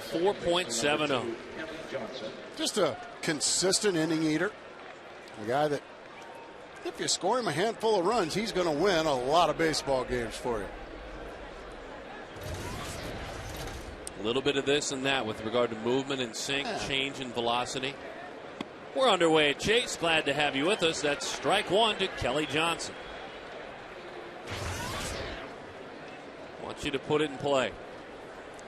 4.70. Just a consistent inning eater. A guy that, if you score him a handful of runs, he's going to win a lot of baseball games for you. A little bit of this and that with regard to movement and sink, change in velocity. We're underway at Chase. Glad to have you with us. That's strike one to Kelly Johnson. Want you to put it in play.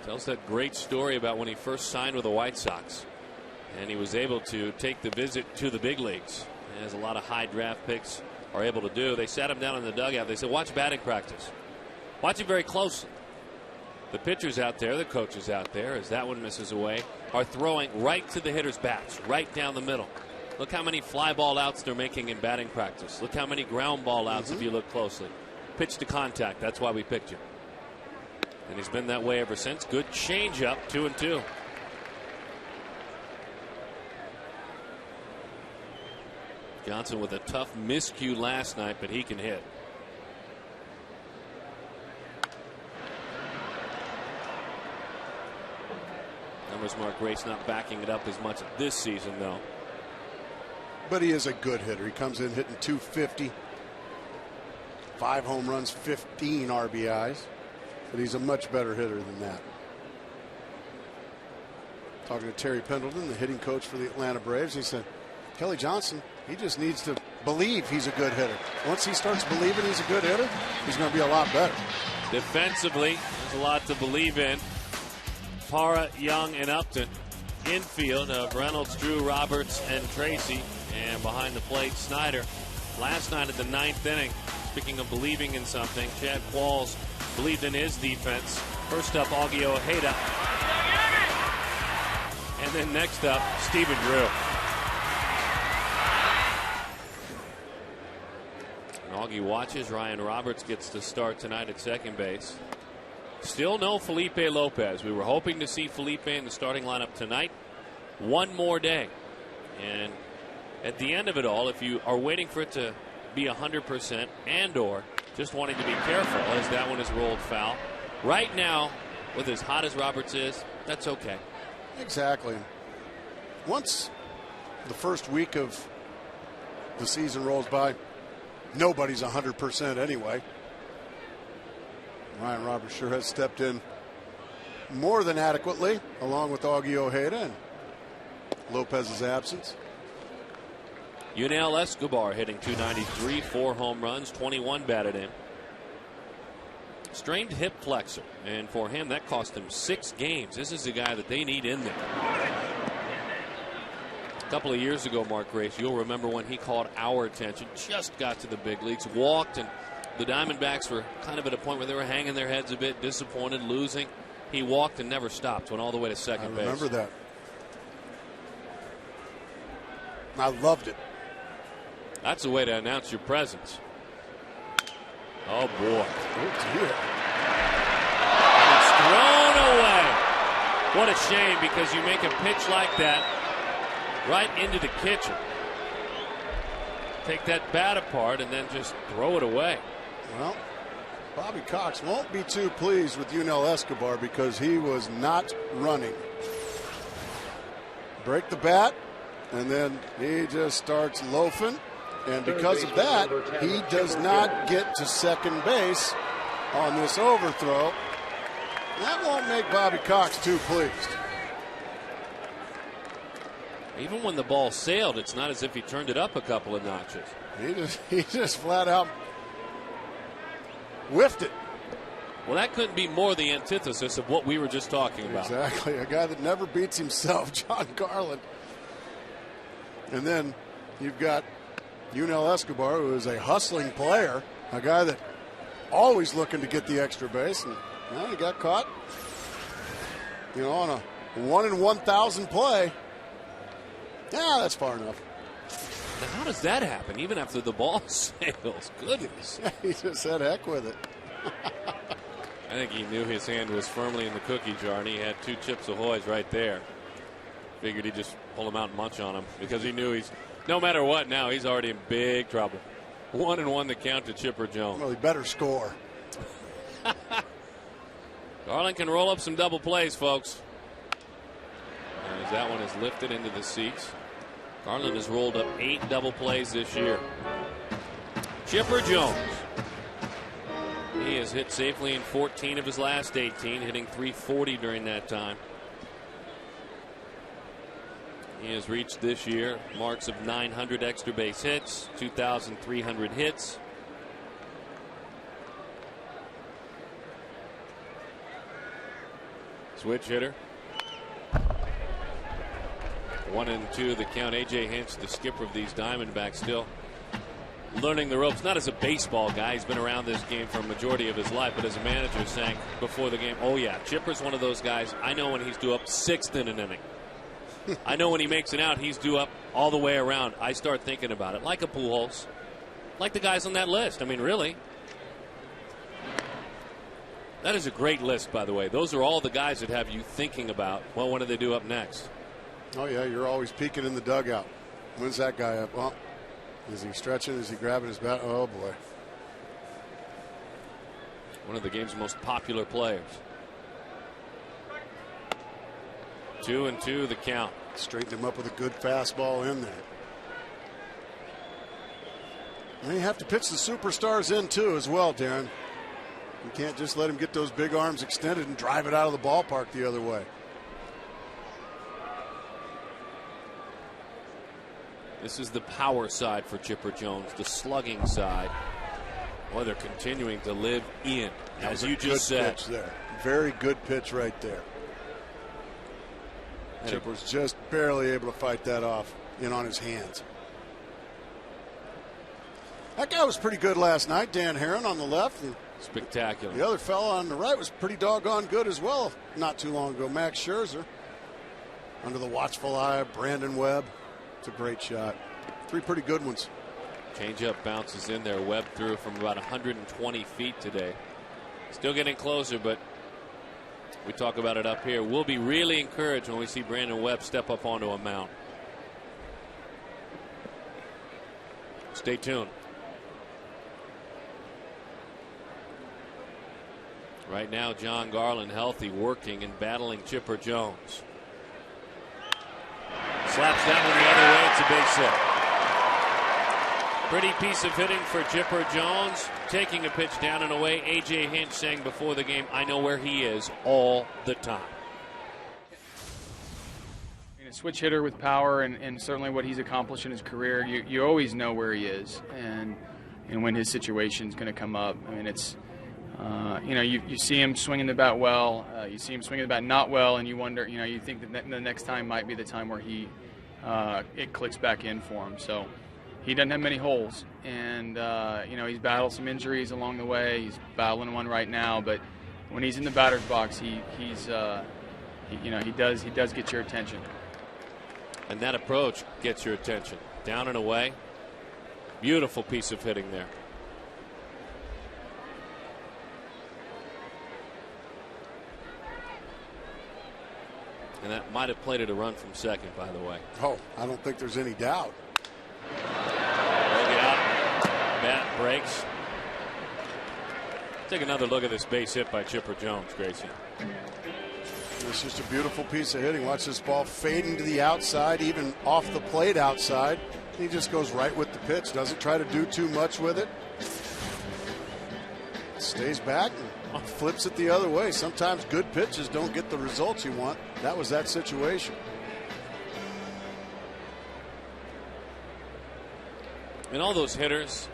Tells that great story about when he first signed with the White Sox. And he was able to take the visit to the big leagues, as a lot of high draft picks are able to do. They sat him down in the dugout. They said, watch batting practice. Watch it very closely. The pitchers out there, the coaches out there, as that one misses away, are throwing right to the hitter's bats, right down the middle. Look how many fly ball outs they're making in batting practice. Look how many ground ball outs if you look closely. Pitch to contact. That's why we picked you. And he's been that way ever since. Good changeup, 2-2. Johnson with a tough miscue last night, but he can hit. Numbers Mark Grace not backing it up as much this season, though. But he is a good hitter. He comes in hitting .250. 5 home runs, 15 RBIs. But he's a much better hitter than that. Talking to Terry Pendleton, the hitting coach for the Atlanta Braves, he said, Kelly Johnson, he just needs to believe he's a good hitter. Once he starts believing he's a good hitter, he's going to be a lot better. Defensively, there's a lot to believe in. Parra, Young, and Upton. Infield of Reynolds, Drew, Roberts, and Tracy. And behind the plate, Snyder. Last night at the 9th inning, speaking of believing in something, Chad Qualls believed in his defense. First up, Augie Ojeda. And then next up, Stephen Drew. And Augie watches. Ryan Roberts gets to start tonight at second base. Still no Felipe Lopez. We were hoping to see Felipe in the starting lineup tonight. One more day. And at the end of it all, if you are waiting for it to be 100% and or just wanting to be careful as that one is rolled foul, right now, with as hot as Roberts is, that's okay. Exactly. Once the first week of the season rolls by, nobody's 100% anyway. Ryan Roberts sure has stepped in more than adequately, along with Augie Ojeda and Lopez's absence. Yunel Escobar hitting .293, 4 home runs, 21 batted in. Strained hip flexor, and for him that cost him 6 games. This is the guy that they need in there. A couple of years ago, Mark Grace, you'll remember when he caught our attention, just got to the big leagues, walked, and the Diamondbacks were kind of at a point where they were hanging their heads a bit, disappointed, losing. He walked and never stopped, went all the way to second base. I remember that. I loved it. That's the way to announce your presence. Oh, boy. Oh, dear. And it's thrown away. What a shame, because you make a pitch like that right into the kitchen. Take that bat apart and then just throw it away. Well, Bobby Cox won't be too pleased with Yunel Escobar because he was not running. Break the bat, and then he just starts loafing. And because of that, he does not get to second base on this overthrow. That won't make Bobby Cox too pleased. Even when the ball sailed, it's not as if he turned it up a couple of notches. He just flat out whiffed it. Well, that couldn't be more the antithesis of what we were just talking about. Exactly. A guy that never beats himself, John Garland. And then you've got Yunel Escobar, who is a hustling player, a guy that always looking to get the extra base, and well, he got caught, on a 1 in 1,000 play. Yeah, that's far enough. Now, how does that happen, even after the ball sails? Goodness. He just said heck with it. I think he knew his hand was firmly in the cookie jar, and he had 2 Chips Ahoy's right there. Figured he'd just pull them out and munch on them, because he knew no matter what now, he's already in big trouble. 1-1 the count to Chipper Jones. Well, he better score. Garland can roll up some double plays, folks. as that one is lifted into the seats. Garland has rolled up 8 double plays this year. Chipper Jones. He has hit safely in 14 of his last 18, hitting .340 during that time. He has reached this year marks of 900 extra base hits, 2,300 hits. Switch hitter. 1-2 the count. A.J. Hinch, the skipper of these Diamondbacks, still learning the ropes. Not as a baseball guy. He's been around this game for a majority of his life, but as a manager saying before the game, oh yeah, Chipper's one of those guys. I know when he's due up 6th in an inning. I know when he makes it out, he's due up all the way around. I start thinking about it like a Pujols, like the guys on that list. I mean, really. That is a great list, by the way. Those are all the guys that have you thinking about, well, what do they do up next? Oh, yeah, you're always peeking in the dugout. When's that guy up? Well, is he stretching? Is he grabbing his bat? Oh, boy. One of the game's most popular players. 2-2 the count. Straighten him up with a good fastball in there. And you have to pitch the superstars in, too, as well, Darren. You can't just let him get those big arms extended and drive it out of the ballpark the other way. This is the power side for Chipper Jones, the slugging side. Boy, they're continuing to live in, as you just said. Pitch there. Very good pitch right there. Chipper's just barely able to fight that off in on his hands. That guy was pretty good last night, Dan Herron on the left. Spectacular. The other fella on the right was pretty doggone good as well not too long ago. Max Scherzer under the watchful eye of Brandon Webb. It's a great shot. 3 pretty good ones. Changeup bounces in there. Webb threw from about 120 feet today. Still getting closer, but we talk about it up here. We'll be really encouraged when we see Brandon Webb step up onto a mound. Stay tuned. Right now, John Garland healthy, working and battling Chipper Jones. Slaps that one the other way. It's a base hit. Pretty piece of hitting for Chipper Jones. Taking a pitch down and away. A.J. Hinch saying before the game, I know where he is all the time. A switch hitter with power and certainly what he's accomplished in his career, you always know where he is and when his situation's going to come up. I mean, it's you see him swinging the bat well, you see him swinging the bat not well, and you wonder, you think that the next time might be the time where it clicks back in for him. So he doesn't have many holes, and he's battled some injuries along the way. He's battling one right now, but when he's in the batter's box, he does get your attention. And that approach gets your attention. Down and away. Beautiful piece of hitting there. And that might have played it a run from second, by the way. Oh, I don't think there's any doubt. Look out. Bat breaks. Take another look at this base hit by Chipper Jones, Gracie. It's just a beautiful piece of hitting. Watch this ball fading to the outside, even off the plate outside. He just goes right with the pitch. Doesn't try to do too much with it. Stays back and flips it the other way. Sometimes good pitches don't get the results you want. That was that situation. And all those hitters,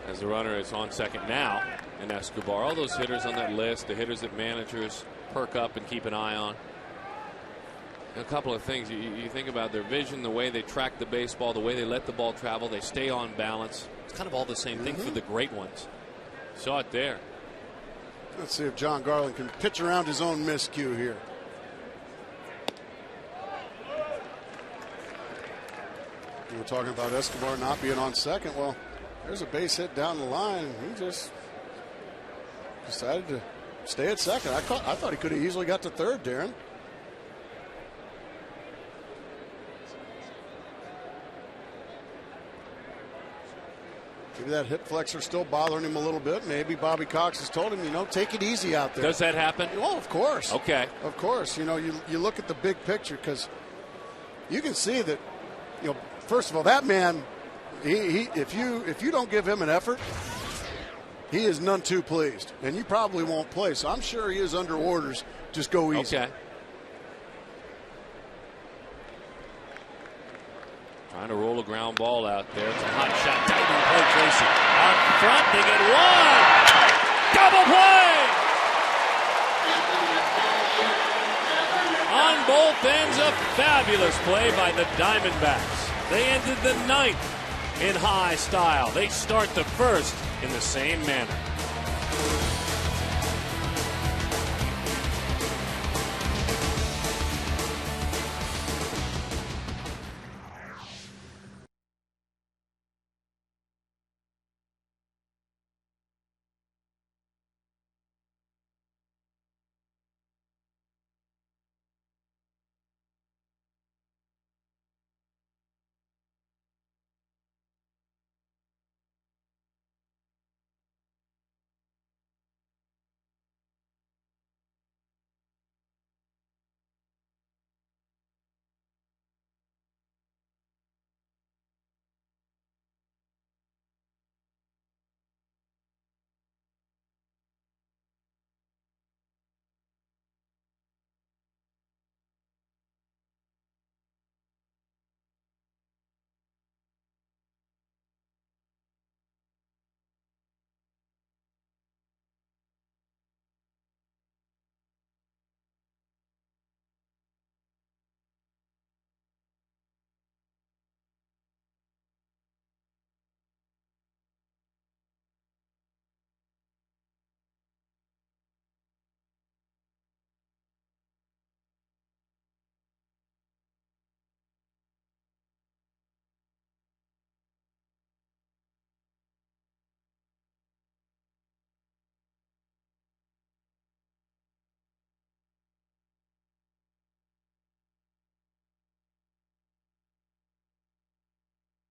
as the runner is on second now in Escobar, all those hitters on that list, the hitters that managers perk up and keep an eye on. A couple of things. You think about their vision, the way they track the baseball, the way they let the ball travel, they stay on balance. It's kind of all the same thing for the great ones. Saw it there. Let's see if John Garland can pitch around his own miscue here. We were talking about Escobar not being on second. Well, there's a base hit down the line. He just decided to stay at second. I thought he could have easily got to third, Darren. Maybe that hip flexor still bothering him a little bit. Maybe Bobby Cox has told him, take it easy out there. Does that happen? Oh, of course. Okay. Of course. You look at the big picture because you can see that, first of all, that man, if you don't give him an effort, he is none too pleased. And you probably won't play. So I'm sure he is under orders. Just go easy. Okay. Trying to roll a ground ball out there. It's a hot shot. Diving play, Tracy. Out front, they get one. Double play! On both ends, a fabulous play by the Diamondbacks. They ended the ninth in high style. They start the first in the same manner.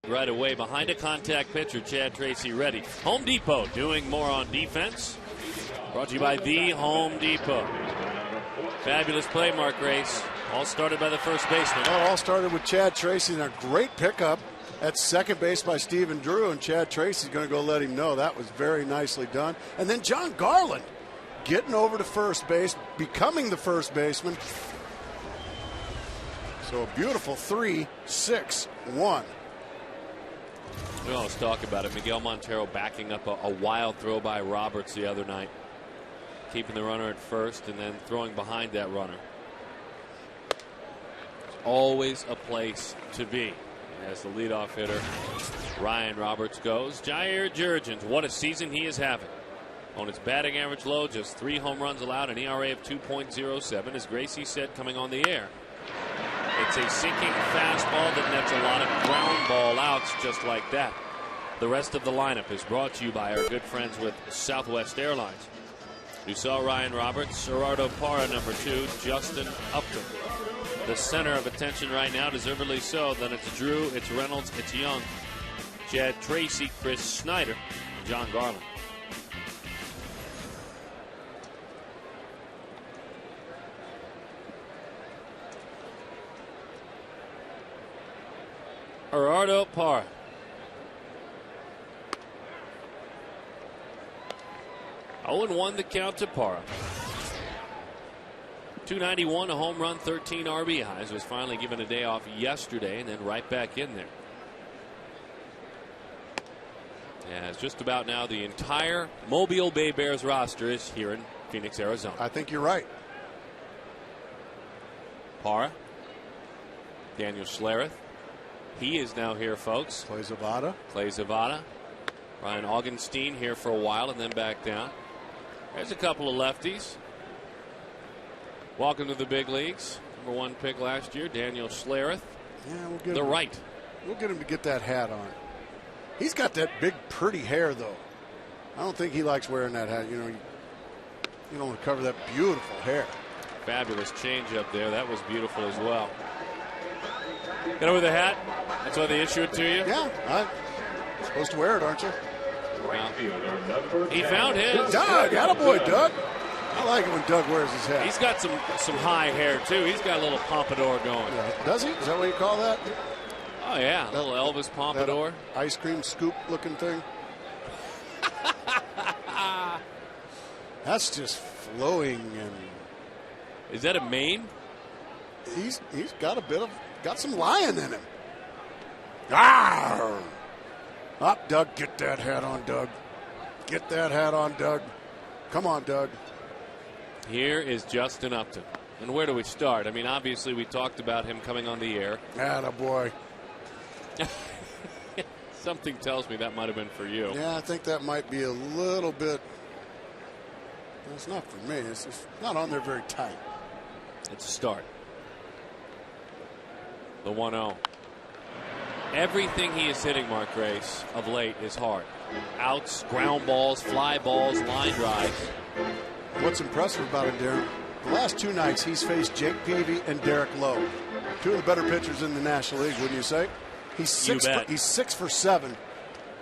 Right away behind a contact pitcher, Chad Tracy ready. Home Depot doing more on defense. Brought to you by the Home Depot. Fabulous play, Mark Grace. All started by the first baseman. Well, all started with Chad Tracy and a great pickup at second base by Stephen Drew, and Chad Tracy's going to go let him know that was very nicely done. And then John Garland getting over to first base, becoming the first baseman. So a beautiful 3-6-1. We always talk about it. Miguel Montero backing up a wild throw by Roberts the other night. Keeping the runner at first and then throwing behind that runner. It's always a place to be. As the leadoff hitter, Ryan Roberts goes. Jair Jurgens, what a season he is having. On its batting average low, just 3 home runs allowed, an ERA of 2.07. As Gracie said coming on the air, it's a sinking fastball that nets a lot of ground ball outs just like that. The rest of the lineup is brought to you by our good friends with Southwest Airlines. You saw Ryan Roberts, Gerardo Parra, number 2, Justin Upton. The center of attention right now, deservedly so. Then it's Drew, it's Reynolds, it's Young, Chad Tracy, Chris Snyder, and John Garland. Gerardo Parra. Oh, and 1 the count to Parra. 291, a home run, 13 RBIs. Was finally given a day off yesterday and then right back in there. As just about now the entire Mobile Bay Bears roster is here in Phoenix, Arizona. I think you're right. Parra. Daniel Schlereth. He is now here, folks. Clay Zavada. Clay Zavada. Ryan Augenstein here for a while and then back down. There's a couple of lefties. Welcome to the big leagues. Number 1 pick last year, Daniel Schlereth. Yeah, we'll get the him. right. We'll get him to get that hat on. He's got that big, pretty hair, though. I don't think he likes wearing that hat. You don't want to cover that beautiful hair. Fabulous change up there. That was beautiful as well. Get over the hat. That's why they issue it to you. Yeah, I'm supposed to wear it, aren't you? He found his. Doug, attaboy, Doug. I like it when Doug wears his hat. He's got some high hair, too. He's got a little pompadour going. Yeah. Does he? Is that what you call that? Oh, yeah. A little Elvis pompadour. Ice cream scoop looking thing. That's just flowing. And is that a mane? He's got some lion in him. Ah! Up, Doug. Get that hat on, Doug. Get that hat on, Doug. Come on, Doug. Here is Justin Upton. And where do we start? I mean, obviously, we talked about him coming on the air. Attaboy. Something tells me that might have been for you. Yeah, I think that might be a little bit. It's not for me. It's just not on there very tight. It's a start. The 1-0. Everything he is hitting, Mark Grace, of late is hard. Outs, ground balls, fly balls, line drives. What's impressive about him, Darren, the last two nights he's faced Jake Peavy and Derek Lowe. Two of the better pitchers in the National League, wouldn't you say? He's 6 for 7,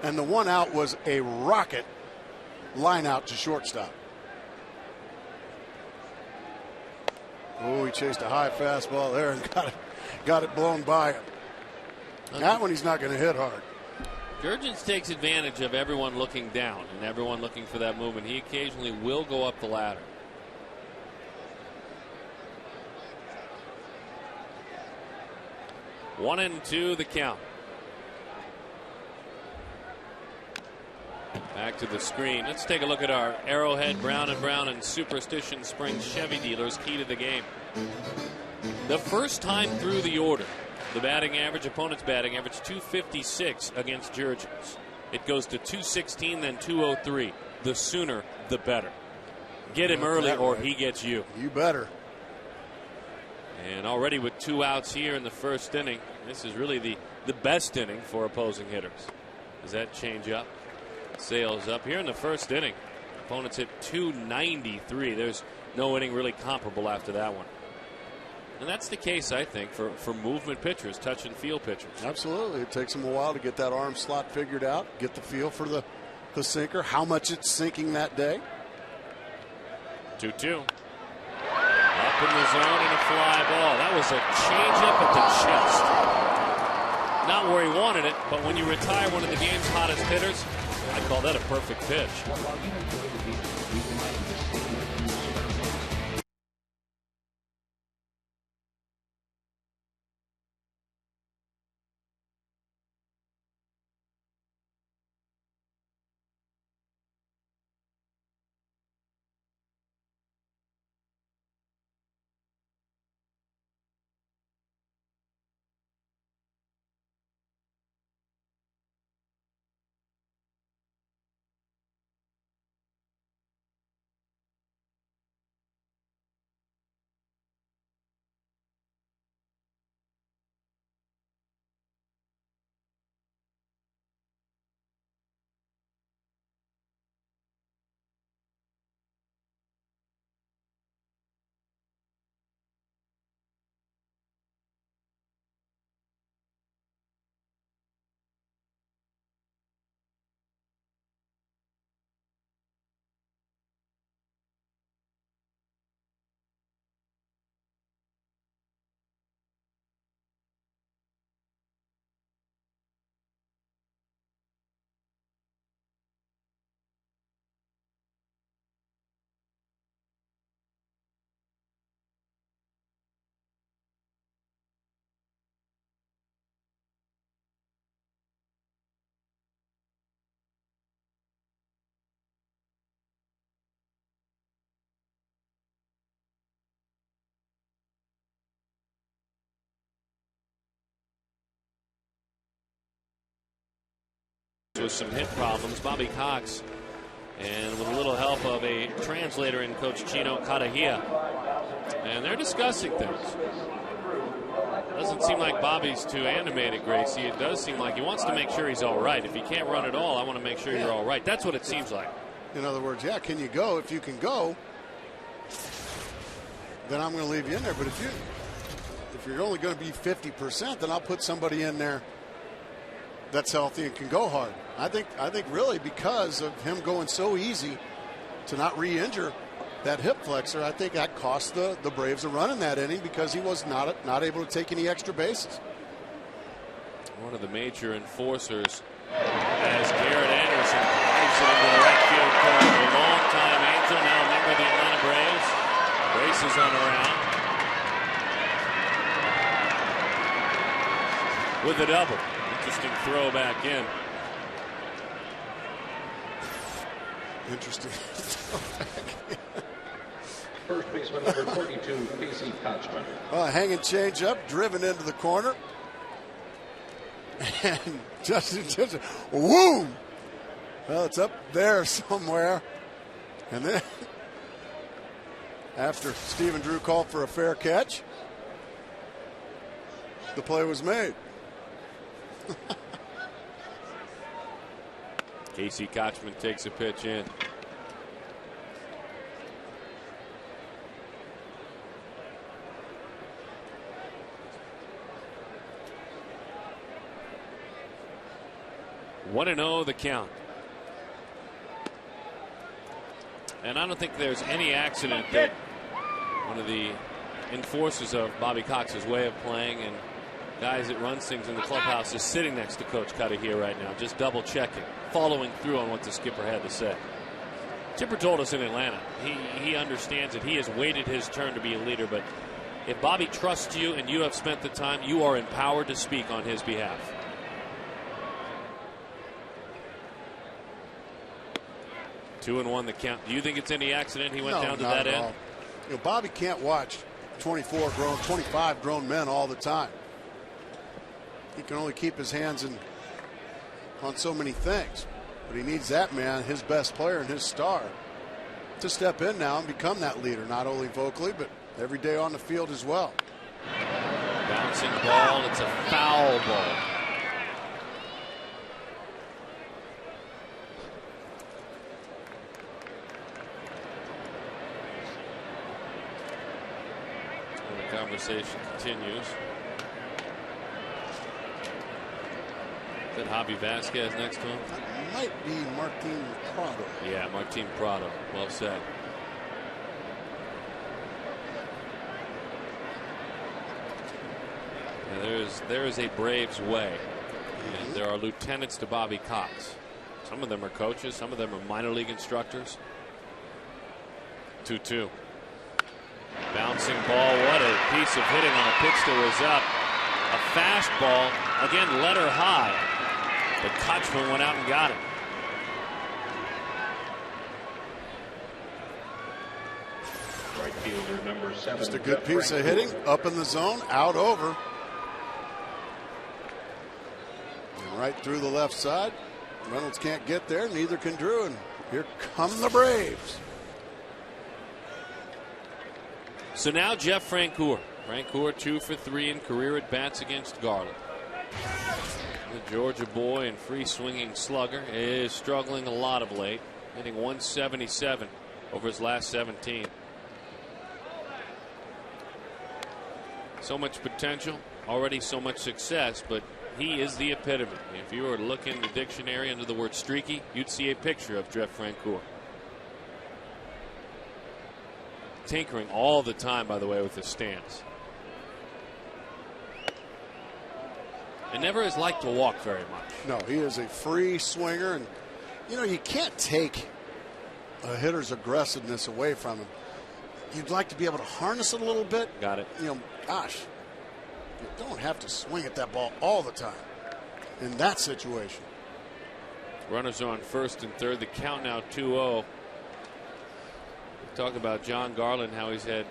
and the one out was a rocket line out to shortstop. Oh, he chased a high fastball there and got it blown by him. That one he's not going to hit hard. Jurgens takes advantage of everyone looking down and everyone looking for that movement. He occasionally will go up the ladder. One and two, the count. Back to the screen. Let's take a look at our Arrowhead, Brown & Brown, and Superstition Springs Chevy dealers. Key to the game. The first time through the order, the batting average, opponent's batting average, 256 against Jurgens. It goes to 216, then 203. The sooner, the better. Get him early or he gets you. You better. And already with 2 outs here in the first inning, this is really the best inning for opposing hitters. Does that change up? Sales up here in the first inning. Opponents hit 293. There's no inning really comparable after that one. And that's the case, I think, for movement pitchers, touch and feel pitchers. Absolutely. It takes them a while to get that arm slot figured out, get the feel for the sinker, how much it's sinking that day. 2-2. Up in the zone and a fly ball. That was a changeup at the chest. Not where he wanted it, but when you retire one of the game's hottest hitters, I call that a perfect pitch. With some hit problems, Bobby Cox, and with a little help of a translator in Coach Chino Kadahia, and they're discussing things. Doesn't seem like Bobby's too animated, Gracie. It does seem like he wants to make sure he's all right. If he can't run at all, I want to make sure you're all right. That's what it seems like. In other words, yeah, can you go? If you can go, then I'm going to leave you in there. But if you're only going to be 50%, then I'll put somebody in there that's healthy and can go hard. I think really because of him going so easy to not re-injure that hip flexor, I think that cost the Braves a run in that inning because he was not able to take any extra bases. One of the major enforcers as Garrett Anderson drives it into the right field corner. A long-time Angel, now a member of the Atlanta Braves. Races on around with a double. Interesting throw back in. Interesting. First baseman number 42, Casey Kotchman. Hanging change up, driven into the corner. And Justin, woo! Well, it's up there somewhere. And then, after Stephen Drew called for a fair catch, the play was made. Casey Kotchman takes a pitch in. One and 0 the count. And I don't think there's any accident that one of the enforcers of Bobby Cox's way of playing and guys that runs things in the clubhouse is sitting next to Coach Cutter here right now, just double checking, following through on what the skipper had to say. Chipper told us in Atlanta he understands that he has waited his turn to be a leader, but if Bobby trusts you and you have spent the time, you are empowered to speak on his behalf. Two and 1 the count. Do you think it's any accident he went down to that end? Bobby can't watch 25 grown men all the time. He can only keep his hands on so many things. But he needs that man, his best player and his star, to step in now and become that leader, not only vocally, but every day on the field as well. Bouncing ball. It's a foul ball. The conversation continues. Is that Javi Vasquez next to him? That might be Martin Prado. Yeah, Martin Prado. Well said. Yeah, there is a Braves way. And there are lieutenants to Bobby Cox. Some of them are coaches. Some of them are minor league instructors. 2-2. Bouncing ball. What a piece of hitting on a pitch that was up. A fastball. Again, letter high. But Kotchman went out and got it. Right fielder number 7. Just a good piece of hitting. Up in the zone. Out over. And right through the left side. Reynolds can't get there. Neither can Drew. And here come the Braves. So now Jeff Francoeur. Francoeur 2 for 3 in career at bats against Garland. The Georgia boy and free swinging slugger is struggling a lot of late, hitting 177 over his last 17. So much potential, already so much success, but he is the epitome. If you were to look in the dictionary under the word streaky, you'd see a picture of Jeff Francoeur. Tinkering all the time, by the way, with his stance. And never has liked to walk very much. No, he is a free swinger, and you can't take a hitter's aggressiveness away from him. You'd like to be able to harness it a little bit. Got it. Gosh, you don't have to swing at that ball all the time in that situation. Runners are on first and third. The count now 2-0. Talk about John Garland, how he's had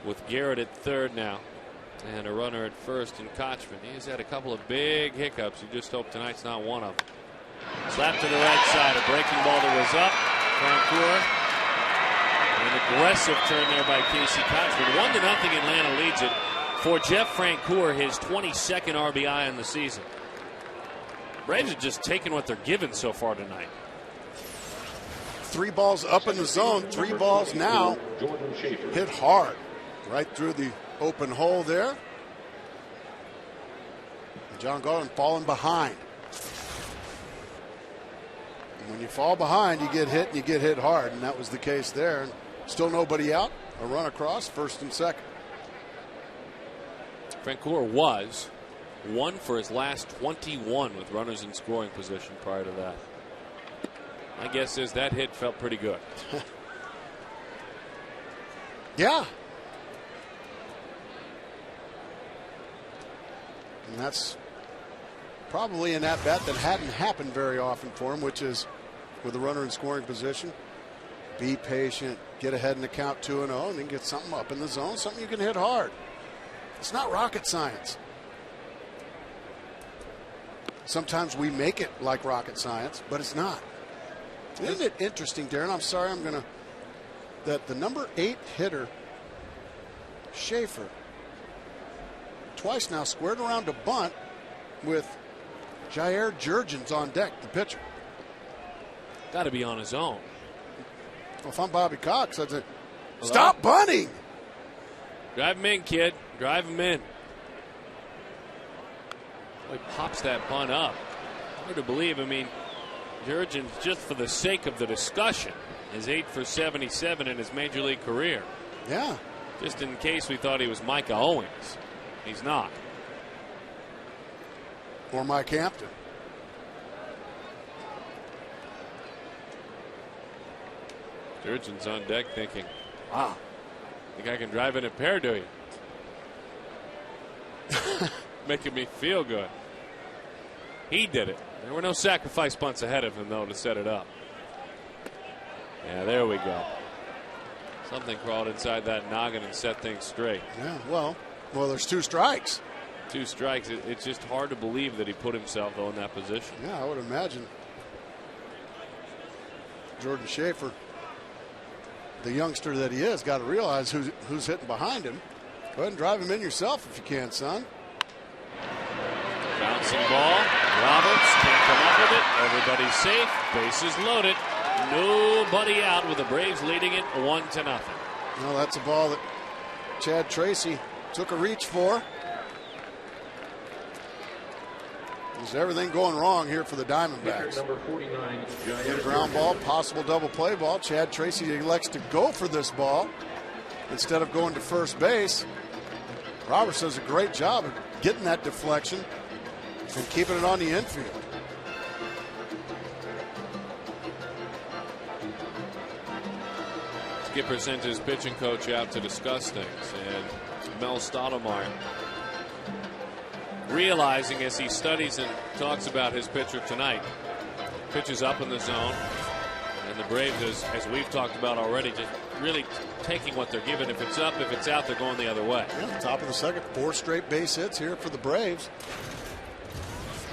with Garrett at third now and a runner at first in Kotchman. He's had a couple of big hiccups. You just hope tonight's not one of them. Slap to the right side. A breaking ball that was up. Francoeur. An aggressive turn there by Casey Kotchman. 1-0 Atlanta leads it for Jeff Francoeur, his 22nd RBI in the season. Braves are just taking what they're given so far tonight. 3 balls up in the zone. 3 balls now hit hard right through the open hole there. John Garland falling behind. And when you fall behind, you get hit, and you get hit hard, and that was the case there. And still nobody out. A run across, first and second. Francoeur was 1 for his last 21 with runners in scoring position prior to that. My guess is that hit felt pretty good. Yeah. And that's probably an at-bat that hadn't happened very often for him, which is with a runner in scoring position. Be patient, get ahead in the count 2-0, and then get something up in the zone, something you can hit hard. It's not rocket science. Sometimes we make it like rocket science, but it's not. Isn't it interesting, Darren? I'm sorry, that the number 8 hitter, Schaefer, twice now squared around a bunt with Jair Jurgens on deck, the pitcher. Got to be on his own. Well, if I'm Bobby Cox, I'd say, stop bunting. Drive him in, kid. Drive him in. He pops that bunt up. Hard to believe. I mean, Jurgens, just for the sake of the discussion, is 8 for 77 in his major league career. Yeah. Just in case we thought he was Micah Owens. He's not. Or Mike Hampton. Jurgens on deck thinking, wow, think I can drive in a pair, do you? Making me feel good. He did it. There were no sacrifice bunts ahead of him, though, to set it up. Yeah, there we go. Something crawled inside that noggin and set things straight. Yeah, well, there's 2 strikes. 2 strikes. It's just hard to believe that he put himself, though, in that position. Yeah, I would imagine. Jordan Schaefer, the youngster that he is, got to realize who's hitting behind him. Go ahead and drive him in yourself if you can, son. Bouncing ball. Roberts can't come up with it. Everybody's safe. Bases loaded. Nobody out with the Braves leading it 1-0. Well, that's a ball that Chad Tracy took a reach for. There's everything going wrong here for the Diamondbacks. Number 49, Get a ground ball, possible double play ball. Chad Tracy elects to go for this ball instead of going to first base. Roberts does a great job of getting that deflection and keeping it on the infield. Skipper sent his pitching coach out to discuss things, and Mel Stottlemyre, realizing as he studies and talks about his pitcher tonight, pitches up in the zone, and the Braves, as we've talked about already, just really taking what they're given. If it's up, if it's out, they're going the other way. Yeah, top of the second, 4 straight base hits here for the Braves.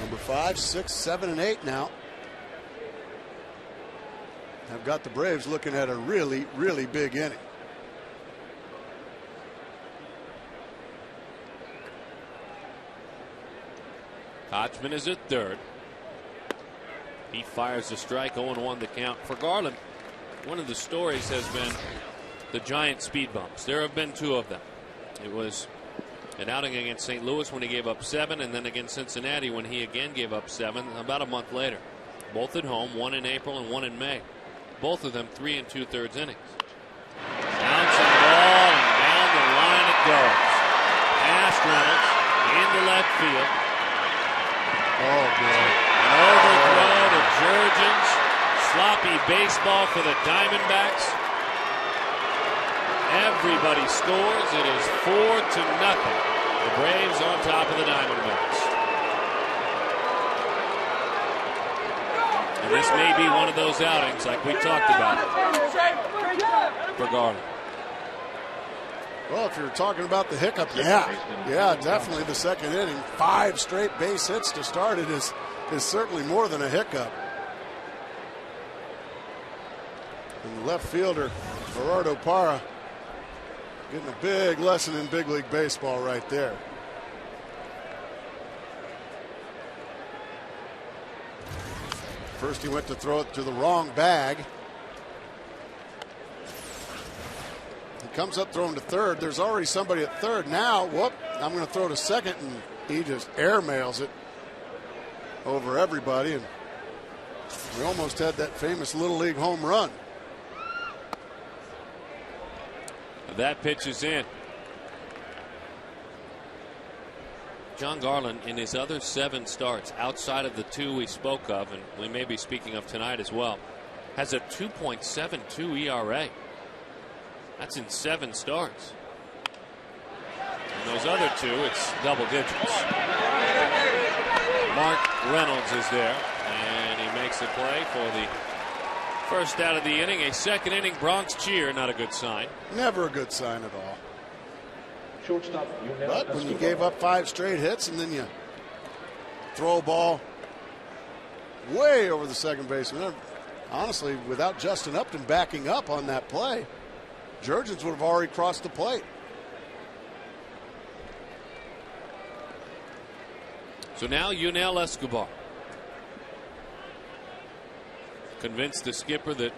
Number 5, 6, 7, and 8 now. I've got the Braves looking at a really, really big inning. Kochman is at third. He fires a strike, 0-1 the count for Garland. One of the stories has been the giant speed bumps. There have been 2 of them. It was an outing against St. Louis when he gave up 7, and then against Cincinnati when he again gave up 7 about a month later. Both at home, 1 in April and 1 in May. Both of them 3 2/3 innings. Bouncing ball, and down the line it goes. Past Reynolds, into left field. Oh, boy. An overthrow to Jurgens. Sloppy baseball for the Diamondbacks. Everybody scores. It is 4-0. The Braves on top of the Diamondbacks. And this may be one of those outings like we talked about for Garland. Well, if you're talking about the hiccup, yeah, definitely the second inning. 5 straight base hits to start it is certainly more than a hiccup. And the left fielder, Gerardo Parra, getting a big lesson in big league baseball right there. First he went to throw it to the wrong bag. He comes up throwing to third. There's already somebody at third. Now, whoop, I'm going to throw to second, and he just airmails it over everybody and We almost had that famous Little League home run. That pitch is in. John Garland, in his other 7 starts, outside of the 2 we spoke of, and we may be speaking of tonight as well, has a 2.72 ERA. That's in 7 starts. And those other 2, it's double digits. Mark Reynolds is there, and he makes a play for the first out of the inning. A second inning Bronx cheer, not a good sign. Never a good sign at all. Shortstop, But when you gave up 5 straight hits and then you throw a ball way over the second baseman, honestly, without Justin Upton backing up on that play, Jurgens would have already crossed the plate. So now Yunel Escobar convinced the skipper that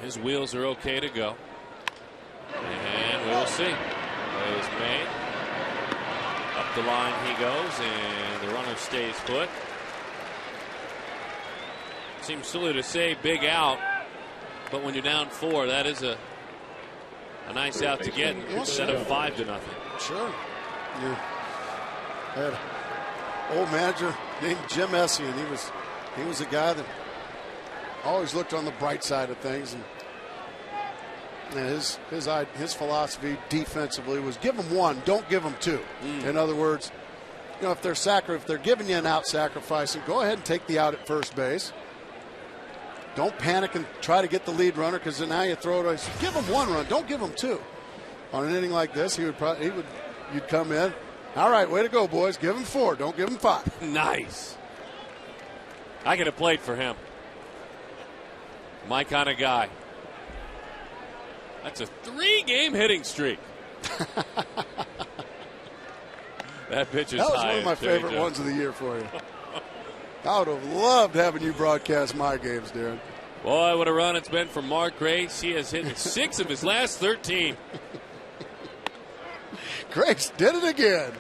his wheels are okay to go. And we will see. Is made. Up the line he goes, and the runner stays put. Seems silly to say big out, but when you're down 4, that is a nice out to get instead of 5-0. Sure. You had an old manager named Jim Essien. He was a guy that always looked on the bright side of things, and his philosophy defensively was give them 1, don't give them 2. In other words, you know, if they're giving you an out sacrificing, go ahead and take the out at first base. Don't panic and try to get the lead runner, because then now you throw it. Give them 1 run, don't give them 2. On an inning like this, you'd come in. All right, way to go, boys. Give them 4, don't give them 5. Nice. I could have played for him. My kind of guy. That's a 3-game hitting streak. That pitch is That was high. one of my favorite ones of the year for you. I would have loved having you broadcast my games, Darren. Boy, what a run it's been for Mark Grace. He has hit 6 of his last 13. Grace did it again.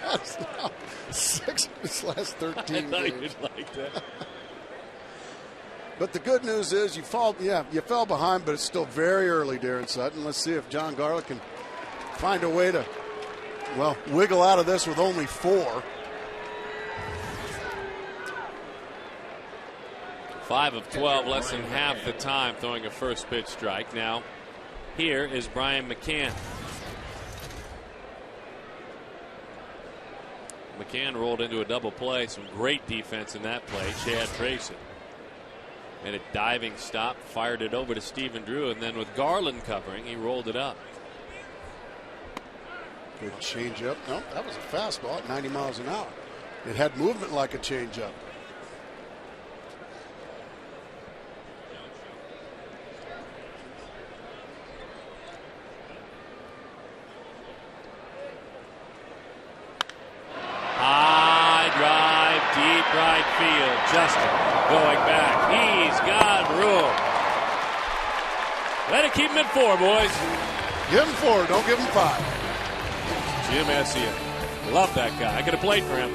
That's now 6 of his last 13 I thought games. you'd like that. But the good news is you fell behind, but it's still very early, Darren Sutton. Let's see if John Garland can find a way to, wiggle out of this with only 4. 5 of 12, less than half the time throwing a first pitch strike. Now, here is Brian McCann. McCann rolled into a double play. Some great defense in that play. Chad Tracy. And a diving stop, fired it over to Stephen Drew, and then with Garland covering, he rolled it up. Good changeup. No, that was a fastball at 90 miles an hour. It had movement like a changeup. High drive, deep right field. Justin going back. He's got room. Let it keep him at 4, boys. Give him 4, don't give him 5. Jim Essien. Love that guy. I could have played for him.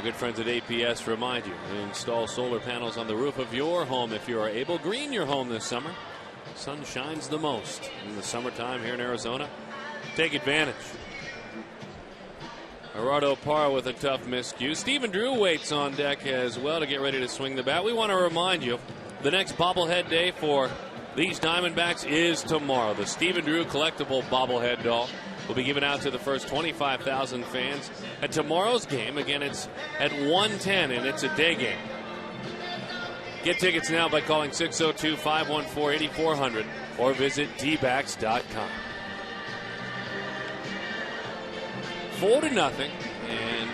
good friends at APS remind you to install solar panels on the roof of your home if you are able. Green your home this summer. Sun shines the most in the summertime here in Arizona. Take advantage. Gerardo Parra with a tough miscue. Stephen Drew waits on deck as well to get ready to swing the bat. We want to remind you, the next bobblehead day for these Diamondbacks is tomorrow. The Stephen Drew collectible bobblehead doll will be given out to the first 25,000 fans at tomorrow's game. Again, it's at 1:10, and it's a day game. Get tickets now by calling 602-514-8400 or visit dbacks.com. 4-0, and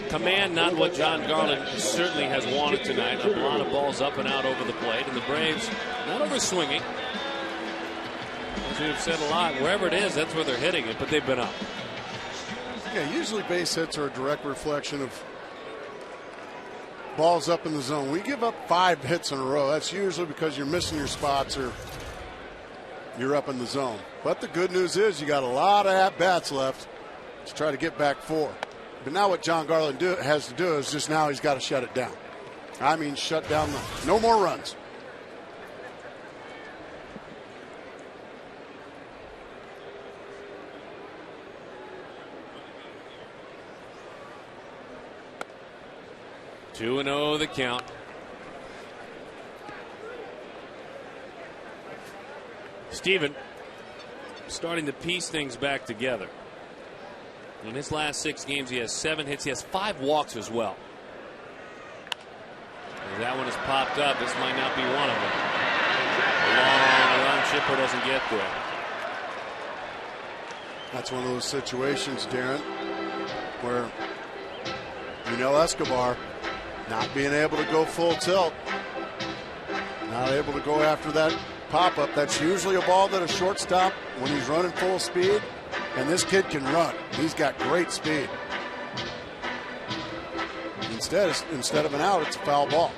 command not what John Garland certainly has wanted tonight. A lot of balls up and out over the plate, and the Braves not over swinging. As we've said a lot, wherever it is, that's where they're hitting it, but they've been up. Yeah, usually base hits are a direct reflection of balls up in the zone. We give up 5 hits in a row. That's usually because you're missing your spots or you're up in the zone. But the good news is you got a lot of at-bats left to try to get back 4. But now what John Garland has to do is just now he's got to shut it down. I mean, shut down no more runs. 2-0 the count. Steven starting to piece things back together. In his last 6 games, he has 7 hits. He has 5 walks as well. As that one has popped up. This might not be one of them. The long run chipper doesn't get there. That's one of those situations, Darren, where Escobar not being able to go full tilt, not able to go after that pop-up. That's usually a ball that a shortstop, when he's running full speed, and this kid can run. He's got great speed. Instead of an out, it's a foul ball.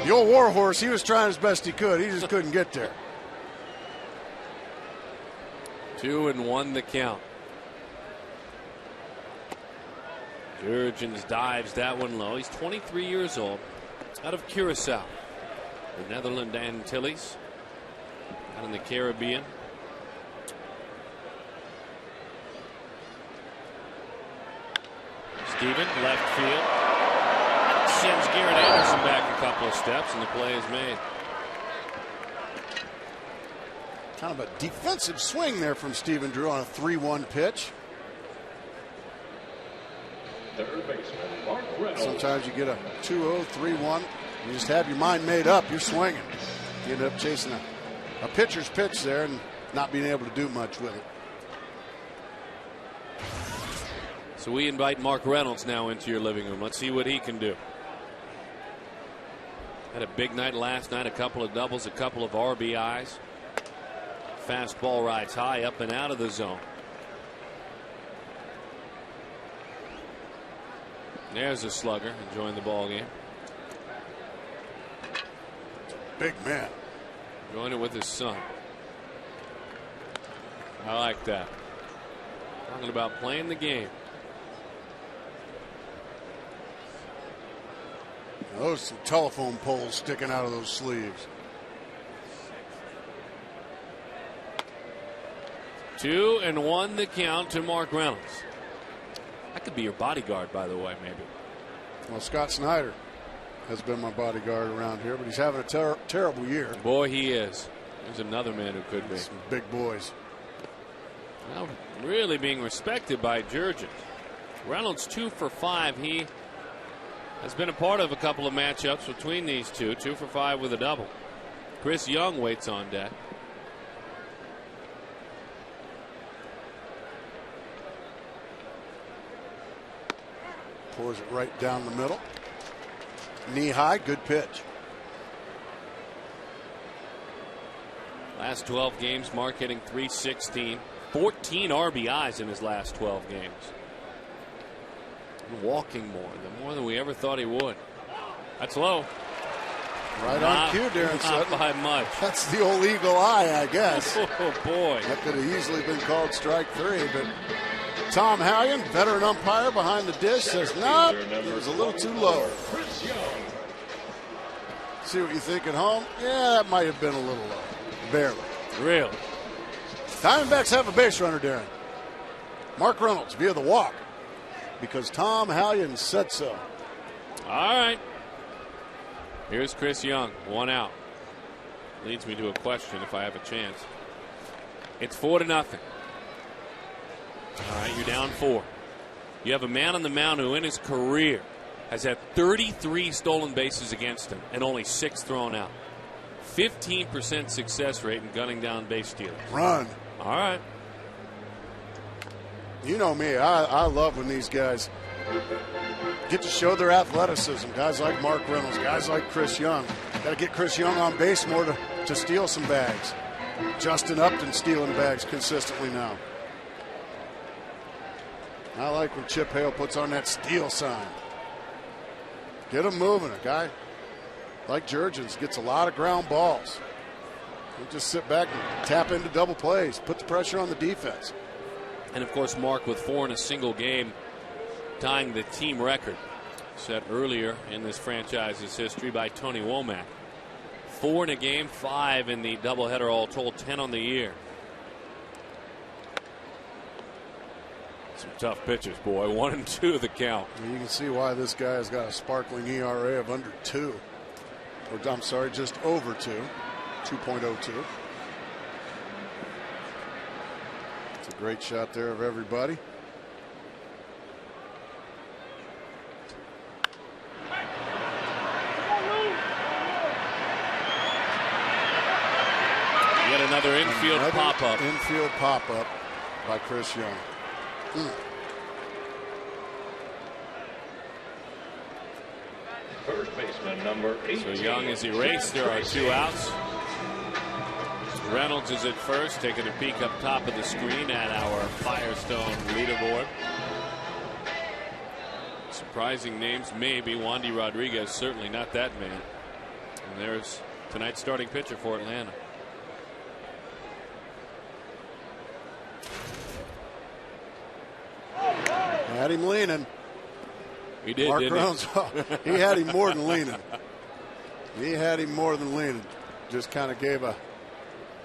The old Warhorse, he was trying as best he could. He just couldn't get there. 2-1 the count. Jurgens dives that one low. He's 23 years old, out of Curacao, the Netherlands Antilles, out in the Caribbean. Steven, left field, sends Garrett Anderson back a couple of steps, and the play is made. Kind of a defensive swing there from Stephen Drew on a 3-1 pitch. Sometimes you get a 2-0, 3-1. You just have your mind made up. You're swinging. You end up chasing a pitcher's pitch there and not being able to do much with it. So we invite Mark Reynolds now into your living room. Let's see what he can do. Had a big night last night, a couple of doubles, a couple of RBIs. Fastball rides high up and out of the zone. There's a slugger enjoying the ball game. Big man. Enjoying it with his son. I like that. Talking about playing the game. Those some telephone poles sticking out of those sleeves. 2-1 the count to Mark Reynolds. That could be your bodyguard, by the way, maybe. Well, Scott Snyder has been my bodyguard around here, but he's having a terrible year. Boy, he is. There's another man who could be. Some big boys. Well, really being respected by Jurgens. Reynolds 2 for 5. He has been a part of a couple of matchups between these two. 2 for 5 with a double. Chris Young waits on deck. Pours it right down the middle. Knee high, good pitch. Last 12 games, Mark hitting .316. 14 RBIs in his last 12 games. And walking more than we ever thought he would. That's low. Right on cue, Darren Sutton. Not by much. That's the old eagle eye, I guess. Oh, boy. That could have easily been called strike 3, but Tom Hallion, veteran umpire behind the dish, says, no, it was a little too low. See what you think at home? Yeah, that might have been a little low. Barely. Really? Diamondbacks have a base runner, Darren. Mark Reynolds via the walk because Tom Hallion said so. All right. Here's Chris Young, 1 out. Leads me to a question if I have a chance. It's 4-0. All right, you're down 4. You have a man on the mound who in his career has had 33 stolen bases against him and only 6 thrown out. 15% success rate in gunning down base stealers. Run. All right. You know me. I love when these guys get to show their athleticism. Guys like Mark Reynolds, guys like Chris Young. Got to get Chris Young on base more to steal some bags. Justin Upton stealing bags consistently now. I like when Chip Hale puts on that steal sign. Get him moving. A guy like Jurgens gets a lot of ground balls. He'll just sit back and tap into double plays, put the pressure on the defense. And of course, Mark with 4 in a single game, tying the team record set earlier in this franchise's history by Tony Womack. 4 in a game, 5 in the doubleheader, all told 10 on the year. Some tough pitchers, boy. 1 and 2 the count. You can see why this guy has got a sparkling ERA of under 2. Or I'm sorry, just over 2. 2.02. It's a great shot there of everybody. Yet another infield pop-up. Infield pop-up by Chris Young. First baseman number 18. So Young is erased. There are 2 outs. Reynolds is at first, taking a peek up top of the screen at our Firestone leaderboard. Surprising names, maybe. Wandy Rodriguez, certainly not that man. And there's tonight's starting pitcher for Atlanta. Had him leaning. He did, Mark didn't Reynolds, he had him more than leaning. He had him more than leaning. Just kind of gave a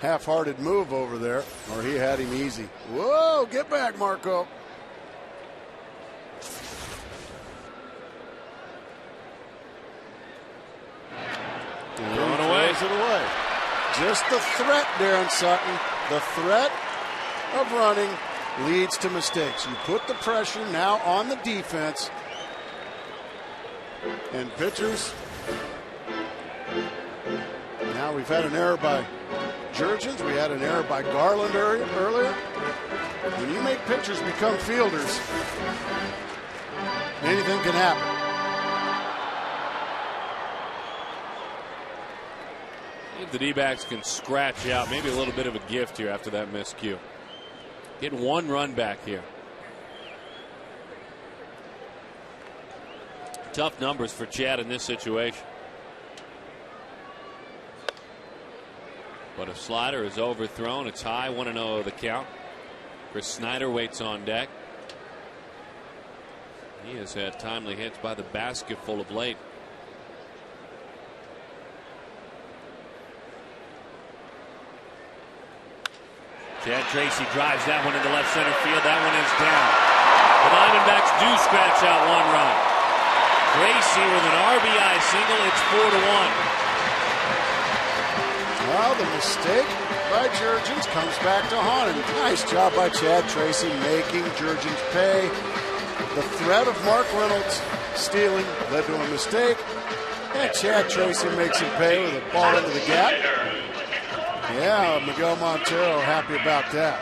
half-hearted move over there, or he had him easy. Whoa, get back, Marco. Thrown away. Throws it away. Just the threat, Darren Sutton. The threat of running leads to mistakes. You put the pressure now on the defense, and pitchers. Now we've had an error by Jurgens. We had an error by Garland earlier. When you make pitchers become fielders, anything can happen. If the D-backs can scratch out maybe a little bit of a gift here after that miscue. Get 1 run back here. Tough numbers for Chad in this situation. But a slider is overthrown. It's high, 1-0 the count. Chris Snyder waits on deck. He has had timely hits by the basketful of late. Chad Tracy drives that one into left center field. That one is down. The Diamondbacks do scratch out 1 run. Tracy with an RBI single. It's 4-1. Well, the mistake by Jurgens comes back to haunt him. Nice job by Chad Tracy making Jurgens pay. The threat of Mark Reynolds stealing led to a mistake. And Chad Tracy makes him pay with a ball into the gap. Yeah, Miguel Montero happy about that.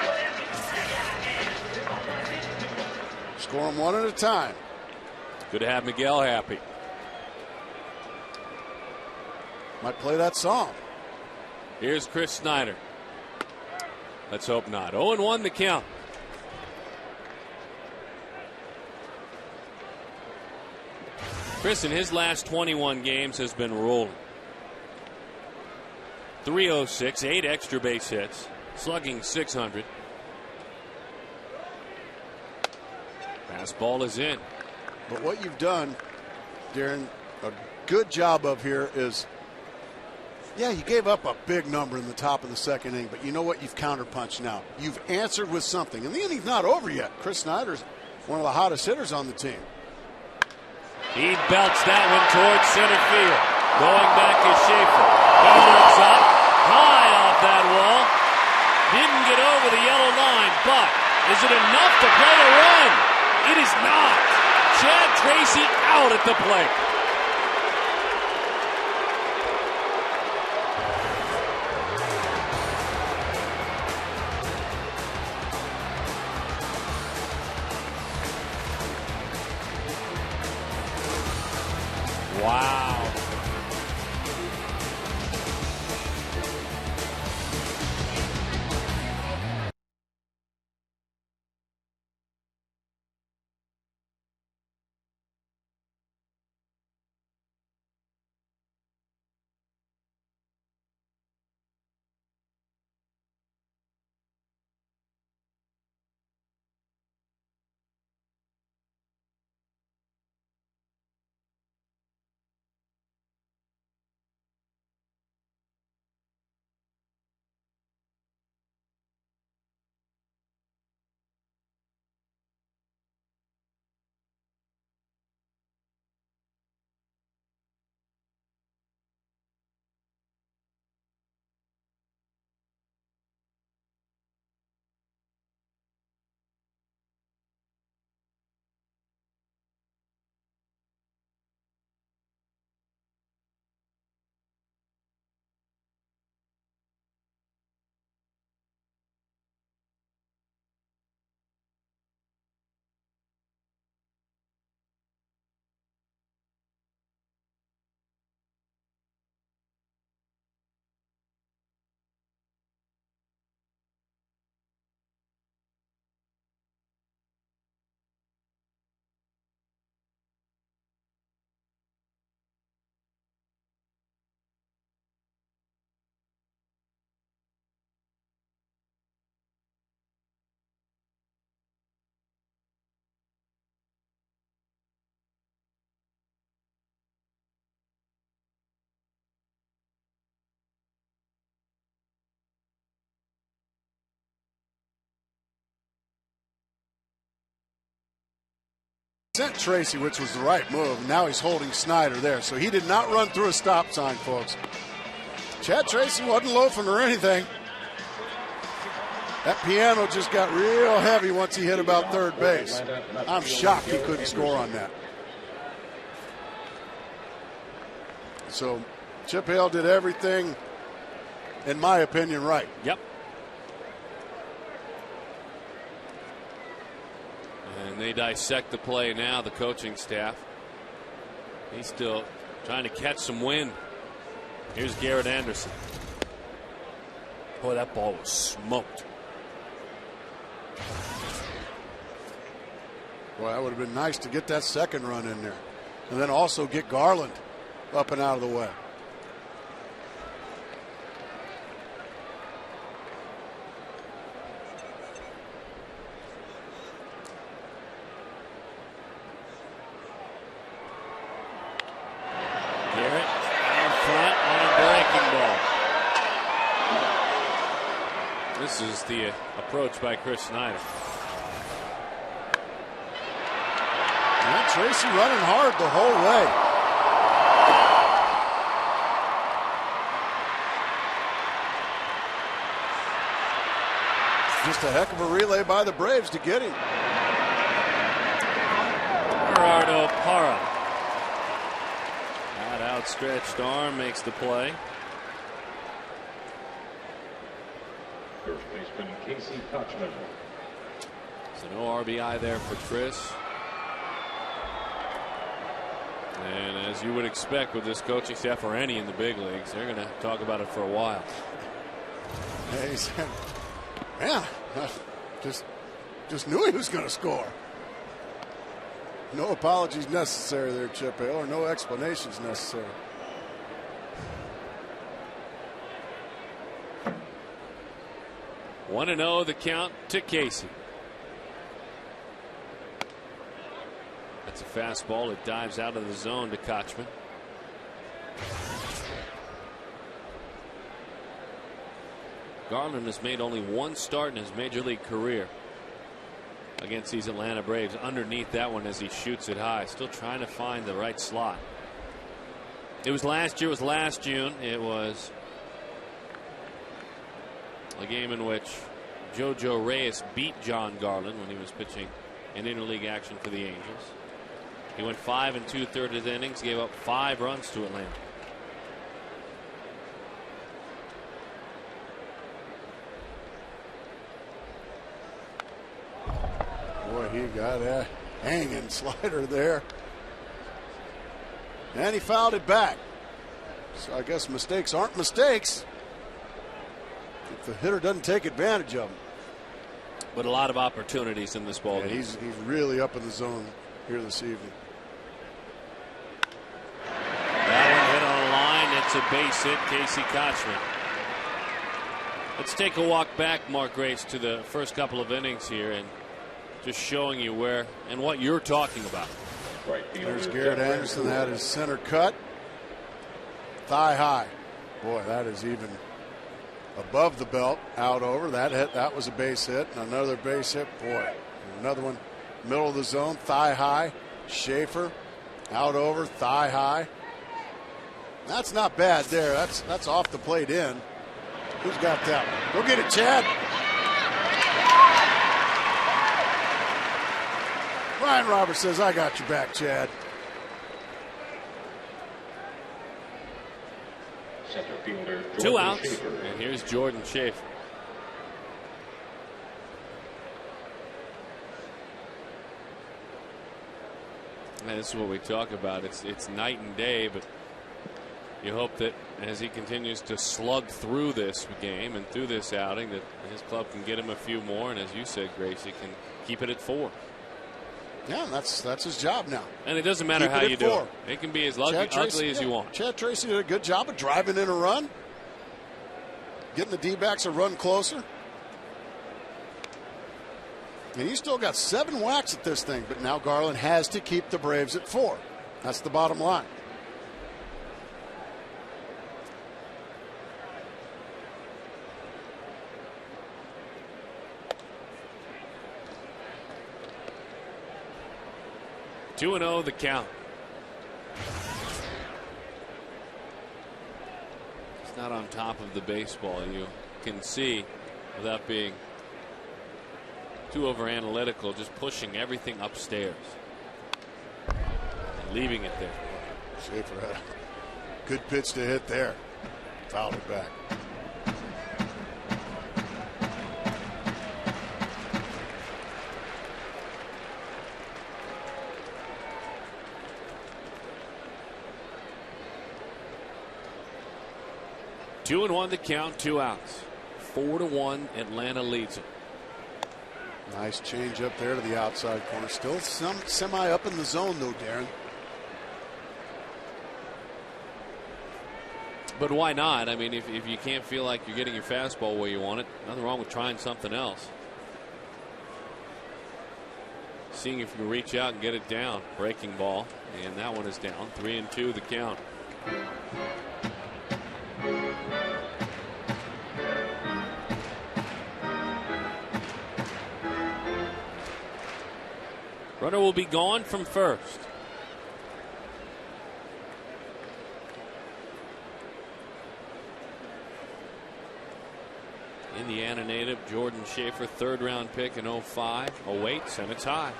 Score them 1 at a time. Good to have Miguel happy. Might play that song. Here's Chris Snyder. Let's hope not. 0-1 the count. Chris in his last 21 games has been rolling. 306, 8 extra base hits, slugging .600. Fastball is in. But what you've done, Darren, a good job of here is, yeah, you gave up a big number in the top of the second inning, but you know what? You've counterpunched now. You've answered with something. And the inning's not over yet. Chris Snyder's one of the hottest hitters on the team. He belts that one towards center field. Going back is Schaefer. He looks up, high off that wall. Didn't get over the yellow line, but is it enough to play a run? It is not. Chad Tracy out at the plate. Wow. Sent Tracy, which was the right move. Now he's holding Snyder there. So he did not run through a stop sign, folks. Chad Tracy wasn't loafing or anything. That piano just got real heavy once he hit about third base. I'm shocked he couldn't score on that. So Chip Hale did everything, in my opinion, right. Yep. And they dissect the play now, the coaching staff. He's still trying to catch some wind. Here's Garrett Anderson. Boy, that ball was smoked. Boy, that would have been nice to get that second run in there. And then also get Garland up and out of the way. Garrett out front on a breaking ball. This is the approach by Chris Snyder. And Tracy running hard the whole way. Just a heck of a relay by the Braves to get him. Gerardo Parra. That outstretched arm makes the play. First baseman Casey Kochman. So no RBI there for Chris. And as you would expect with this coaching staff or any in the big leagues, they're going to talk about it for a while. Yeah, he said, man, just knew he was going to score. No apologies necessary there, Chip Hale, or no explanations necessary. One 1-0 the count to Casey. It's a fastball. It dives out of the zone to Kochman. Garland has made only one start in his major league career against these Atlanta Braves. Underneath that one as he shoots it high. Still trying to find the right slot. It was last year. It was last June. It was a game in which JoJo Reyes beat John Garland when he was pitching in interleague action for the Angels. He went 5 2/3 innings, gave up 5 runs to Atlanta. Boy, he got a hanging slider there. And he fouled it back. So I guess mistakes aren't mistakes if the hitter doesn't take advantage of them. But a lot of opportunities in this ball game. He's really up in the zone here this evening. That one hit on a line. It's a base hit. Casey Kochman. Let's take a walk back, Mark Grace, to the first couple of innings here and just showing you where and what you're talking about. There's Garrett Anderson. That is center cut. Thigh high. Boy, that is even above the belt. Out over. That was a base hit. And another base hit. Boy, another one. Middle of the zone. Thigh high. Schaefer. Out over. Thigh high. That's not bad there. That's off the plate in. Who's got that one? Go get it, Chad. Ryan Roberts says, I got your back, Chad. Center fielder, 2 outs. Schaefer. And here's Jordan Schaefer. And this is what we talk about. It's night and day, but you hope that as he continues to slug through this game and through this outing, that his club can get him a few more. And as you said, Grace, he can keep it at 4. Yeah, that's his job now. And it doesn't matter how you do it. It can be as ugly as you want. Chad Tracy did a good job of driving in a run, getting the D-backs a run closer. And he's still got 7 whacks at this thing, but now Garland has to keep the Braves at 4. That's the bottom line. Two and 0 the count. It's not on top of the baseball. You can see, without being too over analytical, just pushing everything upstairs and leaving it there. Schaefer had a good pitch to hit there. Fouled it back. Two and 1 the count, 2 outs. 4-1, Atlanta leads it. Nice change up there to the outside corner. Still some semi up in the zone though, Darren. But why not? I mean, if you can't feel like you're getting your fastball where you want it, nothing wrong with trying something else. Seeing if you can reach out and get it down. Breaking ball, and that one is down. 3-2 the count. Runner will be gone from first. Indiana native Jordan Schaefer, 3rd round pick in 05, awaits, and it's high.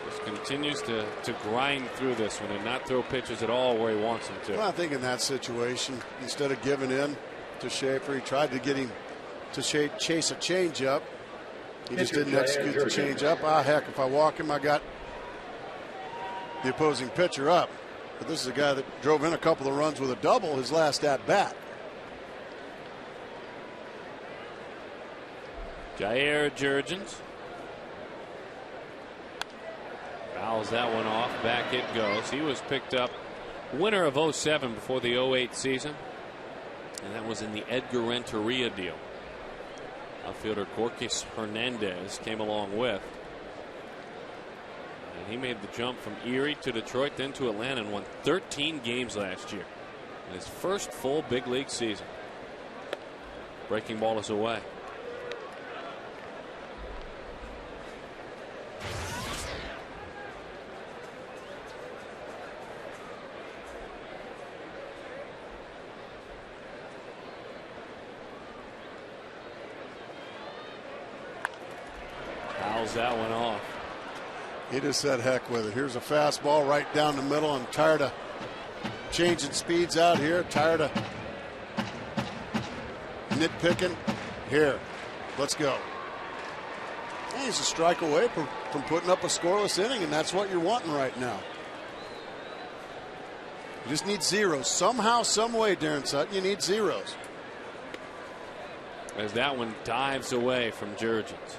Just continues to grind through this one and not throw pitches at all where he wants them to. Well, I think in that situation, instead of giving in to Schaefer, he tried to get him to chase a changeup. He just didn't execute the changeup. Ah, heck, if I walk him, I got the opposing pitcher up. But this is a guy that drove in a couple of runs with a double his last at bat. Jair Jurgens fouls that one off. Back it goes. He was picked up winner of 07 before the 08 season, and that was in the Edgar Renteria deal. Outfielder Gorkis Hernandez came along with. And he made the jump from Erie to Detroit, then to Atlanta, and won 13 games last year in his first full big league season. Breaking ball is away. Fouls that one off. He just said heck with it. Here's a fastball right down the middle. I'm tired of changing speeds out here. Tired of nitpicking. Here, let's go. And he's a strike away from putting up a scoreless inning, and that's what you're wanting right now. You just need zeros. Somehow, some way, Darren Sutton, you need zeros. As that one dives away from Jurgens.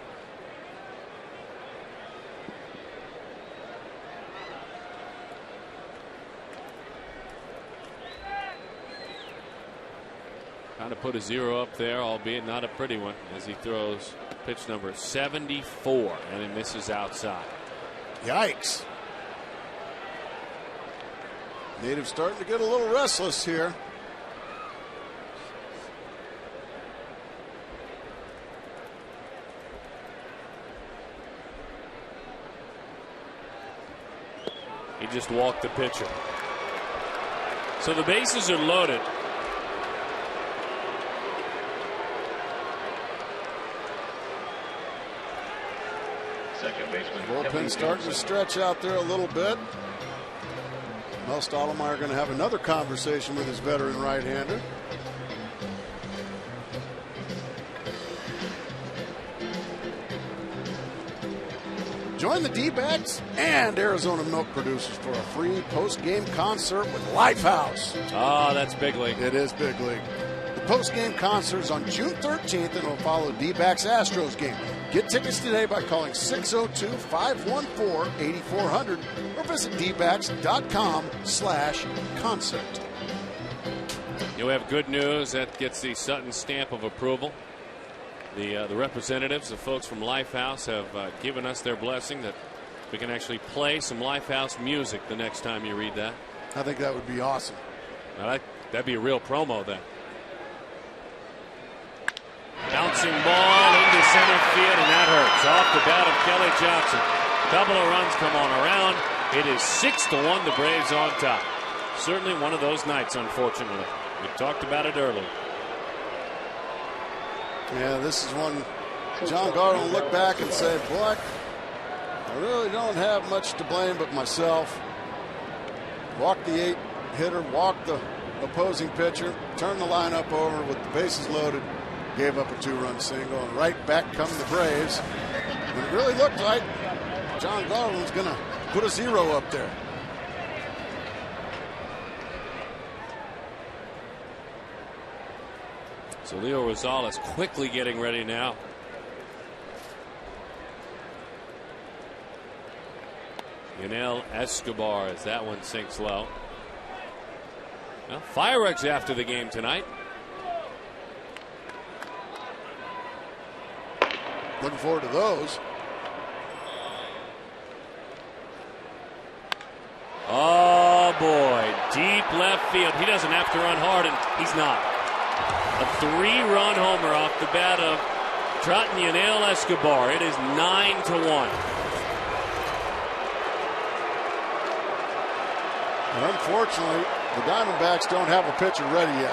Trying to put a 0 up there, albeit not a pretty one, as he throws pitch number 74, and it misses outside. Yikes. Natives starting to get a little restless here. He just walked the pitcher. So the bases are loaded. Bullpen starting to stretch out there a little bit. Mel Stottlemyre going to have another conversation with his veteran right-hander. Join the D-backs and Arizona milk producers for a free post-game concert with Lifehouse. Oh, that's big league. It is big league. The post-game concert is on June 13th and will follow D-backs Astros game. Get tickets today by calling 602-514-8400 or visit dbacks.com/concert. You have good news that gets the Sutton stamp of approval. The representatives, the folks from Lifehouse, have given us their blessing that we can actually play some Lifehouse music the next time you read that. I think that would be awesome. That'd be a real promo then. Bouncing ball into center field, and that hurts. Off the bat of Kelly Johnson. Couple of runs come on around. It is 6-1, the Braves on top. Certainly one of those nights, unfortunately. We talked about it earlier. Yeah, this is one John Garland will look back and say, boy, I really don't have much to blame but myself. Walk the 8-hitter, walk the opposing pitcher, turn the lineup over with the bases loaded. Gave up a 2-run single, and right back come the Braves. And it really looked like John Garland was going to put a 0 up there. So Leo Rosales quickly getting ready now. Yunel Escobar as that one sinks low. Well, fireworks after the game tonight. Looking forward to those. Oh boy, deep left field. He doesn't have to run hard, and he's not. A 3-run homer off the bat of Trotton Yunel Escobar. It is 9-1. And unfortunately, the Diamondbacks don't have a pitcher ready yet.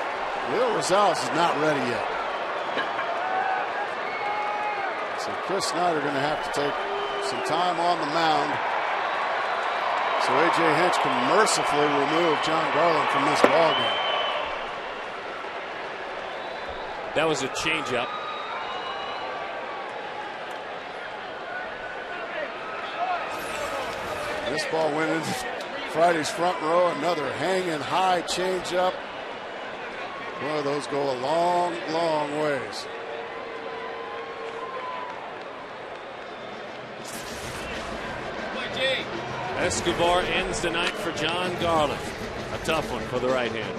Leo Rosales is not ready yet. So Chris Snyder going to have to take some time on the mound. So A.J. Hinch can mercifully remove John Garland from this ballgame. That was a changeup. This ball went into Friday's front row. Another hanging high changeup. Boy, those go a long, long ways. Escobar ends the night for John Garland. A tough one for the right hand.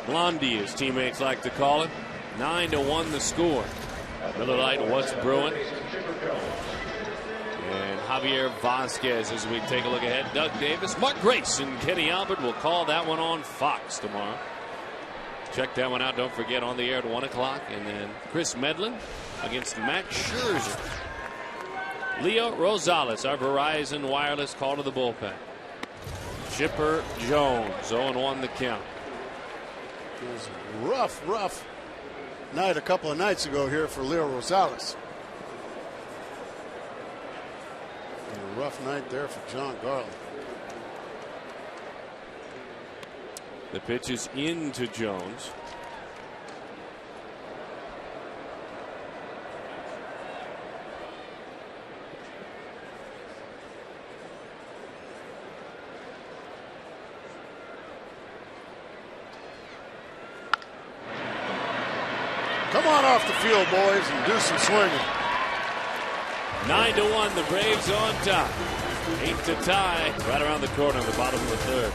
Blondie, his teammates like to call it. 9-1 the score. Miller Lite, what's brewing? And Javier Vasquez as we take a look ahead. Doug Davis, Mark Grace, and Kenny Albert will call that one on Fox tomorrow. Check that one out. Don't forget, on the air at 1 o'clock. And then Chris Medlin against Max Scherzer. Leo Rosales, our Verizon Wireless call to the bullpen. Chipper Jones, 0-1 the count. It was a rough night a couple of nights ago here for Leo Rosales. And a rough night there for John Garland. The pitch is into Jones. Come on off the field, boys, and do some swinging. 9-1, the Braves on top. 8 to tie, right around the corner in the bottom of the third.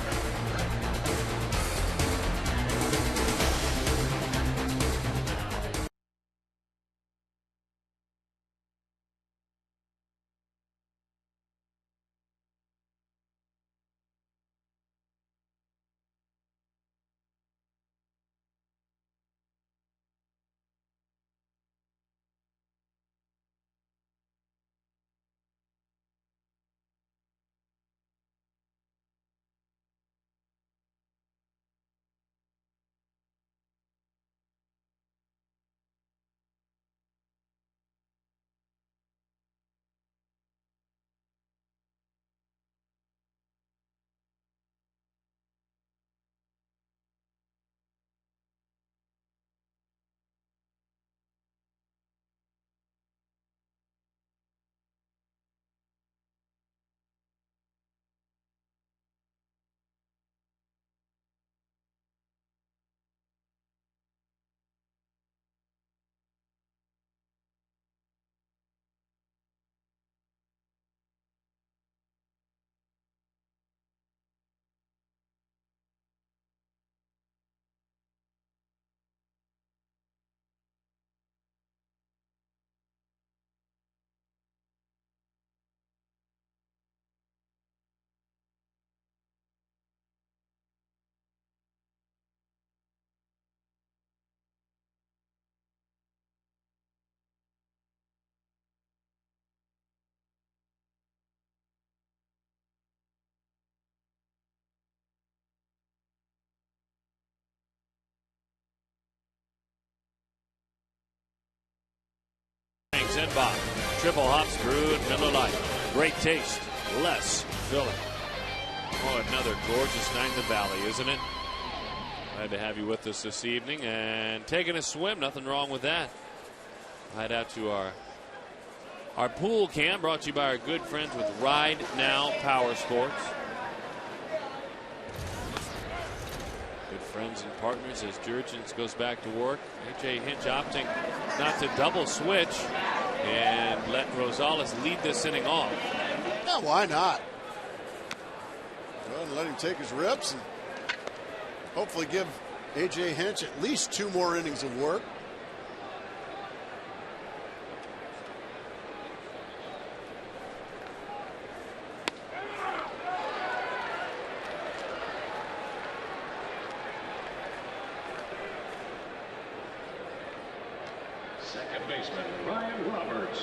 And Bob. Triple hops brewed Miller Lite. Great taste, less filling. Oh, another gorgeous night in the valley, isn't it? Glad to have you with us this evening and taking a swim. Nothing wrong with that. Head out to our pool cam, brought to you by our good friends with Ride Now Power Sports. Good friends and partners as Jurgens goes back to work. A.J. Hinch opting not to double switch and let Rosales lead this inning off. Yeah, why not? Go ahead and let him take his reps and hopefully give A.J. Hinch at least 2 more innings of work. Second baseman, Ryan Roberts.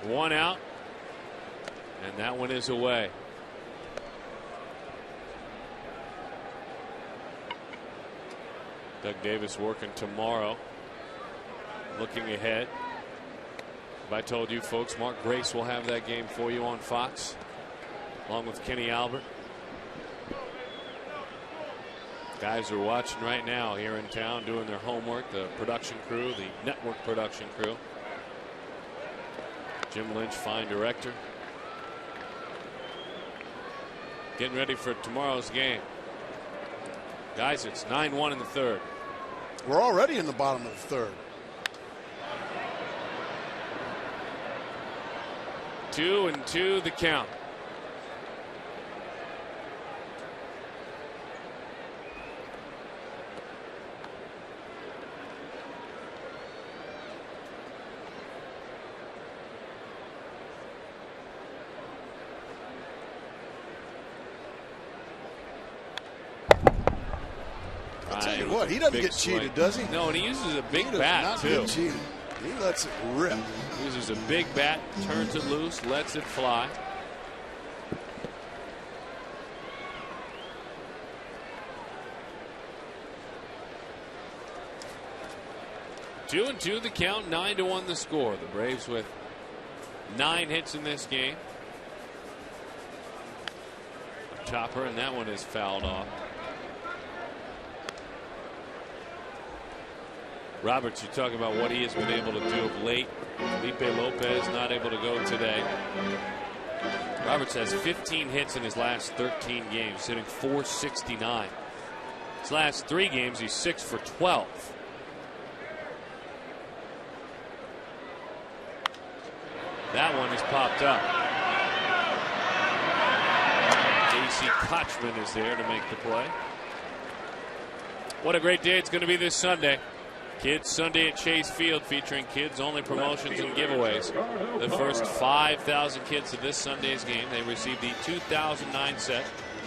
One out, and that one is away. Doug Davis working tomorrow. Looking ahead. If I told you folks, Mark Grace will have that game for you on Fox, along with Kenny Albert. Guys are watching right now here in town doing their homework. The production crew, the network production crew. Jim Lynch, fine director. getting ready for tomorrow's game. Guys, it's 9-1 in the third. We're already in the bottom of the third. 2-2 the count. I'll tell you what, he doesn't get cheated, does he? No, and he uses a big He does bat, not too. get cheated. He lets it rip. Uses a big bat, turns it loose, lets it fly. Two and two the count, 9-1 the score. The Braves with 9 hits in this game. Chopper, and that one is fouled off. Roberts, you talk about what he has been able to do of late. Felipe Lopez not able to go today. Roberts has 15 hits in his last 13 games, hitting .469. His last 3 games, he's 6 for 12. That one is popped up. Casey Kochman is there to make the play. What a great day it's going to be this Sunday. Kids Sunday at Chase Field, featuring kids only promotions and giveaways. The first 5,000 kids to this Sunday's game, they receive the 2009 set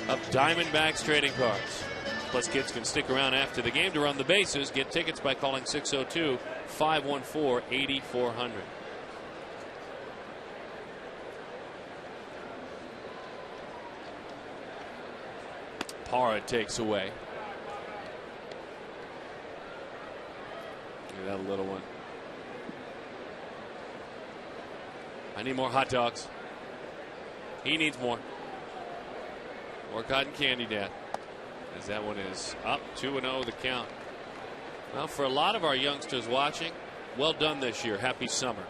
of Diamondbacks trading cards. Plus, kids can stick around after the game to run the bases. Get tickets by calling 602-514-8400. Parra takes away. Look at that little one. I need more hot dogs. He needs more. More cotton candy, Dad. As that one is up 2-0 the count. Well, for a lot of our youngsters watching, well done this year. Happy summer.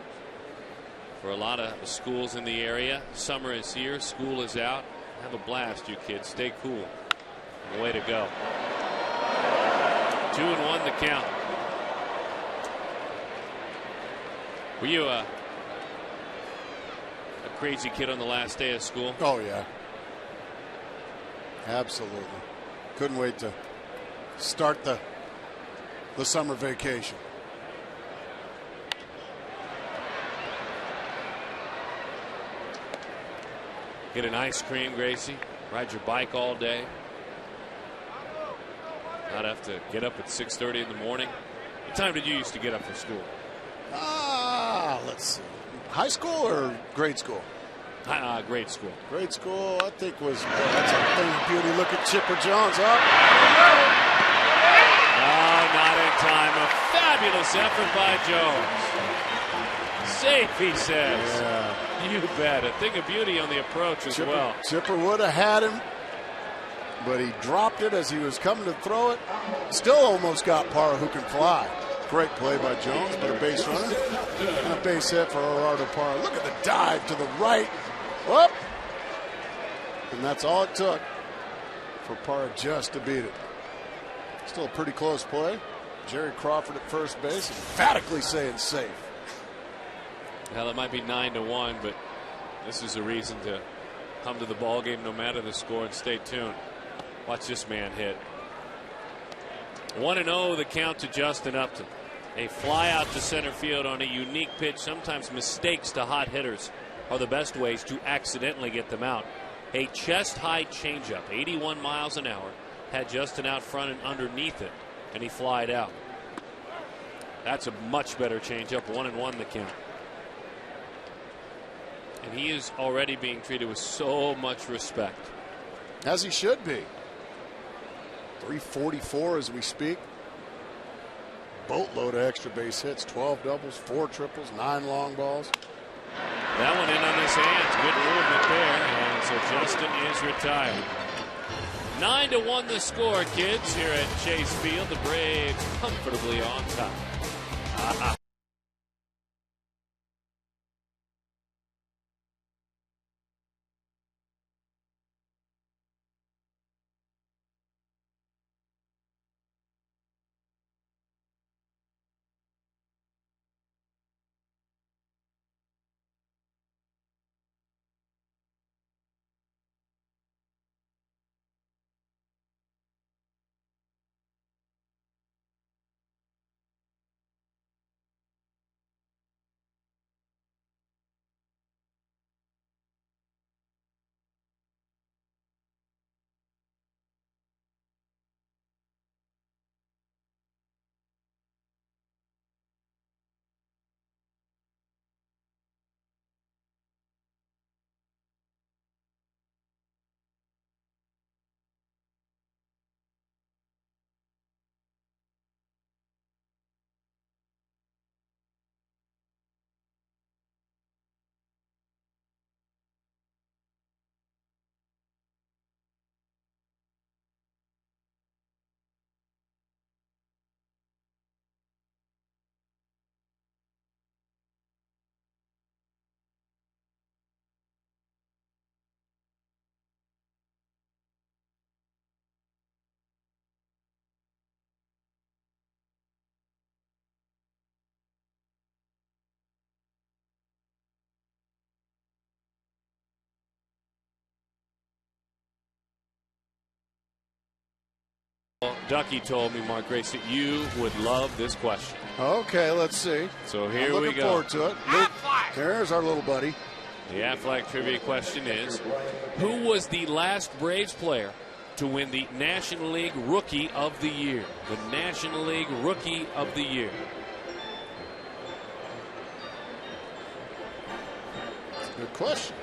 For a lot of schools in the area, summer is here, school is out. Have a blast, you kids. Stay cool. And way to go. 2-1 the count. Were you a crazy kid on the last day of school? Oh, yeah. Absolutely. Couldn't wait to start the summer vacation. Get an ice cream, Gracie. Ride your bike all day. Not have to get up at 6:30 in the morning. What time did you used to get up for school? Let's see. High school or grade school? Grade school. Grade school, I think was, that's a thing of beauty. Look at Chipper Jones up. Oh, not in time. A fabulous effort by Jones. Safe, he says. Yeah. You bet. A thing of beauty on the approach as well. Chipper would have had him, but he dropped it as he was coming to throw it. Still almost got Parra, who can fly. Great play by Jones, but a base runner. And a base hit for Gerardo Parra. Look at the dive to the right. Whoop. And that's all it took for Parra just to beat it. Still a pretty close play. Jerry Crawford at first base, emphatically saying safe. Now, that might be 9-1, but this is a reason to come to the ball game no matter the score and stay tuned. Watch this man hit. 1-0 the count to Justin Upton. A fly out to center field on a unique pitch. Sometimes mistakes to hot hitters are the best ways to accidentally get them out. A chest high changeup, 81 miles an hour, had Justin out front and underneath it, and he flied out. That's a much better changeup. 1-1 the count. And he is already being treated with so much respect. As he should be. 344 as we speak. Boatload of extra base hits, 12 doubles, 4 triples, 9 long balls. That one in on his hands. Good movement there. And so Justin is retired. 9-1 the score, kids, here at Chase Field. The Braves comfortably on top. Ducky told me, Mark Grace, that you would love this question. Okay, let's see. So here we looking go. forward to it. There's our little buddy. The Aflac trivia question is, who was the last Braves player to win the National League Rookie of the Year? The National League Rookie of the Year. That's a good question.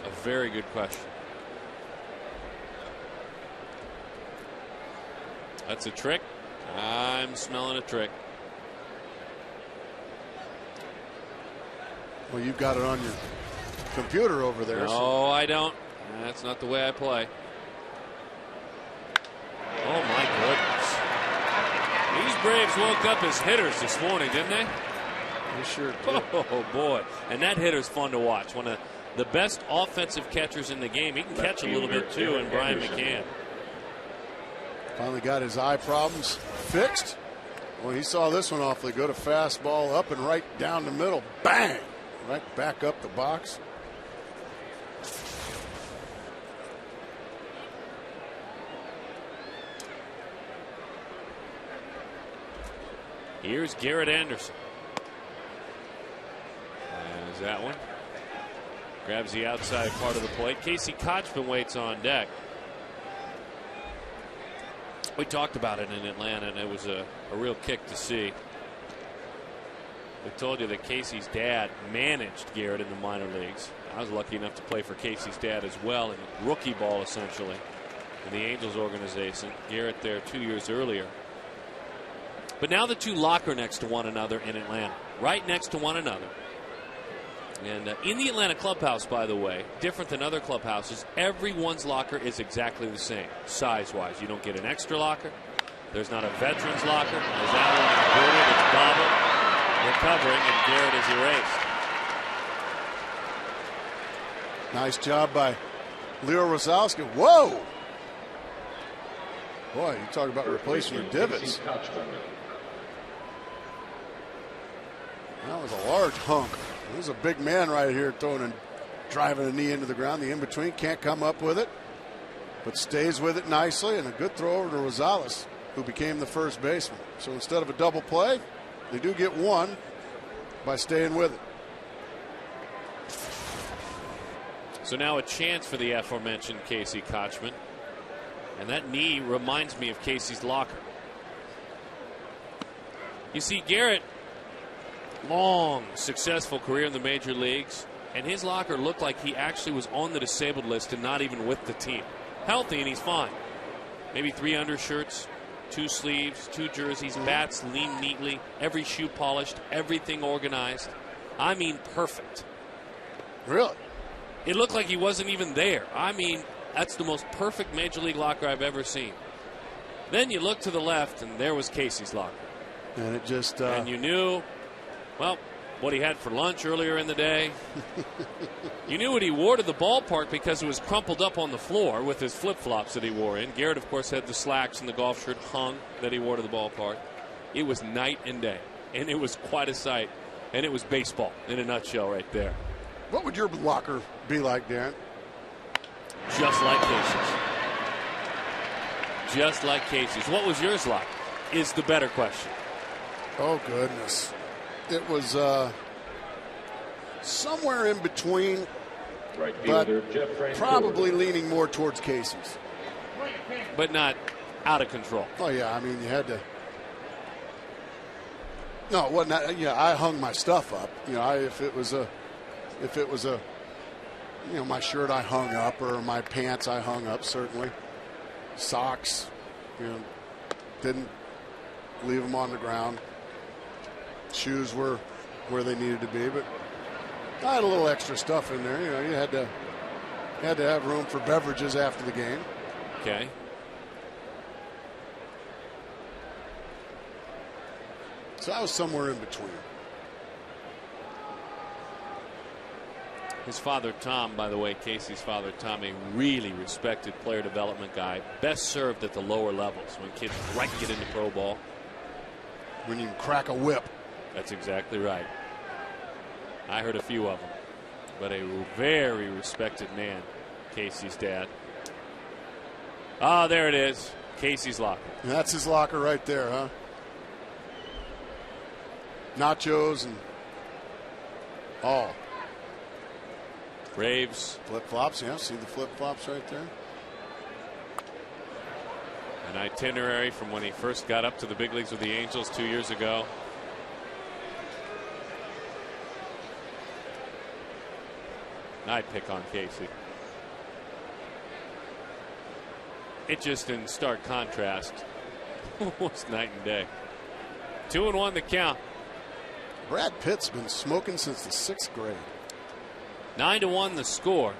A very good question. That's a trick. I'm smelling a trick. Well, you've got it on your computer over there. No, so. I don't. That's not the way I play. Oh, my goodness. These Braves woke up as hitters this morning, didn't they? They sure did. Oh, boy. And that hitter's fun to watch. One of the best offensive catchers in the game. He can catch a little bit, too, and Brian McCann. Finally got his eye problems fixed. Well, he saw this one awfully good. A fastball up and right down the middle. Bang! Right back up the box. Here's Garrett Anderson. There's that one. Grabs the outside part of the plate. Casey Kochman waits on deck. We talked about it in Atlanta, and it was a real kick to see. We told you that Casey's dad managed Garrett in the minor leagues. I was lucky enough to play for Casey's dad as well in rookie ball, essentially, in the Angels organization. Garrett there 2 years earlier. But now the two locker next to one another in Atlanta, right next to one another. And in the Atlanta clubhouse, by the way, different than other clubhouses, everyone's locker is exactly the same, size-wise. You don't get an extra locker. There's not a veteran's locker. There's that one included. It's bobbled, recovering, and Garrett is erased. Nice job by Leo Rosowski. Whoa! Boy, you talk about replacing your divots. That was a large hunk. There's a big man right here throwing and driving a knee into the ground. The in-between can't come up with it, but stays with it nicely, and a good throw over to Rosales, who became the first baseman. So instead of a double play, they do get one by staying with it. So now a chance for the aforementioned Casey Kochman. And that knee reminds me of Casey's locker. You see, Garrett, long, successful career in the major leagues, and his locker looked like he actually was on the disabled list and not even with the team. Healthy, and he's fine. Maybe 3 undershirts, 2 sleeves, 2 jerseys, bats lean neatly, every shoe polished, everything organized. I mean, perfect. Really? It looked like he wasn't even there. I mean, that's the most perfect major league locker I've ever seen. Then you look to the left, and there was Casey's locker. And it just... and you knew, well, what he had for lunch earlier in the day. You knew what he wore to the ballpark because it was crumpled up on the floor with his flip-flops that he wore in. Garrett, of course, had the slacks and the golf shirt hung that he wore to the ballpark. It was night and day, and it was quite a sight. And it was baseball in a nutshell right there. What would your locker be like, Darren? Just like Casey's. Just like Casey's. What was yours like is the better question. Oh, goodness. It was somewhere in between, Right but fielder, Jeff Francoeur. probably leaning more towards Casey's. But not out of control. Oh, yeah, I mean, you had to. No, it wasn't. Yeah, I hung my stuff up. You know, if it was a, you know, my shirt I hung up, or my pants I hung up, certainly. Socks, you know, didn't leave them on the ground. Shoes were where they needed to be, but I had a little extra stuff in there. You know, you had to have room for beverages after the game. Okay. So I was somewhere in between. His father, Tom, by the way, Casey's father, Tom, a really respected player development guy. Best served at the lower levels when kids right get into pro ball. When you can crack a whip. That's exactly right. I heard a few of them. But a very respected man, Casey's dad. Ah, there it is. Casey's locker. And that's his locker right there, huh? Nachos and all. Braves. Flip-flops, yeah. See the flip-flops right there? An itinerary from when he first got up to the big leagues with the Angels 2 years ago. I'd pick on Casey. It just in stark contrast. Almost night and day. 2-1 the count. Brad Pitt's been smoking since the 6th grade. 9-1 the score.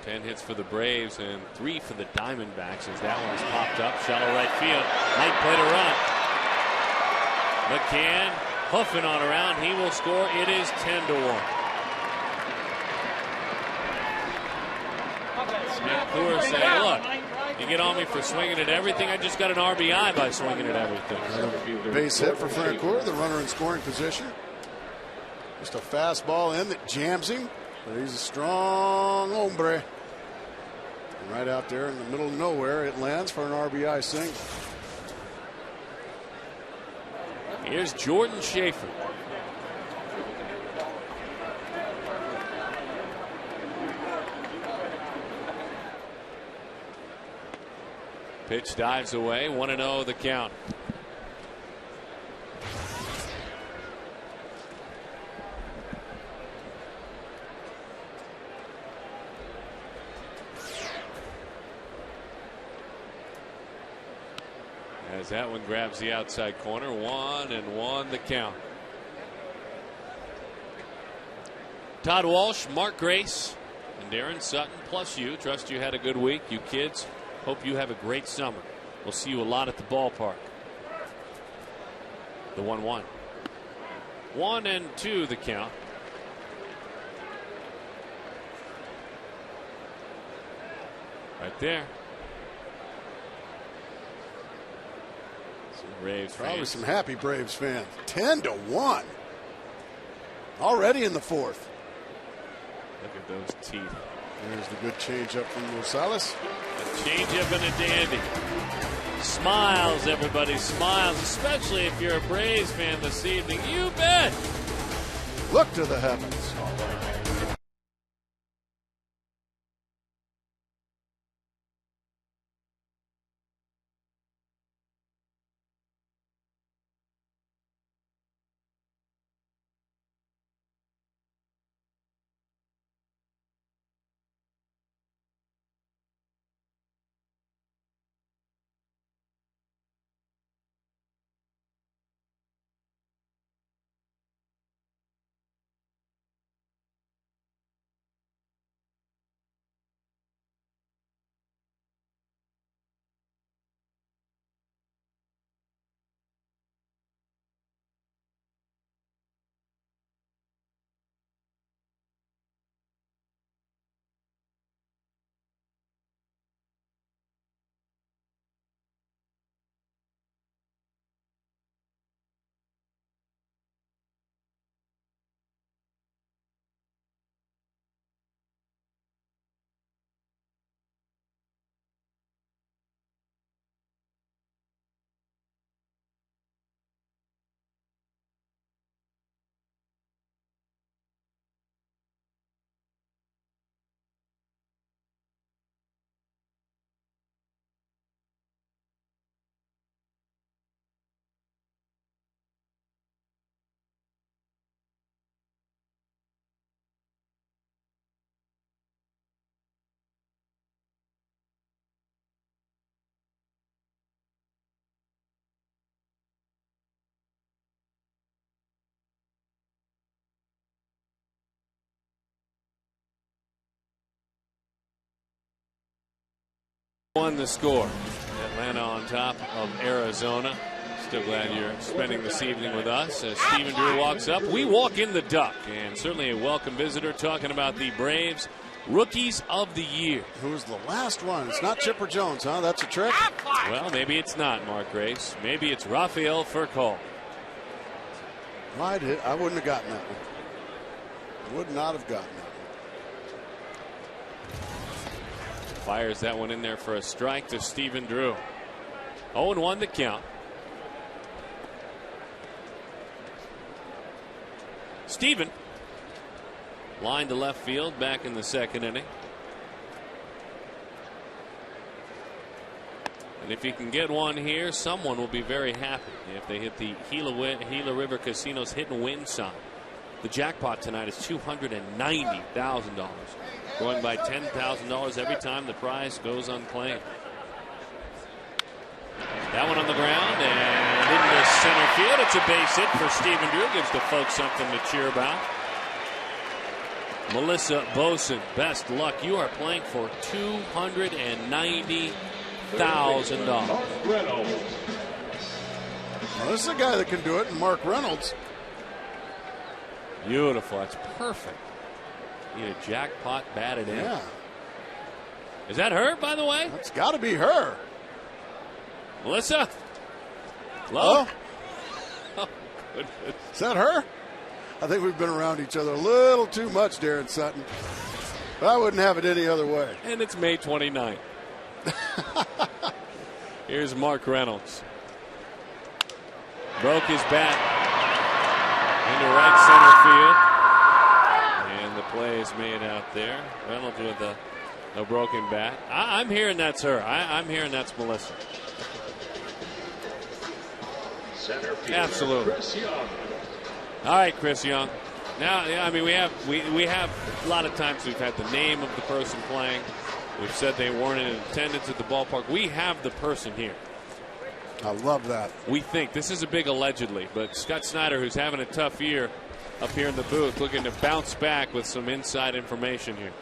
10 hits for the Braves and 3 for the Diamondbacks as that one is popped up. Shallow right field. Might play to run. McCann huffing on around. He will score. It is 10-1. McClure saying, look, you get on me for swinging at everything. I just got an RBI by swinging at everything. Base hit for Francoeur, the runner in scoring position. Just a fastball in that jams him. But he's a strong hombre. And right out there in the middle of nowhere, it lands for an RBI single. Here's Jordan Schaefer. Pitch dives away. 1-0 the count. As that one grabs the outside corner. 1-1 the count. Todd Walsh, Mark Grace, and Darren Sutton, plus you. Trust you had a good week. You kids, hope you have a great summer. We'll see you a lot at the ballpark. The 1-1. 1-2 the count. Right there. Some Braves Probably fans. some happy Braves fans. 10-1. Already in the 4th. Look at those teeth. There's the good changeup from Rosales. A changeup and a dandy. Smiles, everybody, smiles, especially if you're a Braves fan this evening. You bet. Look to the heavens. Won the score. Atlanta on top of Arizona. Still glad you're spending this evening with us. As Stephen Drew walks up, we walk in the duck, and certainly a welcome visitor talking about the Braves Rookies of the Year. Who was the last one? It's not Chipper Jones, huh? That's a trick? Well, maybe it's not Mark Grace. Maybe it's Rafael Furcal. I wouldn't have gotten that one. Would not have gotten that one. Fires that one in there for a strike to Stephen Drew. 0-1 the count. Steven, line to left field back in the second inning. And if you can get one here, someone will be very happy if they hit the Gila River Casino's hit and win sign. The jackpot tonight is $290,000, growing by $10,000 every time the prize goes unclaimed. That one on the ground and into center field. It's a base hit for Stephen Drew. Gives the folks something to cheer about. Melissa Boson, best luck. You are playing for $290,000. Well, this is a guy that can do it, and Mark Reynolds. Beautiful. That's perfect. Need a jackpot batted in. Yeah. Is that her, by the way? That's got to be her. Melissa? Hello? Oh, goodness. Is that her? I think we've been around each other a little too much, Darren Sutton. But I wouldn't have it any other way. And it's May 29th. Here's Mark Reynolds. Broke his bat into right center field. And the play is made out there. Reynolds with a broken bat. I'm hearing that's her. I'm hearing that's Melissa. Center fielder, Absolutely. Chris Young. All right, Chris Young. Now, I mean, we have a lot of times we've had the name of the person playing. We've said they weren't in attendance at the ballpark. We have the person here. I love that. We think this is a big allegedly, but Scott Snyder, who's having a tough year up here in the booth, looking to bounce back with some inside information here.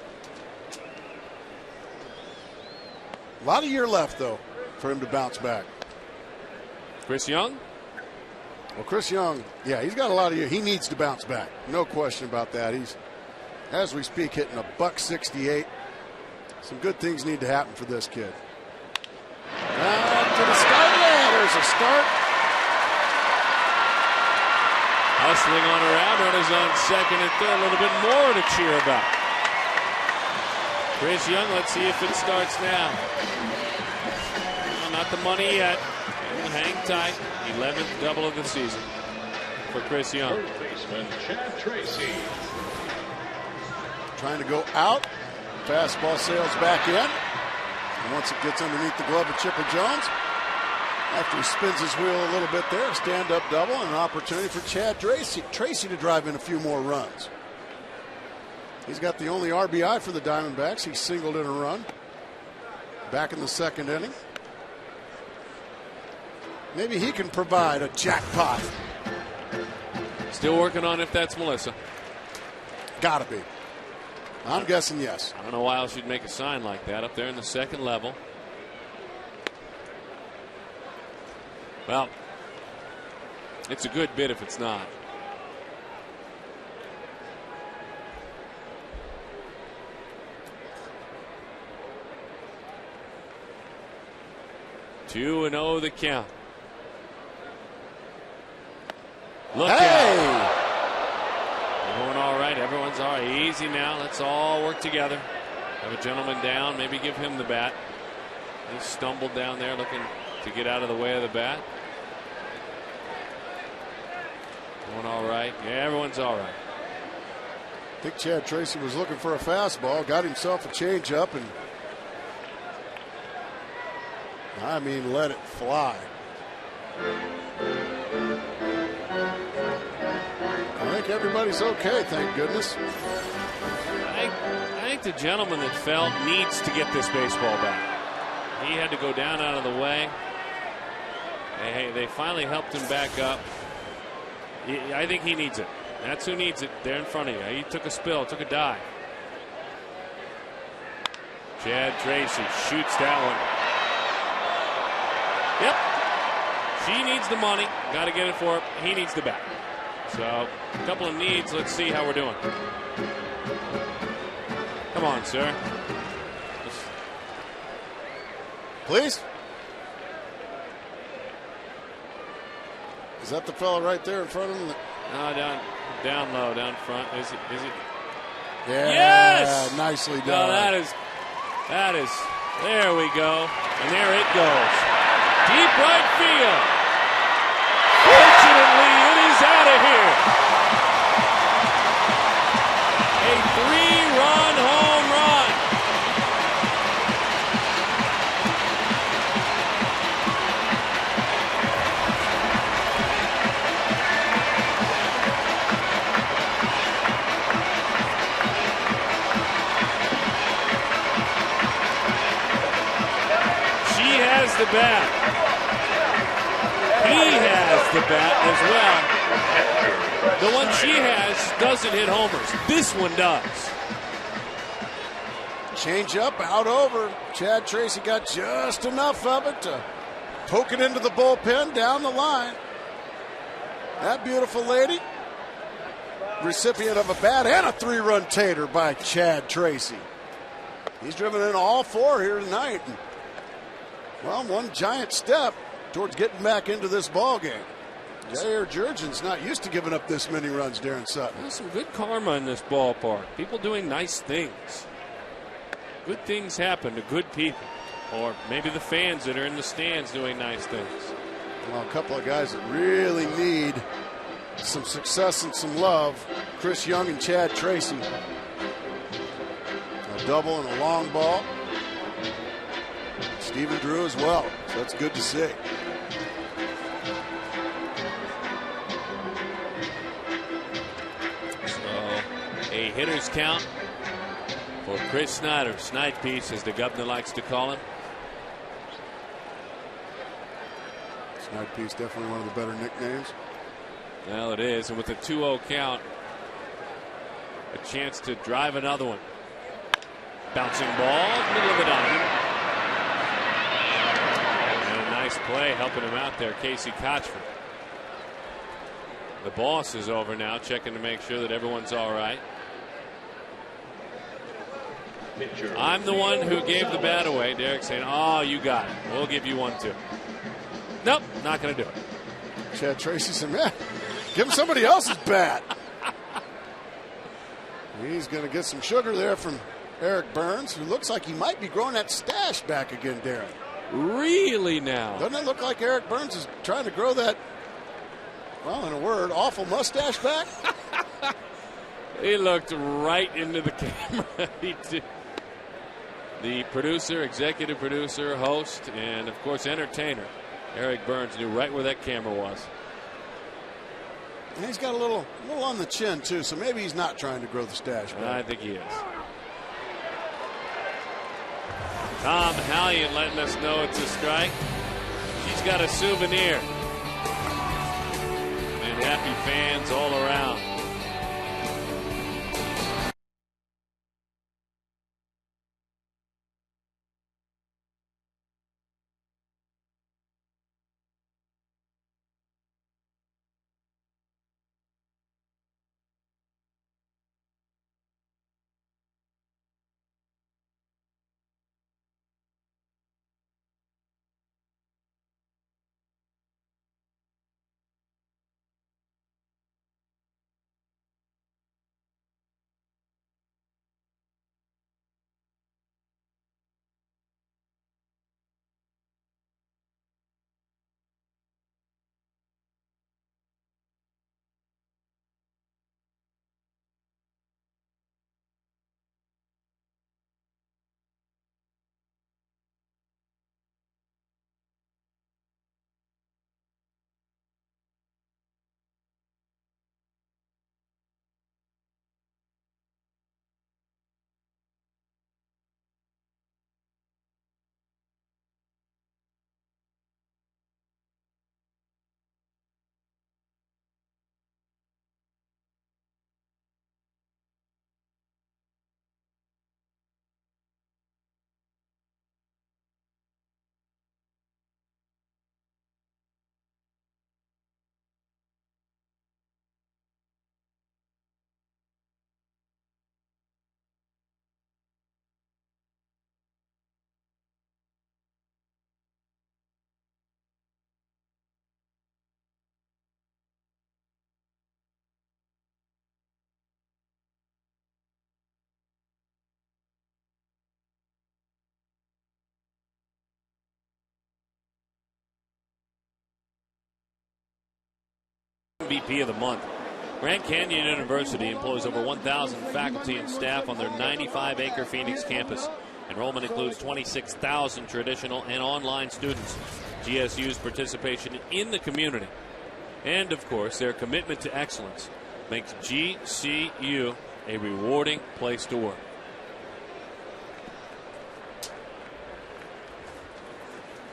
A lot of year left, though, for him to bounce back. Chris Young? Well, Chris Young, yeah, he's got a lot of year. He needs to bounce back. No question about that. He's, as we speak, hitting a $168. Some good things need to happen for this kid. Down to the start. Yeah, there's a start. Hustling on around, runners on second and third. A little bit more to cheer about. Chris Young, let's see if it starts now. Well, not the money yet. Hang tight. 11th double of the season for Chris Young. Third baseman Chad Tracy. Trying to go out. Fastball sails back in. And once it gets underneath the glove of Chipper Jones, after he spins his wheel a little bit there, a stand-up double and an opportunity for Chad Tracy to drive in a few more runs. He's got the only RBI for the Diamondbacks. He singled in a run back in the second inning. Maybe he can provide a jackpot. Still working on if that's Melissa. Gotta be. I'm guessing yes. I don't know why else you'd make a sign like that up there in the second level. Well, it's a good bit if it's not. Two and 0 the count. Look out. Going all right. Everyone's all right. Easy now. Let's all work together. Have a gentleman down. Maybe give him the bat. He stumbled down there looking to get out of the way of the bat. Going all right. Yeah, everyone's all right. I think Chad Tracy was looking for a fastball. Got himself a changeup and let it fly. I think everybody's okay, thank goodness. I think the gentleman that fell needs to get this baseball back. He had to go down out of the way. They finally helped him back up. I think he needs it. That's who needs it. There in front of you. He took a spill, took a dive. Chad Tracy shoots that one. Yep. She needs the money. Got to get it for her. He needs the bat. So, a couple of needs. Let's see how we're doing. Come on, sir. Please. Is that the fella right there in front of him? No, down low, down front. Is it? Yeah. Yes! Nicely done. No, that is. There we go. And there it goes. Deep right field. Fortunately, it is out of here. A 3-run home run. She has the bat. He has the bat as well. The one she has doesn't hit homers. This one does. Change up, out over. Chad Tracy got just enough of it to poke it into the bullpen down the line. That beautiful lady, recipient of a bat and a 3-run tater by Chad Tracy. He's driven in all 4 here tonight. Well, one giant step towards getting back into this ball game. Jair Jurgen's not used to giving up this many runs, Darren Sutton. There's some good karma in this ballpark. People doing nice things. Good things happen to good people. Or maybe the fans that are in the stands doing nice things. Well, a couple of guys that really need some success and some love. Chris Young and Chad Tracy. A double and a long ball. Stephen Drew as well. So that's good to see. So a hitter's count for Chris Snyder. Snide piece, as the governor likes to call him. Snide piece, definitely one of the better nicknames. Well, it is. And with a 2-0 count, a chance to drive another one. Bouncing ball, middle of the diamond. And a nice play helping him out there, Casey Kochford. The boss is over now, checking to make sure that everyone's all right. I'm the one who gave the bat away. Derek saying, oh, you got it. We'll give you one too. Nope, not going to do it. Chad Tracy said, man, give him somebody else's bat. He's going to get some sugar there from Eric Burns, who looks like he might be growing that stash back again, Darren. Really now? Doesn't it look like Eric Burns is trying to grow that, well, in a word, awful mustache back? He looked right into the camera. He did. The producer, executive producer, host, and of course entertainer, Eric Burns, knew right where that camera was. And he's got a little on the chin too, so maybe he's not trying to grow the stash back. I think he is. Tom Hallion letting us know it's a strike. She's got a souvenir. And happy fans all around. MVP of the month. Grand Canyon University employs over 1,000 faculty and staff on their 95-acre Phoenix campus. Enrollment includes 26,000 traditional and online students. GSU's participation in the community and, of course, their commitment to excellence makes GCU a rewarding place to work.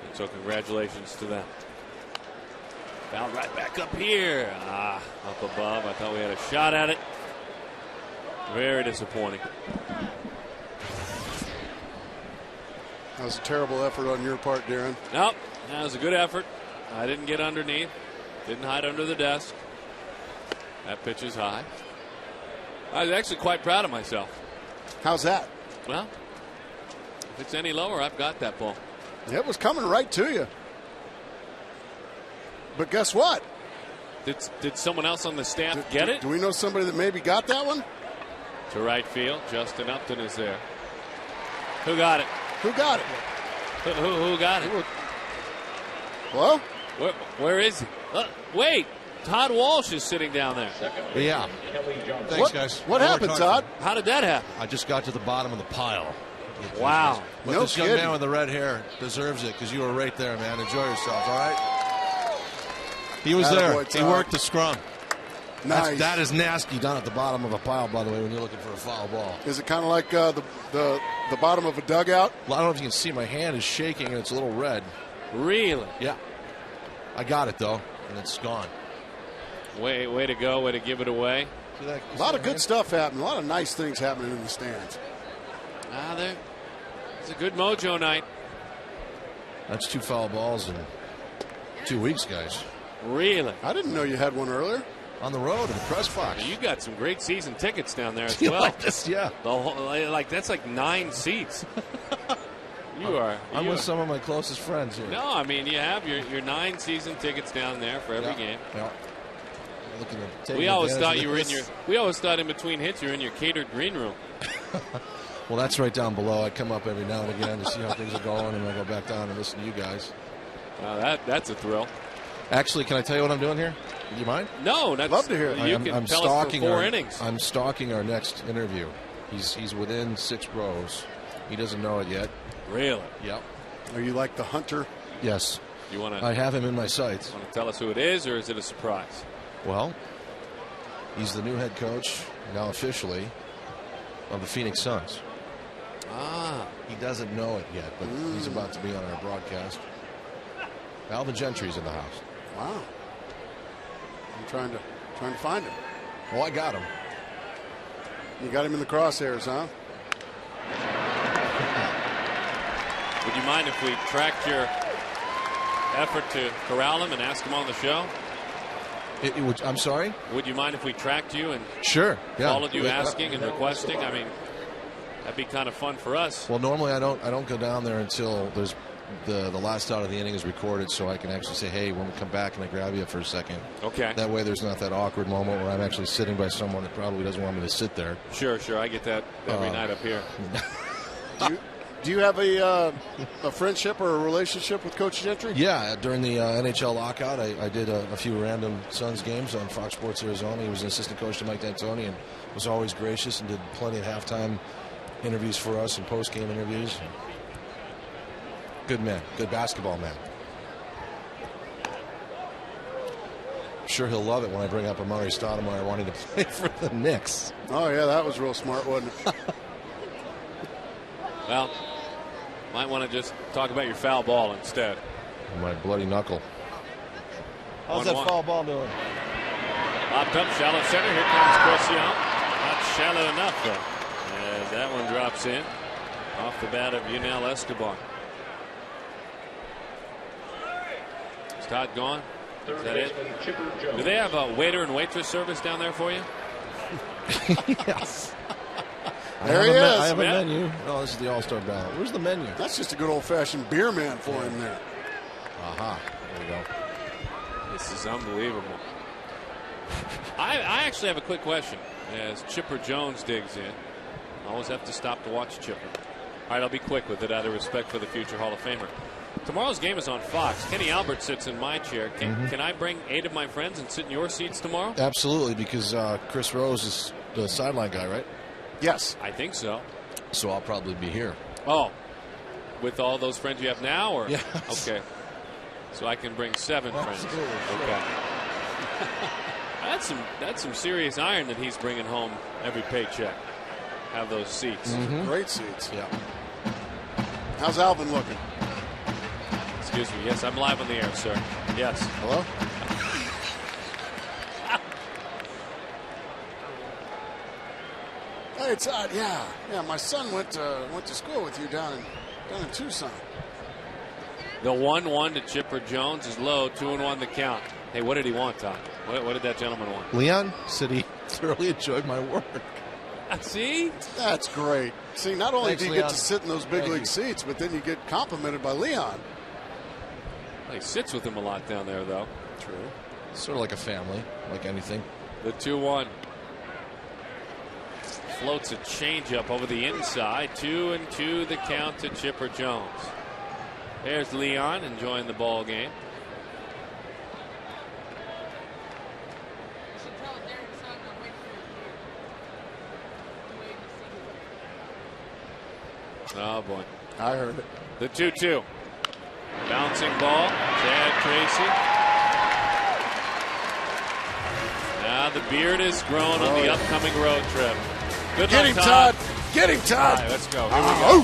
And so congratulations to them. Foul right back up here. Up above. I thought we had a shot at it. Very disappointing. That was a terrible effort on your part, Darren. Nope. That was a good effort. I didn't get underneath. Didn't hide under the desk. That pitch is high. I was actually quite proud of myself. How's that? Well, if it's any lower, I've got that ball. It was coming right to you. But guess what? Did someone else on the staff get it? Do we know somebody that maybe got that one? To right field. Justin Upton is there. Who got it? Who got it? Who got it? Well? Where is he? Wait. Todd Walsh is sitting down there. Yeah. Thanks, guys. What happened, Todd? How did that happen? I just got to the bottom of the pile. Wow. But No this young kidding. man with the red hair deserves it because you were right there, man. Enjoy yourself, all right? He was there. Attaboy, He Todd. worked the scrum. Nice. That is nasty down at the bottom of a pile, by the way, when you're looking for a foul ball. Is it kind of like the bottom of a dugout? Well, I don't know if you can see. My hand is shaking, and it's a little red. Really? Yeah. I got it, though, and it's gone. Way to go. Way to give it away. See that? A lot of good stuff happening. A lot of nice things happening in the stands. It's a good mojo night. That's 2 foul balls in 2 weeks, guys. Really? I didn't know you had one earlier. On the road in the press box. You got some great season tickets down there as You well. like this? Yeah. The whole, that's like 9 seats. I'm with some of my closest friends here. No, I mean, you have your 9 season tickets down there for every game. Yeah. Looking to take We always advantage thought of you were in this. we always thought in between hits you were in your catered green room. Well, that's right down below. I come up every now and again to see how things are going, and I go back down and listen to you guys. That's a thrill. Actually, can I tell you what I'm doing here? Do you mind? No, that's Love to hear it. You can tell us for 4 innings. I'm stalking our next interview. He's within 6 rows. He doesn't know it yet. Really? Yep. Are you like the hunter? Yes. You want I to have him in my sights. tell us who it is, or is it a surprise? Well, he's the new head coach, now officially, of the Phoenix Suns. He doesn't know it yet, but he's about to be on our broadcast. Alvin Gentry's in the house. Wow. I'm trying to find him. Oh, I got him. You got him in the crosshairs, huh? Would you mind if we tracked your effort to corral him and ask him on the show? I'm sorry? Would you mind if we tracked you and Sure. Yeah. followed you asking and requesting? I mean, that'd be kind of fun for us. Well, normally I don't go down there until there's the last out of the inning is recorded, so I can actually say, hey, when we come back, can I grab you for a second? Okay. That way there's not that awkward moment where I'm actually sitting by someone that probably doesn't want me to sit there. Sure. I get that every night up here. Do you have a friendship or a relationship with Coach Gentry? Yeah, during the NHL lockout, I did a few random Suns games on Fox Sports Arizona. He was an assistant coach to Mike D'Antoni and was always gracious and did plenty of halftime interviews for us and post-game interviews. Good man, good basketball man. I'm sure he'll love it when I bring up Amari Stoudemire wanting to play for the Knicks. Oh, yeah, that was real smart, wasn't it? Well, might want to just talk about your foul ball instead. My bloody knuckle. How's that foul ball doing? Popped up, shallow center. Here comes Chris Young. Not shallow enough, though. As that one drops in off the bat of Yunel Escobar. Is Todd gone? Is that it? Do they have a waiter and waitress service down there for you? Yes. There he is. I have a Yeah. menu. Oh, this is the All-Star ballot. Where's the menu? That's just a good old-fashioned beer man for him there. Aha. There we go. This is unbelievable. I actually have a quick question as Chipper Jones digs in. I always have to stop to watch Chipper. All right, I'll be quick with it out of respect for the future Hall of Famer. Tomorrow's game is on Fox. Kenny Albert sits in my chair. Can I bring 8 of my friends and sit in your seats tomorrow? Absolutely, because Chris Rose is the sideline guy, right? Yes. I think so. So I'll probably be here. Oh, with all those friends you have now? Or? Yes. Okay. So I can bring 7 friends. Okay. That's some serious iron that he's bringing home every paycheck. Have those seats. Great seats. Yeah. How's Alvin looking? Excuse me. Yes, I'm live on the air, sir. Yes. Hello? Hey, Todd. Yeah. My son went to school with you down in Tucson. The 1-1 to Chipper Jones is low. 2-1 the count. Hey, what did he want, Tom? What did that gentleman want? Leon said he thoroughly enjoyed my work. See? That's great. See, not only Thanks, do you Leon. get to sit in those big league seats, but then you get complimented by Leon. Well, he sits with him a lot down there, though. True. Sort of like a family, like anything. The 2-1. Floats a changeup over the inside. 2-2 the count to Chipper Jones. There's Leon enjoying the ball game. Oh, boy. I heard it. The 2-2. Bouncing ball. Chad Tracy. Now the beard is grown on the upcoming road trip. Good Get luck, him, Todd. Get him, Todd. All right, let's go. Here we go.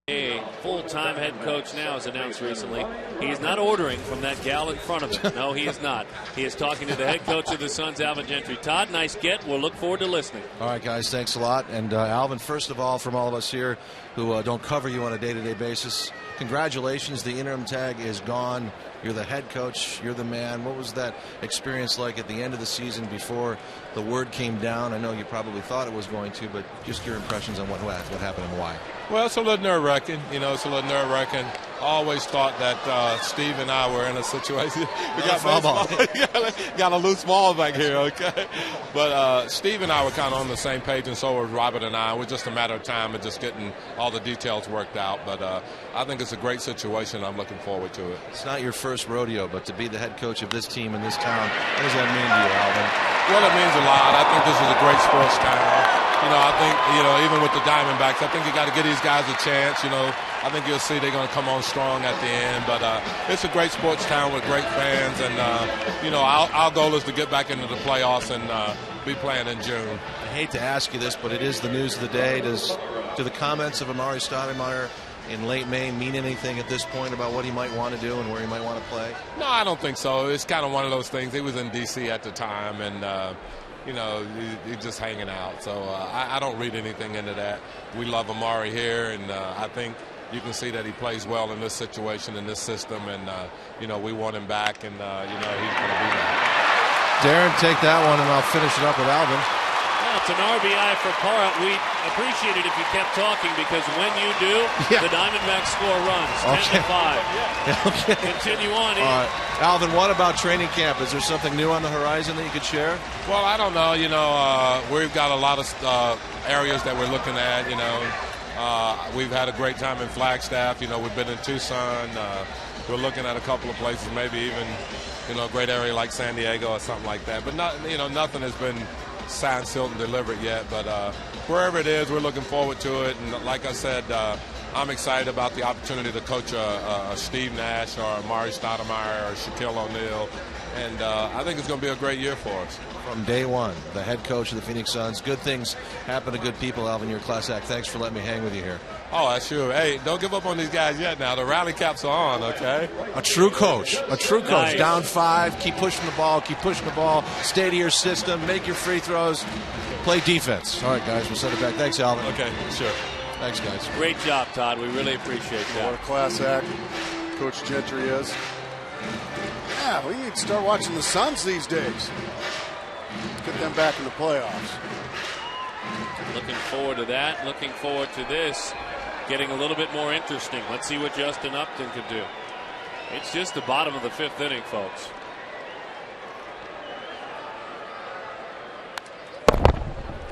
A full-time head coach now is announced recently. He is not ordering from that gal in front of him. No, he is not. He is talking to the head coach of the Suns, Alvin Gentry. Todd, nice get. We'll look forward to listening. All right, guys, thanks a lot. And Alvin, first of all, from all of us here who don't cover you on a day-to-day basis, congratulations. The interim tag is gone. You're the head coach. You're the man. What was that experience like at the end of the season before the word came down? I know you probably thought it was going to, but just your impressions on what happened and why. Well, it's a little nerve-wracking. It's a little nerve-wracking. I always thought that Steve and I were in a situation. We got a loose ball back here, okay? But Steve and I were kind of on the same page, and so were Robert and I. It was just a matter of time of just getting all the details worked out. But I think it's a great situation. I'm looking forward to it. It's not your first rodeo, but to be the head coach of this team in this town, what does that mean to you, Alvin? Well, it means a lot. I think this is a great sports town. I think, even with the Diamondbacks, I think you got to give these guys a chance. I think you'll see they're going to come on strong at the end. But it's a great sports town with great fans. And, our goal is to get back into the playoffs and be playing in June. I hate to ask you this, but it is the news of the day. Do the comments of Amari Stoudemire in late May mean anything at this point about what he might want to do and where he might want to play? No, I don't think so. It's kind of one of those things. He was in D.C. at the time, and he's just hanging out. So I don't read anything into that. We love Amari here, and I think you can see that he plays well in this situation, in this system, and we want him back, and he's going to be back. Darren, take that one, and I'll finish it up with Alvin. Well, it's an RBI for Parra. We'd appreciate it if you kept talking, because when you do, the Diamondbacks score runs. 10-5. Okay. Continue on. All right. Alvin, what about training camp? Is there something new on the horizon that you could share? Well, I don't know. We've got a lot of areas that we're looking at. We've had a great time in Flagstaff. We've been in Tucson. We're looking at a couple of places, maybe even a great area like San Diego or something like that. But nothing has been signed, sealed, and delivered yet. But wherever it is, we're looking forward to it. And like I said, I'm excited about the opportunity to coach a Steve Nash or Amari Stoudemire or Shaquille O'Neal. And I think it's going to be a great year for us. From day one, the head coach of the Phoenix Suns. Good things happen to good people, Alvin. You're a class act. Thanks for letting me hang with you here. Oh, that's sure. Hey, don't give up on these guys yet now. The rally caps are on, okay? A true coach. A true coach. Nice. Down 5. Keep pushing the ball. Keep pushing the ball. Stay to your system. Make your free throws. Play defense. All right, guys. We'll send it back. Thanks, Alvin. Okay, sure. Thanks, guys. Great job, Todd. We really appreciate that. What a class act Coach Gentry is. Yeah, we need to start watching the Suns these days. Get them back in the playoffs. Looking forward to that. Looking forward to this getting a little bit more interesting. Let's see what Justin Upton could do. It's just the bottom of the 5th inning, folks.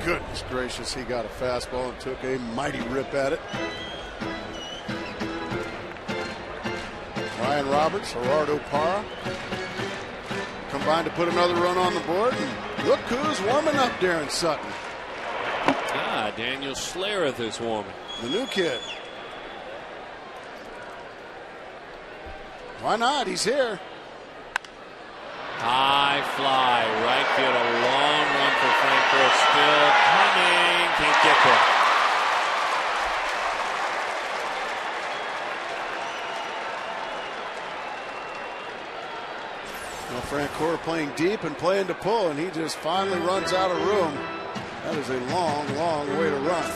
Goodness gracious, he got a fastball and took a mighty rip at it. Ryan Roberts, Gerardo Parra combined to put another run on the board. And look who's warming up, Darren Sutton. Daniel Schlereth is warming. The new kid. Why not? He's here. High fly, right field, a long run for Frankfurt. Still coming, can't get there. Well, Frankfurt playing deep and playing to pull, and he just finally runs out of room. That is a long, long way to run.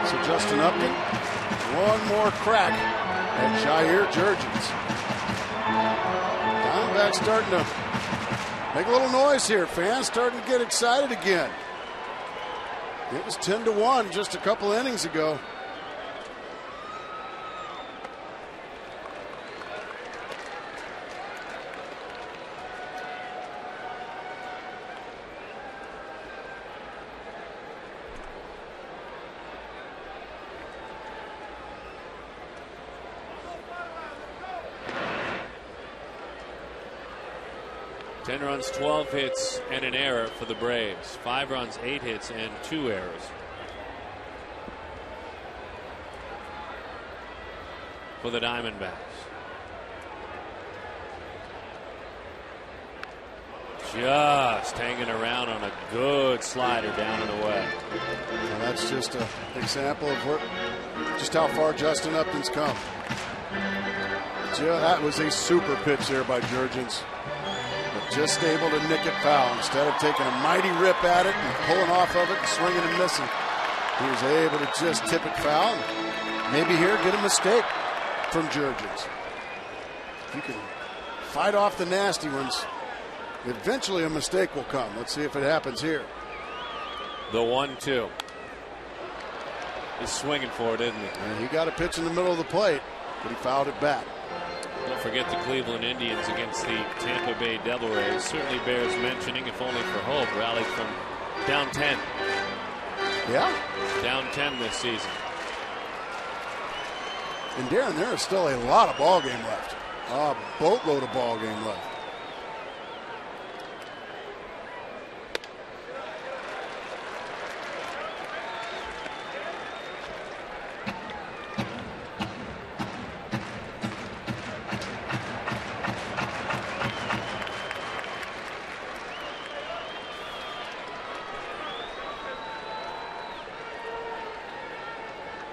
So Justin Upton, one more crack at Jair Jurgens. Diamondbacks starting to make a little noise here. Fans starting to get excited again. It was 10-1 just a couple innings ago. Ten runs, 12 hits, and an error for the Braves. 5 runs, 8 hits, and 2 errors. For the Diamondbacks. Just hanging around on a good slider down and away. Well, that's just an example of just how far Justin Upton's come. That was a super pitch there by Jurgens. Just able to nick it foul instead of taking a mighty rip at it and pulling off of it and swinging and missing. He was able to just tip it foul. Maybe here get a mistake from Jurgens. You can fight off the nasty ones. Eventually a mistake will come. Let's see if it happens here. The 1-2. He's swinging for it, isn't he? And he got a pitch in the middle of the plate, but he fouled it back. Don't forget the Cleveland Indians against the Tampa Bay Devil Rays. Certainly bears mentioning, if only for hope. Rallied from down 10. Yeah? Down 10 this season. And Darren, there is still a lot of ball game left. A boatload of ball game left.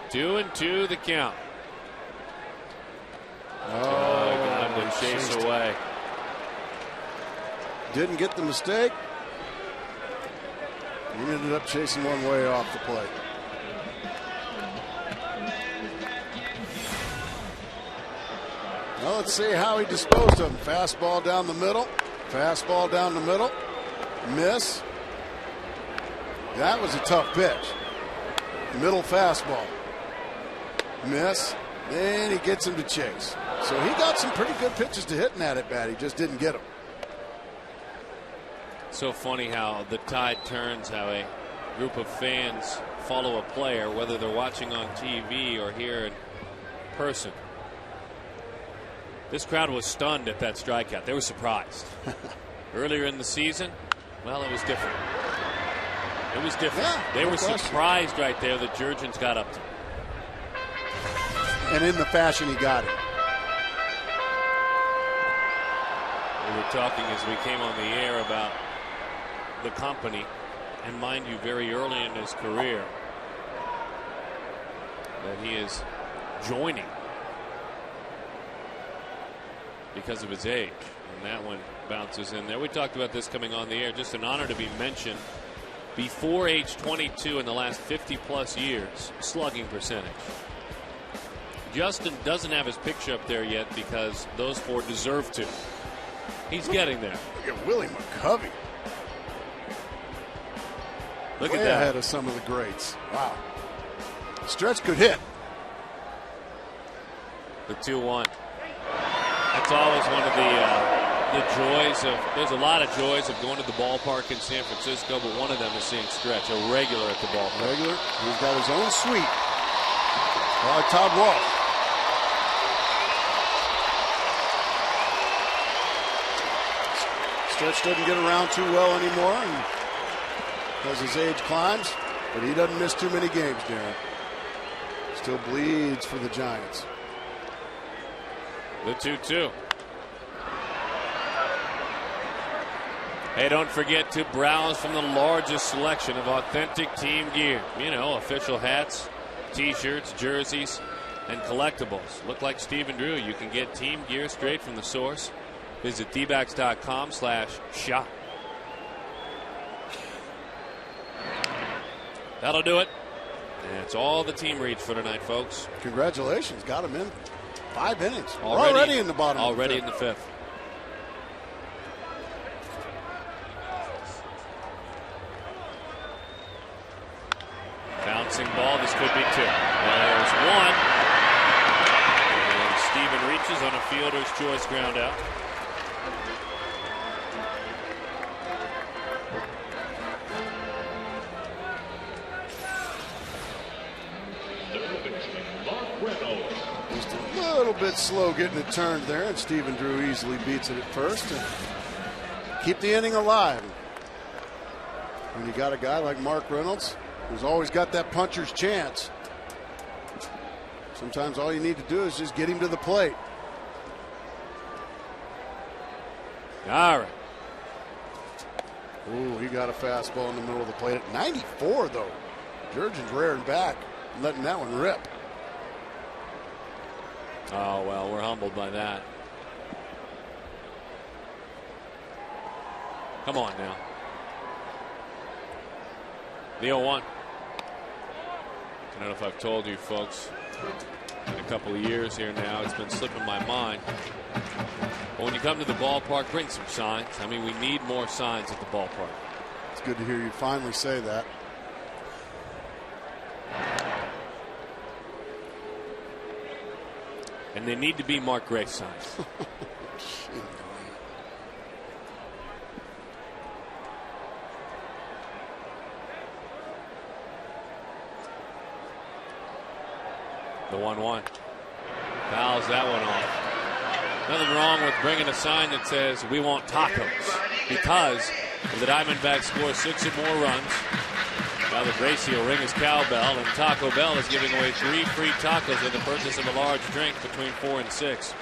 2-2 the count. Got him to chase away. Didn't get the mistake. He ended up chasing one way off the plate. Well, let's see how he disposed of him. Fastball down the middle. Fastball down the middle. Miss. That was a tough pitch. Middle fastball. Miss. Then he gets him to chase. So he got some pretty good pitches to hitting at it bat. He just didn't get them. So funny how the tide turns, how a group of fans follow a player, whether they're watching on TV or here in person. This crowd was stunned at that strikeout. They were surprised. Earlier in the season, well, it was different. It was different. Yeah, they no were question. surprised right there that Jurgens got up to him. And in the fashion he got it. We were talking as we came on the air about the company, and mind you, very early in his career, that he is joining because of his age, and that one bounces in there. We talked about this coming on the air. Just an honor to be mentioned before age 22 in the last 50-plus years. Slugging percentage. Justin doesn't have his picture up there yet because those four deserve to. He's getting there. Look at Willie McCovey. Look Way at that. ahead of some of the greats. Wow. Stretch could hit. The 2-1. That's always one of the joys of. There's a lot of joys of going to the ballpark in San Francisco, but one of them is seeing Stretch, a regular at the ballpark. Regular. He's got his own suite. Todd Walsh. Stretch doesn't get around too well anymore, and as his age climbs, but he doesn't miss too many games, Darren. Still bleeds for the Giants. The 2-2. Hey, don't forget to browse from the largest selection of authentic team gear. You know, official hats, t-shirts, jerseys, and collectibles. Look like Steve and Drew. You can get team gear straight from the source. Visit dbacks.com/shop. That'll do it. And it's all the team reads for tonight, folks. Congratulations. Got him in 5 innings. Already in the bottom. Already of the in the fifth. Bouncing ball. This could be two. There's one. And Steven reaches on a fielder's choice ground out. Just a little bit slow getting it turned there, and Stephen Drew easily beats it at first to keep the inning alive. When you got a guy like Mark Reynolds, who's always got that puncher's chance, sometimes all you need to do is just get him to the plate. All right. Ooh, he got a fastball in the middle of the plate at 94, though. Jurgens rearing back, letting that one rip. Oh, well, we're humbled by that. Come on now. The 0-1. I don't know if I've told you folks in a couple of years here now, it's been slipping my mind. But when you come to the ballpark, bring some signs. I mean, we need more signs at the ballpark. It's good to hear you finally say that. And they need to be Mark Grace signs. The 1-1. Fouls that one off. Nothing wrong with bringing a sign that says we want tacos, because if the Diamondbacks score 6 or more runs, now the Gracie will ring his cowbell, and Taco Bell is giving away 3 free tacos with the purchase of a large drink between 4 and 6.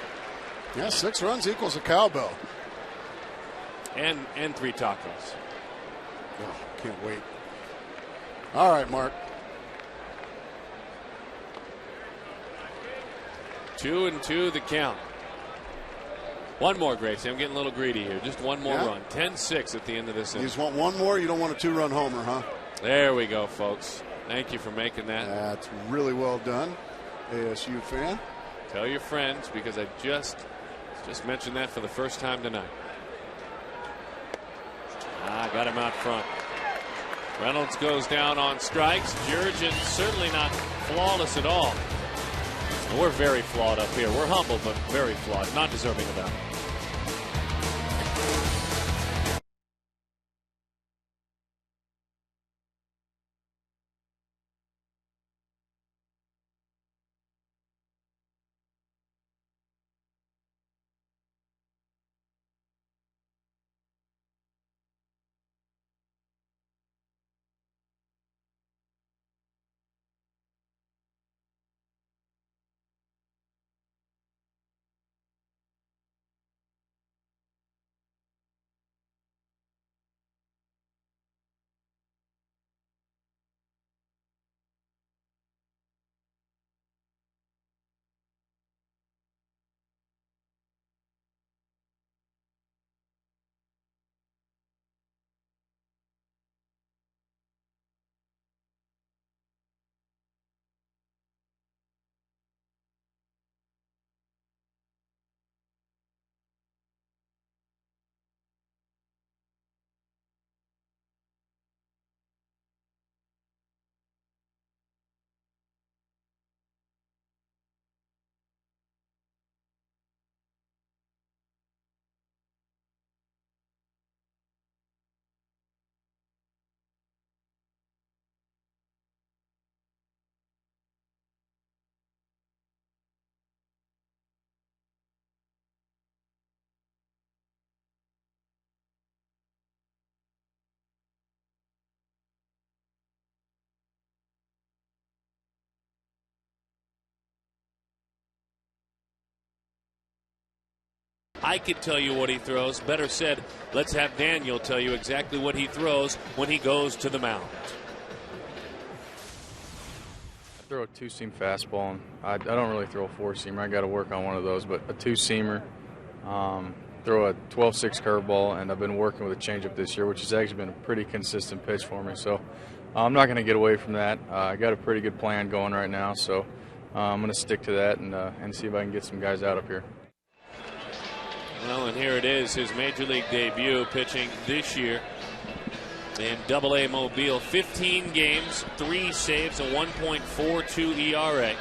Yeah, 6 runs equals a cowbell. And 3 tacos. Oh, can't wait. All right, Mark. 2-2 the count. One more, Gracie. I'm getting a little greedy here. Just one more run. 10-6 at the end of this inning. You just want one more? You don't want a 2-run homer, huh? There we go, folks. Thank you for making that. That's really well done, ASU fan. Tell your friends, because I just mentioned that for the first time tonight. Got him out front. Reynolds goes down on strikes. Jurgen certainly not flawless at all. We're very flawed up here. We're humble, but very flawed. Not deserving of that. I could tell you what he throws. Better said, let's have Daniel tell you exactly what he throws when he goes to the mound. I throw a two-seam fastball, and I don't really throw a four-seamer. I got to work on one of those, but a two-seamer. Throw a 12-6 curveball, and I've been working with a changeup this year, which has actually been a pretty consistent pitch for me. So I'm not going to get away from that. I got a pretty good plan going right now, so I'm going to stick to that and see if I can get some guys out up here. Well, and here it is, his Major League debut, pitching this year in AA Mobile. 15 games, 3 saves, a 1.42 ERA.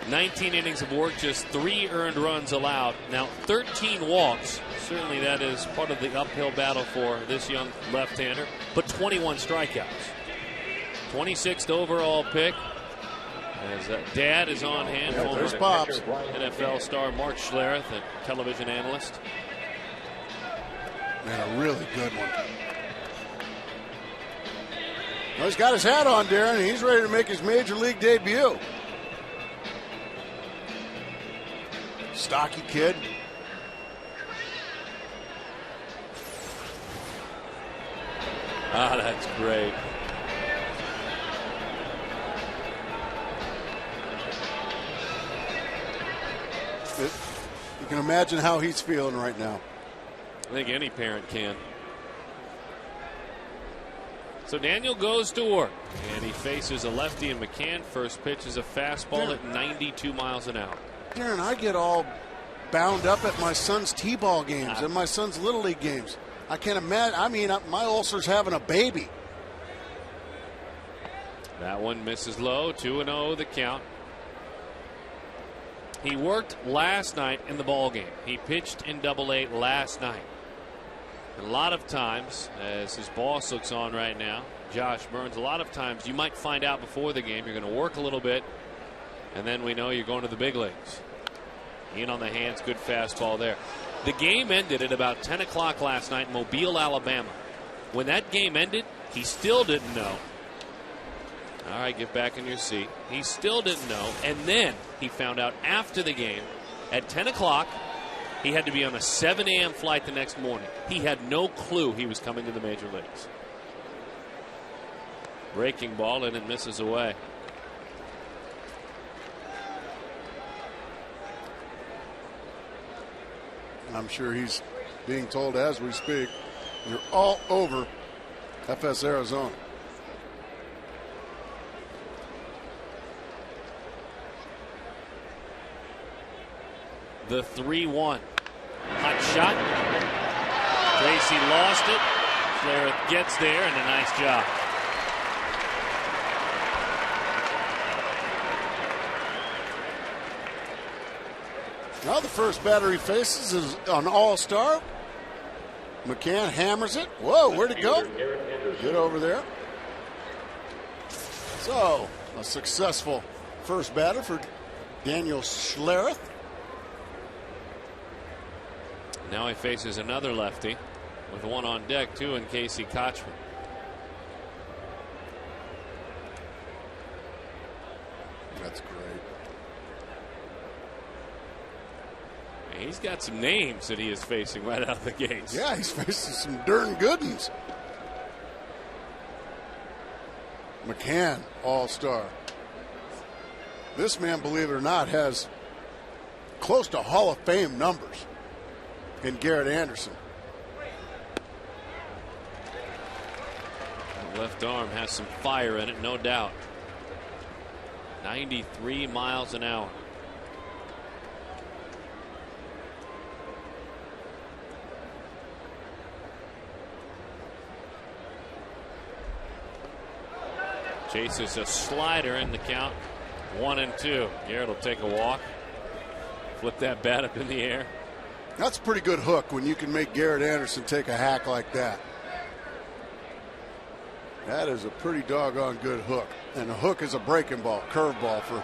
19 innings of work, just 3 earned runs allowed. Now, 13 walks. Certainly that is part of the uphill battle for this young left-hander, but 21 strikeouts. 26th overall pick. As Dad is on hand, there's Pops. NFL star Mark Schlereth, and television analyst. Man, a really good one. Well, he's got his hat on, Darren. He's ready to make his Major League debut. Stocky kid. That's great. You can imagine how he's feeling right now. I think any parent can. So Daniel goes to work, and he faces a lefty in McCann. First pitch is a fastball at 92 miles an hour. Darren, I get all bound up at my son's T-ball games and my son's Little League games. I can't imagine. I mean, my ulcer's having a baby. That one misses low. 2-0 the count. He worked last night in the ball game. He pitched in AA last night. And a lot of times, as his boss looks on right now, Josh Burns, a lot of times you might find out before the game. You're going to work a little bit, and then we know you're going to the big leagues. In on the hands, good fastball there. The game ended at about 10 o'clock last night in Mobile, Alabama. When that game ended, he still didn't know. All right, get back in your seat. He still didn't know, and then he found out after the game at 10 o'clock he had to be on a 7 a.m. flight the next morning. He had no clue he was coming to the major leagues. Breaking ball, and it misses away. I'm sure he's being told as we speak, you're all over FS Arizona. The 3-1. Hot shot. Tracy lost it. Schlereth gets there, and a nice job. Now the first batter he faces is an all-star. McCann hammers it. Whoa, where'd it go? Get over there. So, a successful first batter for Daniel Schlereth. Now he faces another lefty with one on deck, too, in Casey Kochman. That's great. He's got some names that he is facing right out of the gates. Yeah, he's facing some darn good ones. McCann, all-star. This man, believe it or not, has close to Hall of Fame numbers in Garrett Anderson. The left arm has some fire in it, no doubt. 93 miles an hour. Chases a slider in the count. 1-2. Garrett will take a walk. Flip that bat up in the air. That's a pretty good hook when you can make Garrett Anderson take a hack like that. That is a pretty doggone good hook. And a hook is a breaking ball, curveball for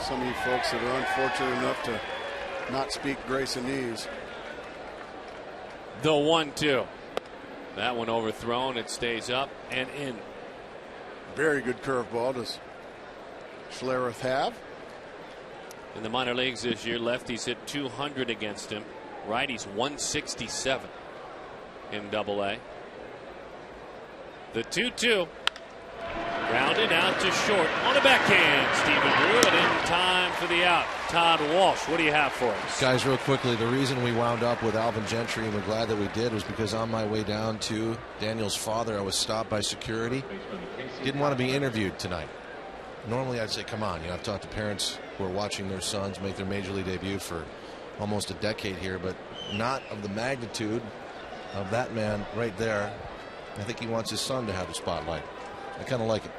some of you folks that are unfortunate enough to not speak Graysonese. The 1-2. That one overthrown. It stays up and in. Very good curveball does Schlereth have. In the minor leagues this year, lefties hit 200 against him. Righties 167 in Double-A. The 2-2. Grounded out to short on a backhand. Stephen Drew, and in time for the out. Todd Walsh, what do you have for us? Guys, real quickly, the reason we wound up with Alvin Gentry, and we're glad that we did, was because on my way down to Daniel's father, I was stopped by security. Didn't want to be interviewed tonight. Normally I'd say, come on, I've talked to parents who are watching their sons make their major league debut for almost a decade here, but not of the magnitude of that man right there. I think he wants his son to have the spotlight. I kind of like it.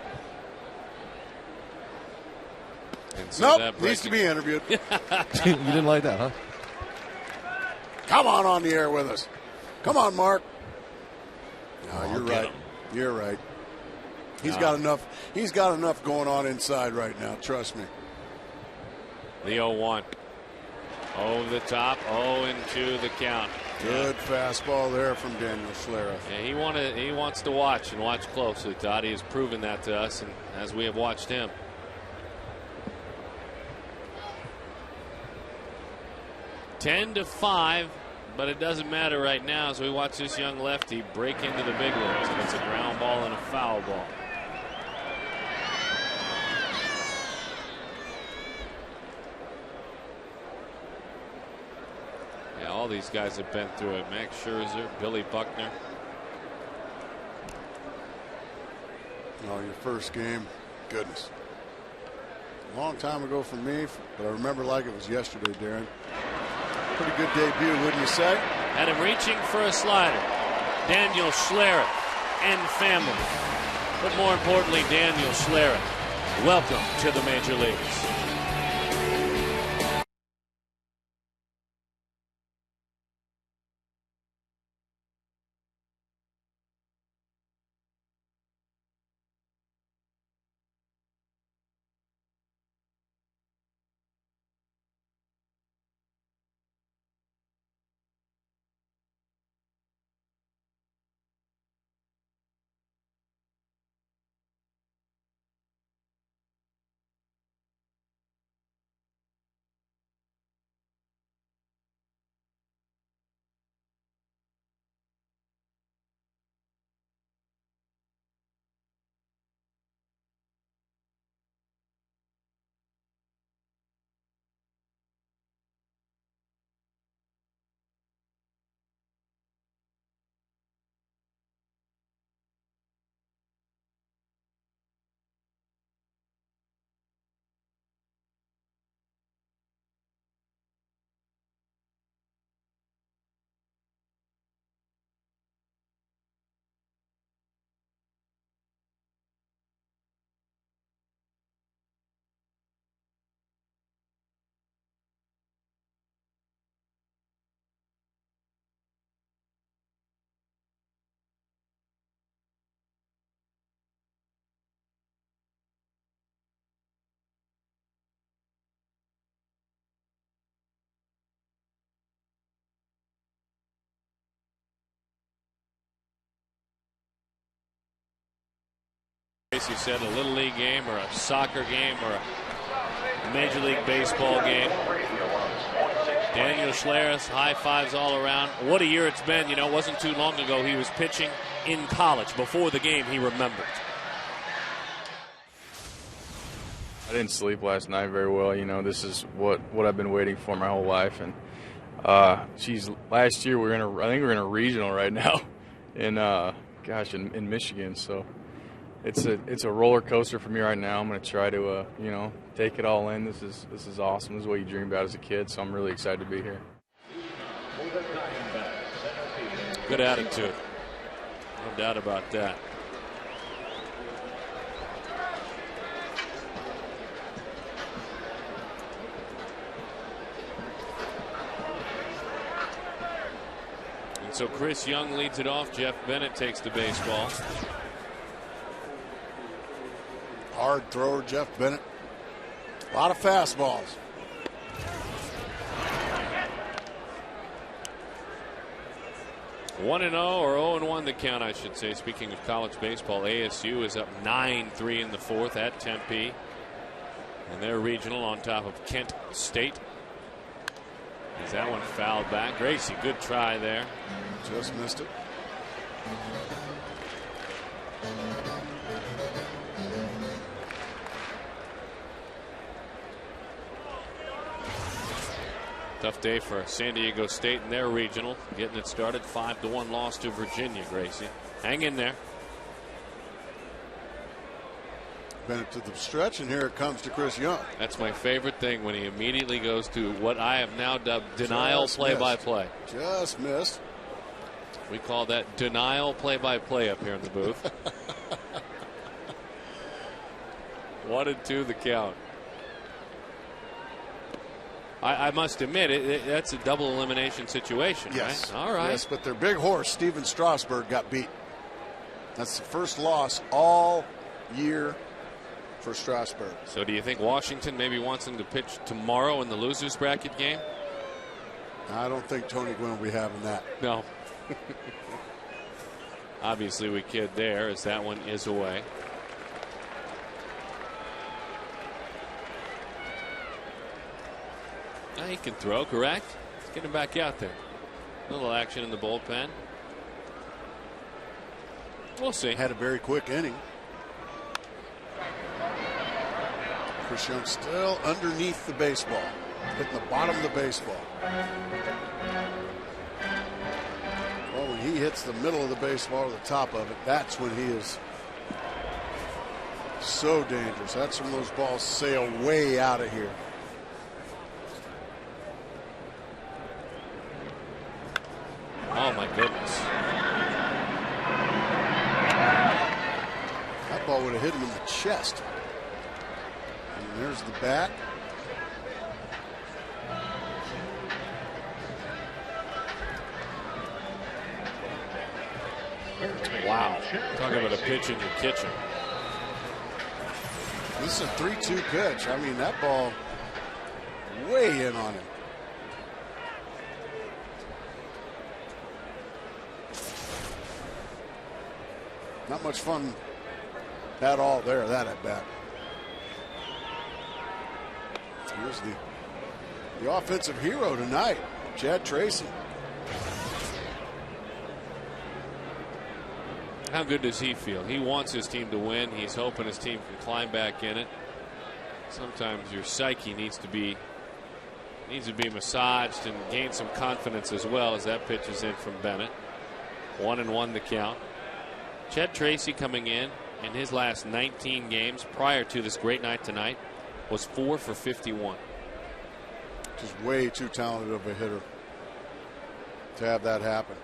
Nope, needs to be interviewed. You didn't like that, huh? Come on the air with us. Come on, Mark. No, you're right. You're right. He's got enough. He's got enough going on inside right now. Trust me. The 0-1. Over the top. 0-2 the count. Good fastball there from Daniel Schlereth. Yeah, he wants to watch and watch closely. Todd, he has proven that to us, and as we have watched him. (10-5), but it doesn't matter right now as we watch this young lefty break into the big leagues. And it's a ground ball and a foul ball. Yeah, all these guys have been through it. Max Scherzer, Billy Buckner. Oh, your first game, goodness. A long time ago for me, but I remember like it was yesterday, Darren. Pretty good debut, wouldn't you say? Had him reaching for a slider. Daniel Schlereth and family. But more importantly, Daniel Schlereth. Welcome to the Major Leagues. As you said, a Little League game or a soccer game or a Major League Baseball game. Daniel Schleris, high fives all around. What a year it's been. You know, it wasn't too long ago he was pitching in college. Before the game, he remembered. I didn't sleep last night very well. You know, this is what I've been waiting for my whole life. And, last year I think we're in a regional right now in Michigan. So it's a roller coaster for me right now. I'm going to try to, take it all in. This is awesome. This is what you dream about as a kid. So I'm really excited to be here. Good attitude. No doubt about that. So Chris Young leads it off. Jeff Bennett takes the baseball. Hard thrower, Jeff Bennett. A lot of fastballs. One 1-0 or 0-1 the count, I should say. Speaking of college baseball, ASU is up 9-3 in the fourth at Tempe. And they're regional on top of Kent State. Is that one fouled back? Gracie, good try there. Just missed it. Tough day for San Diego State in their regional. Getting it started. 5-1 loss to Virginia, Gracie. Hang in there. Bennett to the stretch, and here it comes to Chris Young. That's my favorite thing, when he immediately goes to what I have now dubbed denial play-by-play. Just missed. We call that denial play-by-play up here in the booth. 1-2 the count. I must admit, that's a double elimination situation, yes. Right? All right. Yes, but their big horse, Steven Strasburg, got beat. That's the first loss all year for Strasburg. So do you think Washington maybe wants him to pitch tomorrow in the losers bracket game? I don't think Tony Gwynn will be having that. No. Obviously we kid there, as that one is away. Now he can throw, correct? Let's get him back out there. A little action in the bullpen. We'll see. Had a very quick inning. Chris Young still underneath the baseball, hitting the bottom of the baseball. Well, when he hits the middle of the baseball or the top of it, that's when he is so dangerous. That's when those balls sail way out of here. Oh my goodness. That ball would have hit him in the chest. And there's the bat. Wow. Talking about a pitch in your kitchen. This is a 3-2 pitch. I mean, that ball way in on him. Not much fun at all there, that at bat. Here's the offensive hero tonight, Chad Tracy. How good does he feel? He wants his team to win. He's hoping his team can climb back in it. Sometimes your psyche needs to be massaged and gain some confidence as well, as that pitch is in from Bennett. 1-1 the count. Chad Tracy coming in his last 19 games prior to this great night tonight was 4 for 51. Just way too talented of a hitter to have that happen.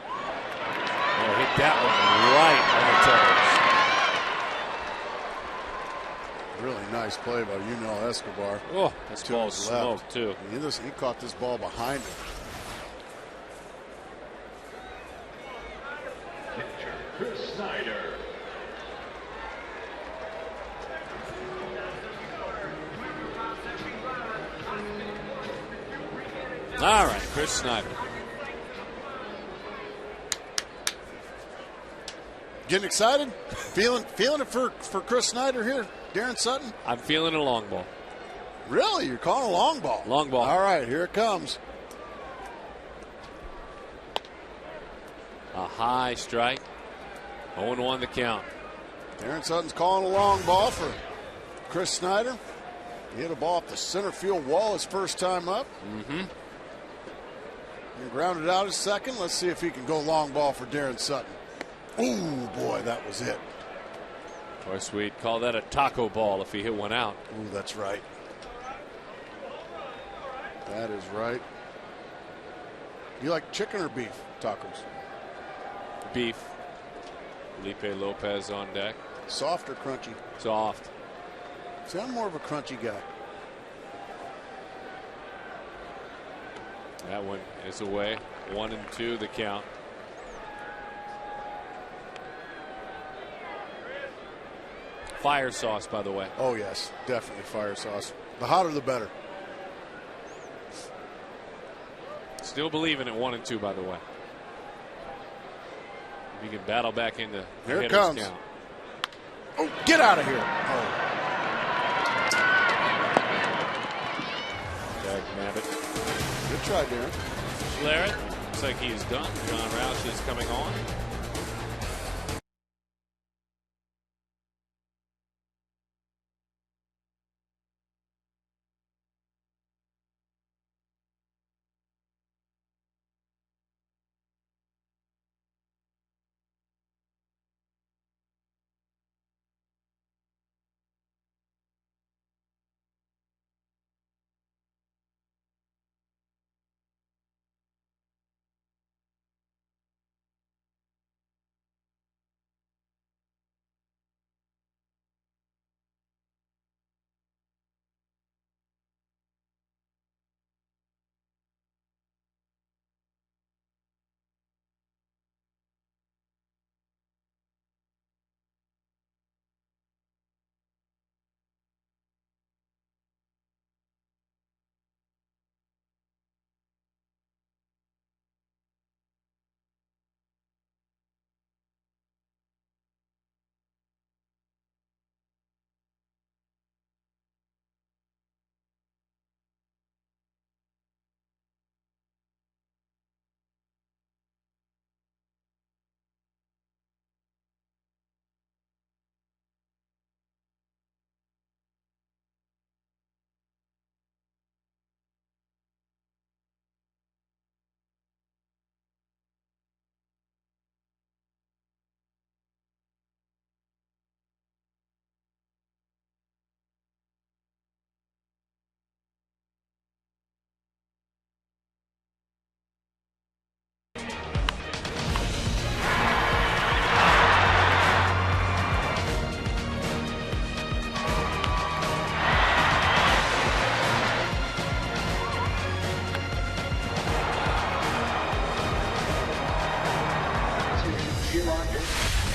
Oh, hit that one right on the toes. Really nice play by Yunel Escobar. Oh, this ball smoked too. He caught this ball behind him. Chris Snyder. All right, Chris Snyder. Getting excited? Feeling it for Chris Snyder here, Darren Sutton? I'm feeling a long ball. Really? You're calling a long ball? Long ball. All right, here it comes. A high strike. 0-1 the count. Darren Sutton's calling a long ball for Chris Snyder. He hit a ball off the center field wall his first time up. Mm-hmm. He grounded out his second. Let's see if he can go long ball for Darren Sutton. Ooh, boy, that was it. Of course, we'd call that a taco ball if he hit one out. Ooh, that's right. That is right. You like chicken or beef tacos? Beef. Felipe Lopez on deck. Soft or crunchy? Soft. See, I'm more of a crunchy guy. That one is away. 1-2 the count. Fire sauce, by the way. Oh, yes, definitely fire sauce. The hotter, the better. Still believing at 1-2, by the way. If you can battle back into the Here it hitter's comes. count. Oh, get out of here. Oh. Dag nabbit. Good try, Darren. Schlereth, looks like he is done. John Roush is coming on.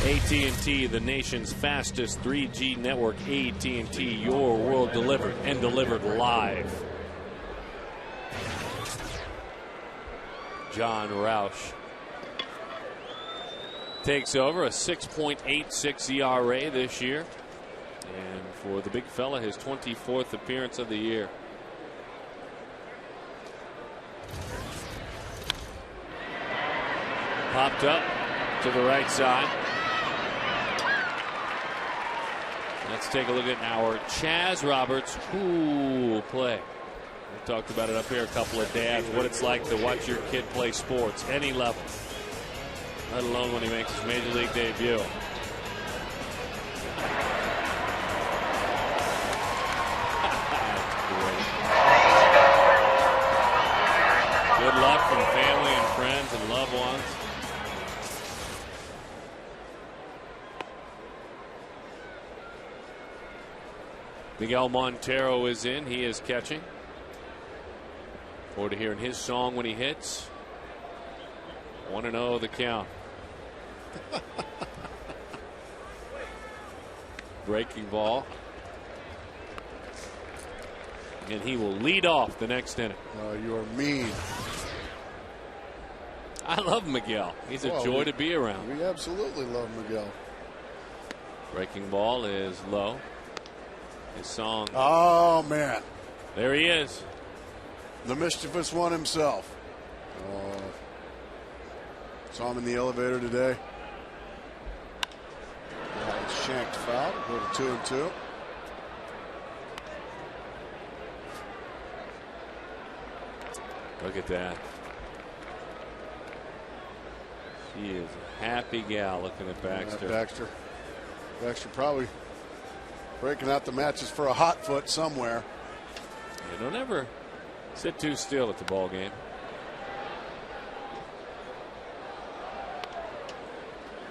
AT&T, the nation's fastest 3G network. AT&T, your world delivered and delivered live. John Roush takes over, a 6.86 ERA this year. And for the big fella, his 24th appearance of the year. Popped up to the right side. Let's take a look at our Chaz Roberts cool play. We talked about it up here, a couple of dads, what it's like to watch your kid play sports, any level, let alone when he makes his major league debut. Good luck from family and friends and loved ones. Miguel Montero is in. He is catching. Forward to hearing his song when he hits. 1-0 the count. Breaking ball. And he will lead off the next inning. Oh, you are mean. I love Miguel. He's a joy to be around. We absolutely love Miguel. Breaking ball is low. His song. Oh, man. There he is. The mischievous one himself. Saw him in the elevator today. Shanked foul. Go to 2-2. Look at that. She is a happy gal looking at Baxter. Baxter probably breaking out the matches for a hot foot somewhere. You don't ever sit too still at the ball game.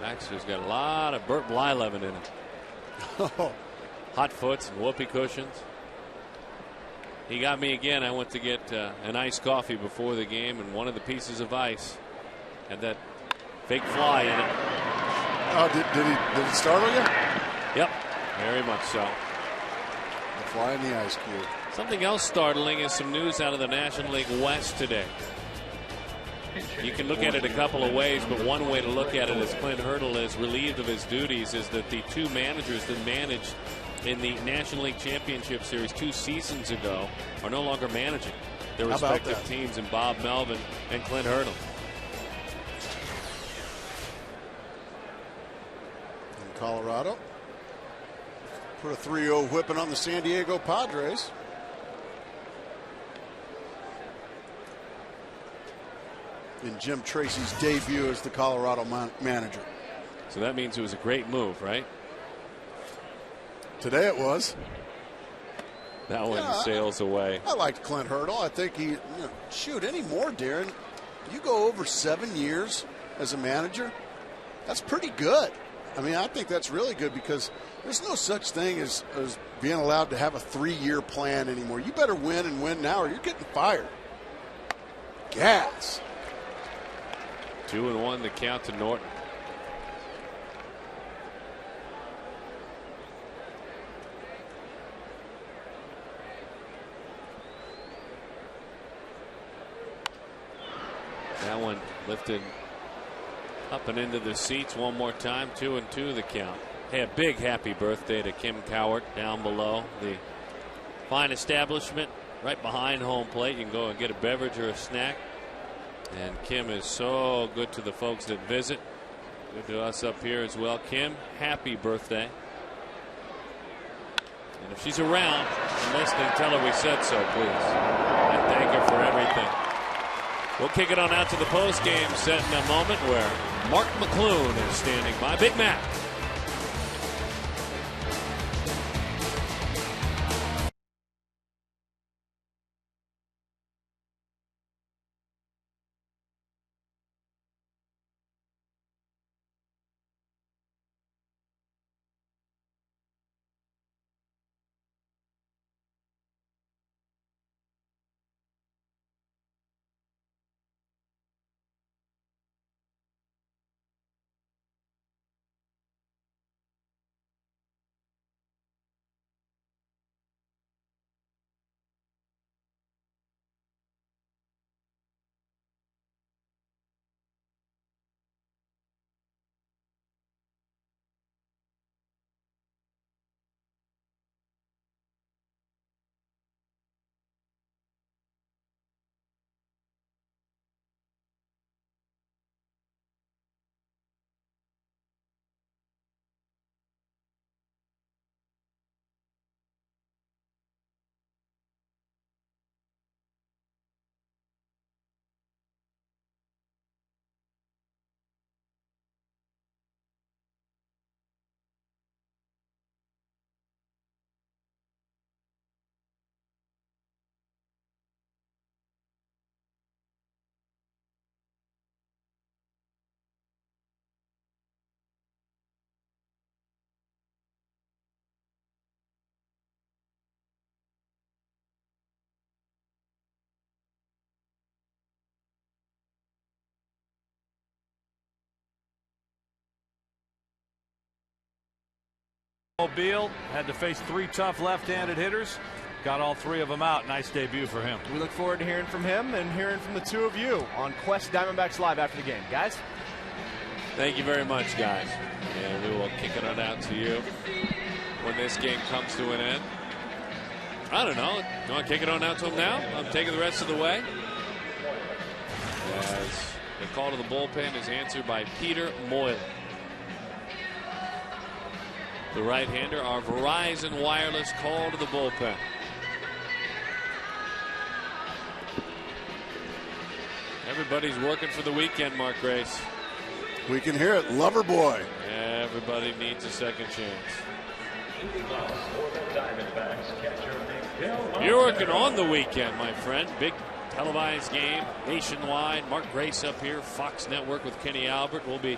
Baxter's got a lot of Burt Blyleven in him. Hot foots and whoopee cushions. He got me again. I went to get an iced coffee before the game, and one of the pieces of ice had that fake fly in it. Oh, did it startle you? Yep, very much so. The fly in the ice cube. Something else startling is some news out of the National League West today. You can look at it a couple of ways, but one way to look at it, as Clint Hurdle is relieved of his duties, is that the two managers that managed in the National League Championship Series 2 seasons ago are no longer managing their respective teams, in Bob Melvin and Clint Hurdle. In Colorado, put a 3-0 whipping on the San Diego Padres. In Jim Tracy's debut as the Colorado manager. So that means it was a great move, right? Today it was. That one sails away. I liked Clint Hurdle. I think he, shoot, anymore, Darren. You go over 7 years as a manager, that's pretty good. I mean, I think that's really good, because there's no such thing as being allowed to have a 3-year plan anymore. You better win and win now, or you're getting fired. Gas. 2-1 to count to Norton. That one lifted up and into the seats one more time. 2-2 the count. Hey, a big happy birthday to Kim Cowart down below. The fine establishment right behind home plate. You can go and get a beverage or a snack. And Kim is so good to the folks that visit. Good to us up here as well. Kim, happy birthday. And if she's around and listening, tell her we said so, please. And thank her for everything. We'll kick it on out to the post game set in a moment, where Mark McClune is standing by. Big Mac. Beal had to face 3 tough left-handed hitters. Got all 3 of them out. Nice debut for him. We look forward to hearing from him and hearing from the 2 of you on Quest Diamondbacks Live after the game. Guys? Thank you very much, guys. And we will kick it on out to you when this game comes to an end. I don't know. You want to kick it on out to him now? I'm taking the rest of the way. As the call to the bullpen is answered by Peter Moylan. The right-hander, our Verizon Wireless call to the bullpen. Everybody's working for the weekend, Mark Grace. We can hear it. Lover boy. Everybody needs a second chance. You're working on the weekend, my friend. Big televised game nationwide. Mark Grace up here, Fox Network with Kenny Albert. We'll be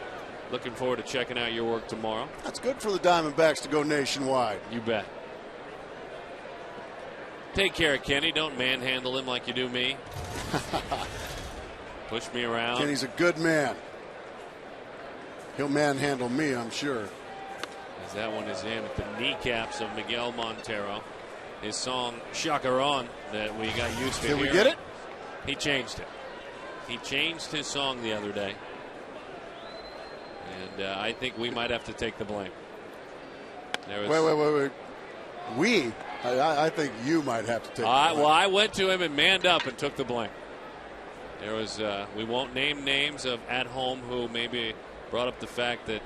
looking forward to checking out your work tomorrow. That's good for the Diamondbacks to go nationwide. You bet. Take care of Kenny. Don't manhandle him like you do me. Push me around. Kenny's a good man. He'll manhandle me, I'm sure. As that one is in at the kneecaps of Miguel Montero. His song Chacaron that we got used to. Did we get it? He changed it. He changed his song the other day. And I think we might have to take the blame. Wait. We? I think you might have to take the blame. Well, I went to him and manned up and took the blame. There was, we won't name names of at home who maybe brought up the fact that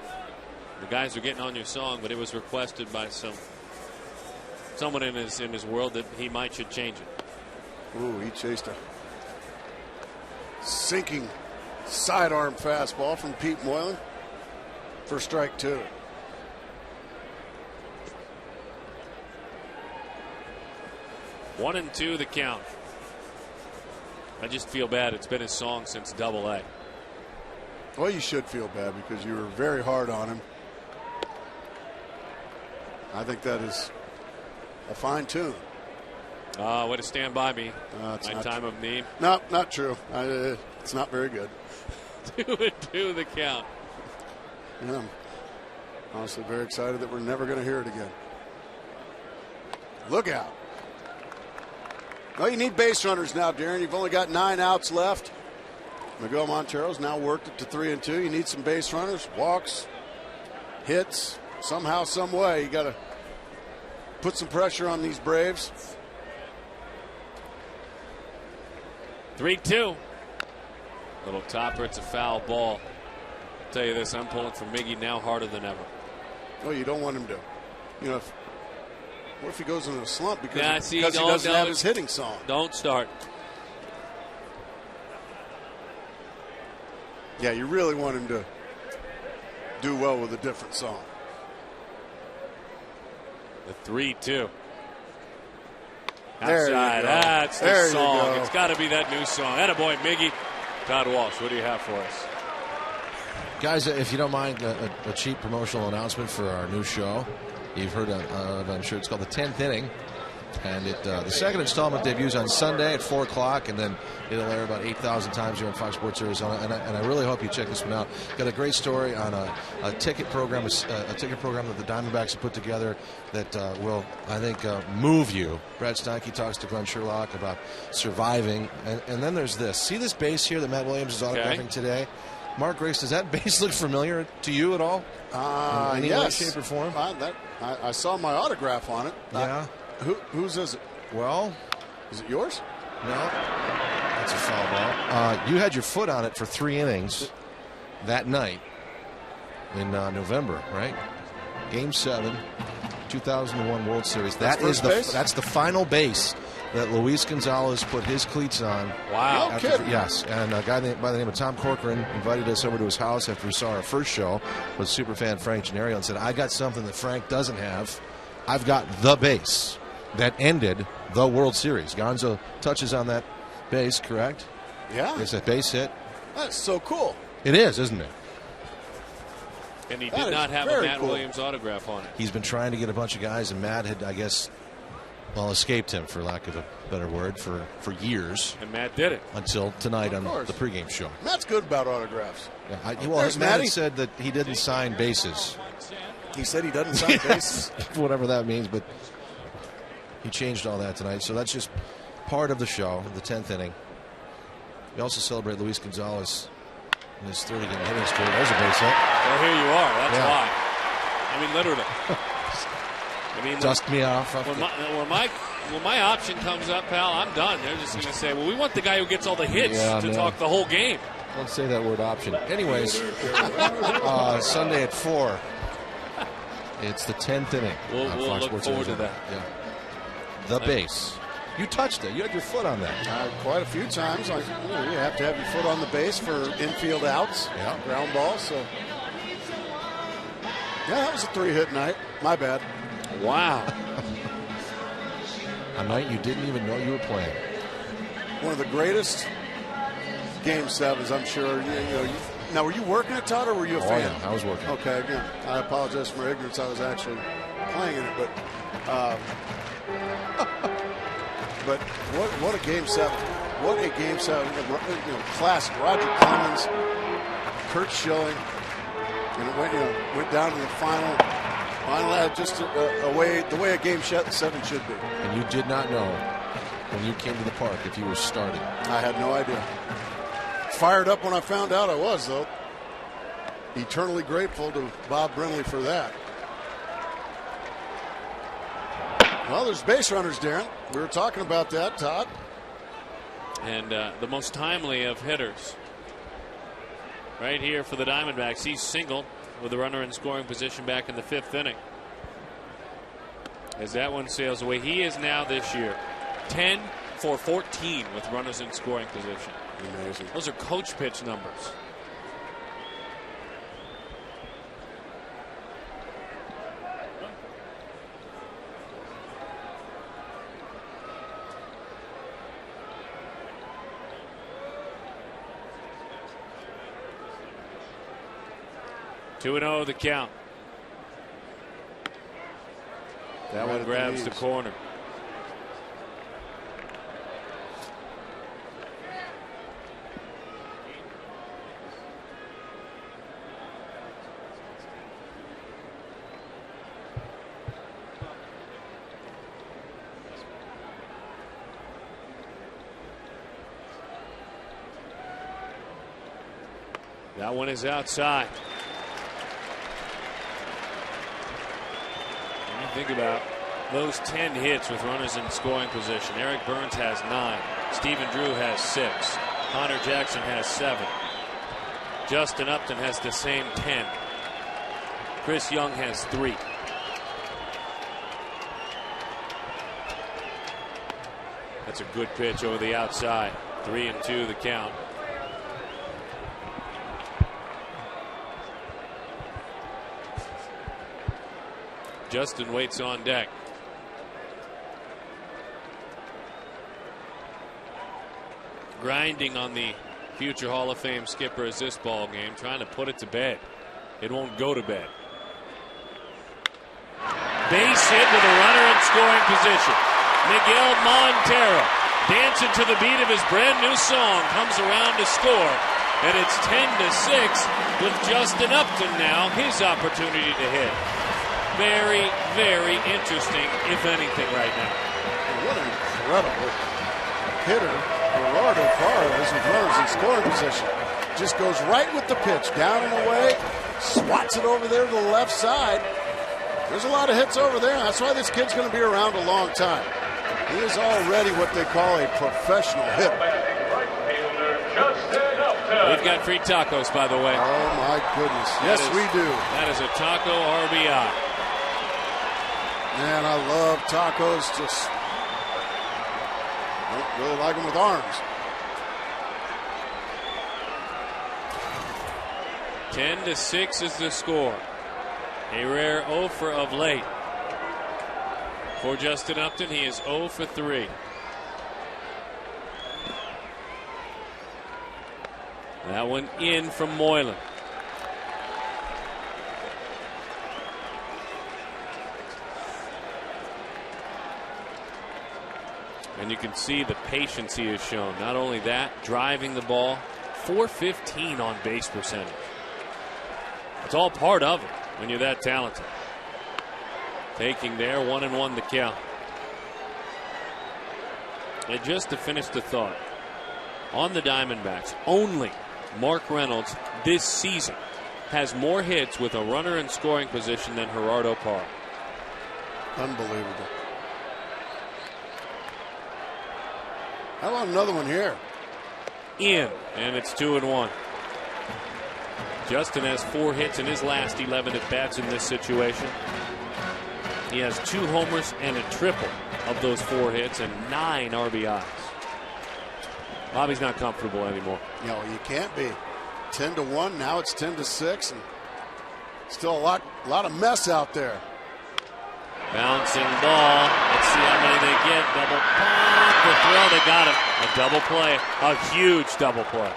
the guys are getting on your song, but it was requested by someone in his world that he should change it. Ooh, he chased a sinking sidearm fastball from Pete Moylan for strike 2. One and two the count. I just feel bad. It's been his song since Double-A. Well, you should feel bad because you were very hard on him. I think that is a fine tune. Way to stand by me. My time of need. No, not true. It's not very good. 2-2 the count. Yeah, I'm honestly very excited that we're never going to hear it again. Look out. Well, you need base runners now, Darren. You've only got 9 outs left. Miguel Montero's now worked it to 3-2. You need some base runners, walks, hits, somehow, some way. You got to put some pressure on these Braves. 3-2. Little topper. It's a foul ball. I'll tell you this, I'm pulling for Miggy now harder than ever. Well, you don't want him to. You know, what if he goes into a slump because he doesn't have his hitting song? Don't start. Yeah, you really want him to do well with a different song. The 3-2. There Outside. you go. That's the there song. You go. It's got to be that new song. Attaboy, Miggy. Todd Walsh, what do you have for us? Guys, if you don't mind a cheap promotional announcement for our new show. You've heard of, I'm sure it's called The 10th Inning. And the second installment debuts on Sunday at 4 o'clock, and then it'll air about 8,000 times here on Fox Sports Arizona. And I really hope you check this one out. Got a great story on a ticket program, that the Diamondbacks have put together that will, I think, move you. Brad Steinke talks to Glenn Sherlock about surviving. And then there's this. See this base here that Matt Williams is autographing today? Mark Grace, does that base look familiar to you at all? In any way, shape, or form? I saw my autograph on it. Yeah. Whose is it? Well, is it yours? No. That's a foul ball. You had your foot on it for 3 innings that night in November, right? Game 7, 2001 World Series. That's the final base that Luis Gonzalez put his cleats on. Wow. Yes, and a guy by the name of Tom Corcoran invited us over to his house after we saw our first show with superfan Frank Gennario and said, I got something that Frank doesn't have. I've got the base that ended the World Series. Gonzo touches on that base, correct? Yeah. It's a base hit. That's so cool. It is, isn't it? And he did not have a Matt Williams autograph on it. He's been trying to get a bunch of guys, and Matt had, I guess, escaped him, for lack of a better word, for years. And Matt did it. Until tonight on the pregame show. Matt's good about autographs. Yeah, Matt had said that he didn't sign bases. He said he doesn't sign bases? Whatever that means, but he changed all that tonight. So that's just part of the show, the 10th inning. We also celebrate Luis Gonzalez in his 30-game hitting streak. There's a base hit. Well, here you are. That's why. I mean, literally. Dust me off. When my option comes up, pal, I'm done. They're just going to say, well, we want the guy who gets all the hits to talk the whole game. Don't say that word option. Anyways, Sunday at 4. It's the 10th inning. We'll look forward to that. Yeah. The base. You touched it. You had your foot on that. Quite a few times. You have to have your foot on the base for infield outs, ground balls. So, yeah, that was a 3-hit night. My bad. Wow. A night you didn't even know you were playing. One of the greatest Game 7s, I'm sure. Now, were you working it, Todd, or were you a fan? Yeah, I was working. Okay, again, I apologize for my ignorance. I was actually playing in it, but but what a Game 7! What a Game 7! Classic. Roger Clemens, Kurt Schilling, and it went down to the final. Just the way a Game 7 should be. And you did not know when you came to the park if you were starting. I had no idea. Fired up when I found out I was, though. Eternally grateful to Bob Brinley for that. Well, there's base runners, Darren. We were talking about that, Todd. And the most timely of hitters. Right here for the Diamondbacks. He's singled with a runner in scoring position back in the 5th inning. As that one sails away, he is now this year 10 for 14 with runners in scoring position. Amazing. Those are coach pitch numbers. Two 2-0 the count. That one grabs the corner. That one is outside. When you think about those 10 hits with runners in scoring position, Eric Burns has 9. Stephen Drew has 6. Connor Jackson has 7. Justin Upton has the same 10. Chris Young has 3. That's a good pitch over the outside. 3-2 the count. Justin waits on deck. Grinding on the future Hall of Fame skipper as this ball game, trying to put it to bed. It won't go to bed. Base hit with a runner in scoring position. Miguel Montero, dancing to the beat of his brand new song, comes around to score. And it's 10-6 with Justin Upton now, his opportunity to hit. Very, very interesting, if anything, right now. What an incredible hitter Gerardo Flores with runners in scoring position. Just goes right with the pitch, down and away, swats it over there to the left side. There's a lot of hits over there. That's why this kid's going to be around a long time. He is already what they call a professional hitter. We've got free tacos, by the way. Oh, my goodness. Yes, we do. That is a taco RBI. Man, I love tacos. Just don't really like them with arms. 10-6 is the score. A rare 0 for of late. For Justin Upton, he is 0 for 3. That one in from Moylan. And you can see the patience he has shown. Not only that, driving the ball, .415 on base percentage. It's all part of it when you're that talented. Taking there, 1-1 the count. And just to finish the thought, on the Diamondbacks, only Mark Reynolds this season has more hits with a runner in scoring position than Gerardo Parra. Unbelievable. How about another one here? In, and it's 2-1. Justin has 4 hits in his last 11 at bats in this situation. He has 2 homers and a triple of those 4 hits and 9 RBIs. Bobby's not comfortable anymore. No, you can't be. 10-1. Now it's 10-6, and still a lot of mess out there. Bouncing ball. Let's see how many they get. Double pop. The throw. They got him. A double play. A huge double play.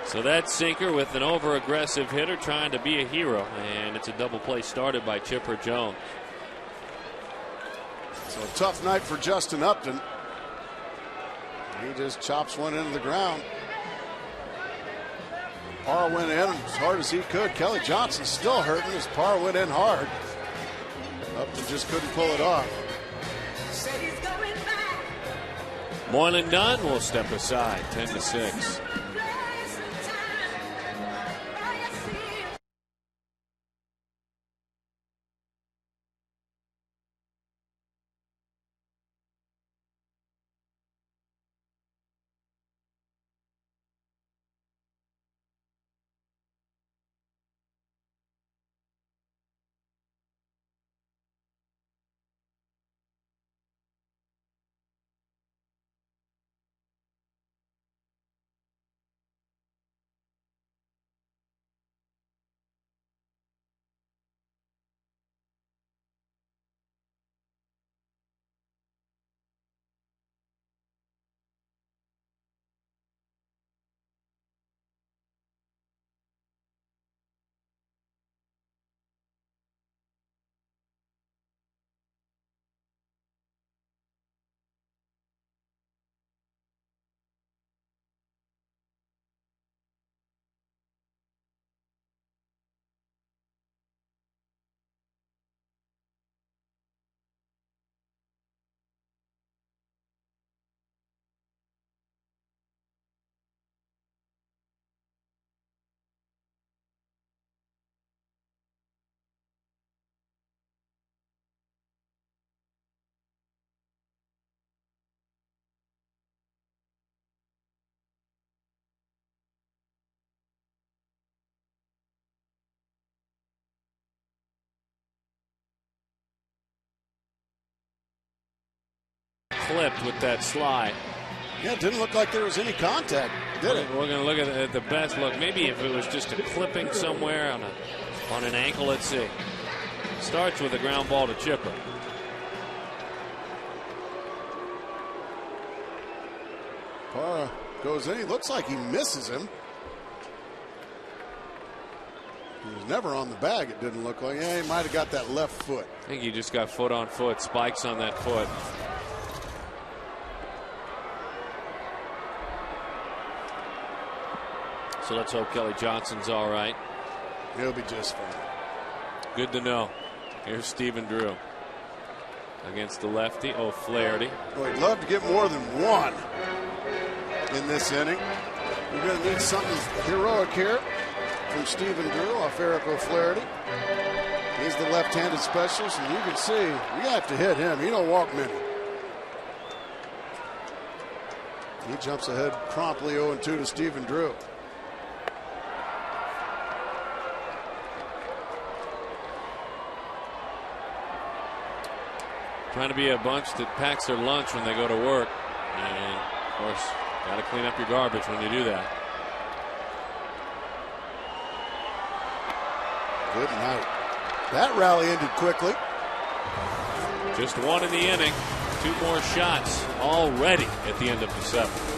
So that sinker with an over-aggressive hitter trying to be a hero, and it's a double play started by Chipper Jones. So a tough night for Justin Upton. He just chops one into the ground. Parra went in as hard as he could. Kelly Johnson still hurting as Parra went in hard. Upton just couldn't pull it off. Moylan Dunn will step aside, 10-6. Clipped with that slide. Yeah, it didn't look like there was any contact, did it? We're going to look at the best look. Maybe if it was just a clipping somewhere on an ankle. Let's see. Starts with a ground ball to Chipper. Parra goes in. He looks like he misses him. He was never on the bag, it didn't look like. Yeah, he might have got that left foot. I think he just got foot on foot, spikes on that foot. So let's hope Kelly Johnson's all right. He'll be just fine. Good to know. Here's Stephen Drew against the lefty, O'Flaherty. Well, he'd love to get more than one in this inning. We're going to need something heroic here from Stephen Drew off Eric O'Flaherty. He's the left-handed specialist, and you can see you have to hit him. He don't walk many. He jumps ahead promptly 0-2 to Stephen Drew. Trying to be a bunch that packs their lunch when they go to work. And, of course, got to clean up your garbage when you do that. Good night. That rally ended quickly. Just one in the inning. 2 more shots already at the end of the 7th.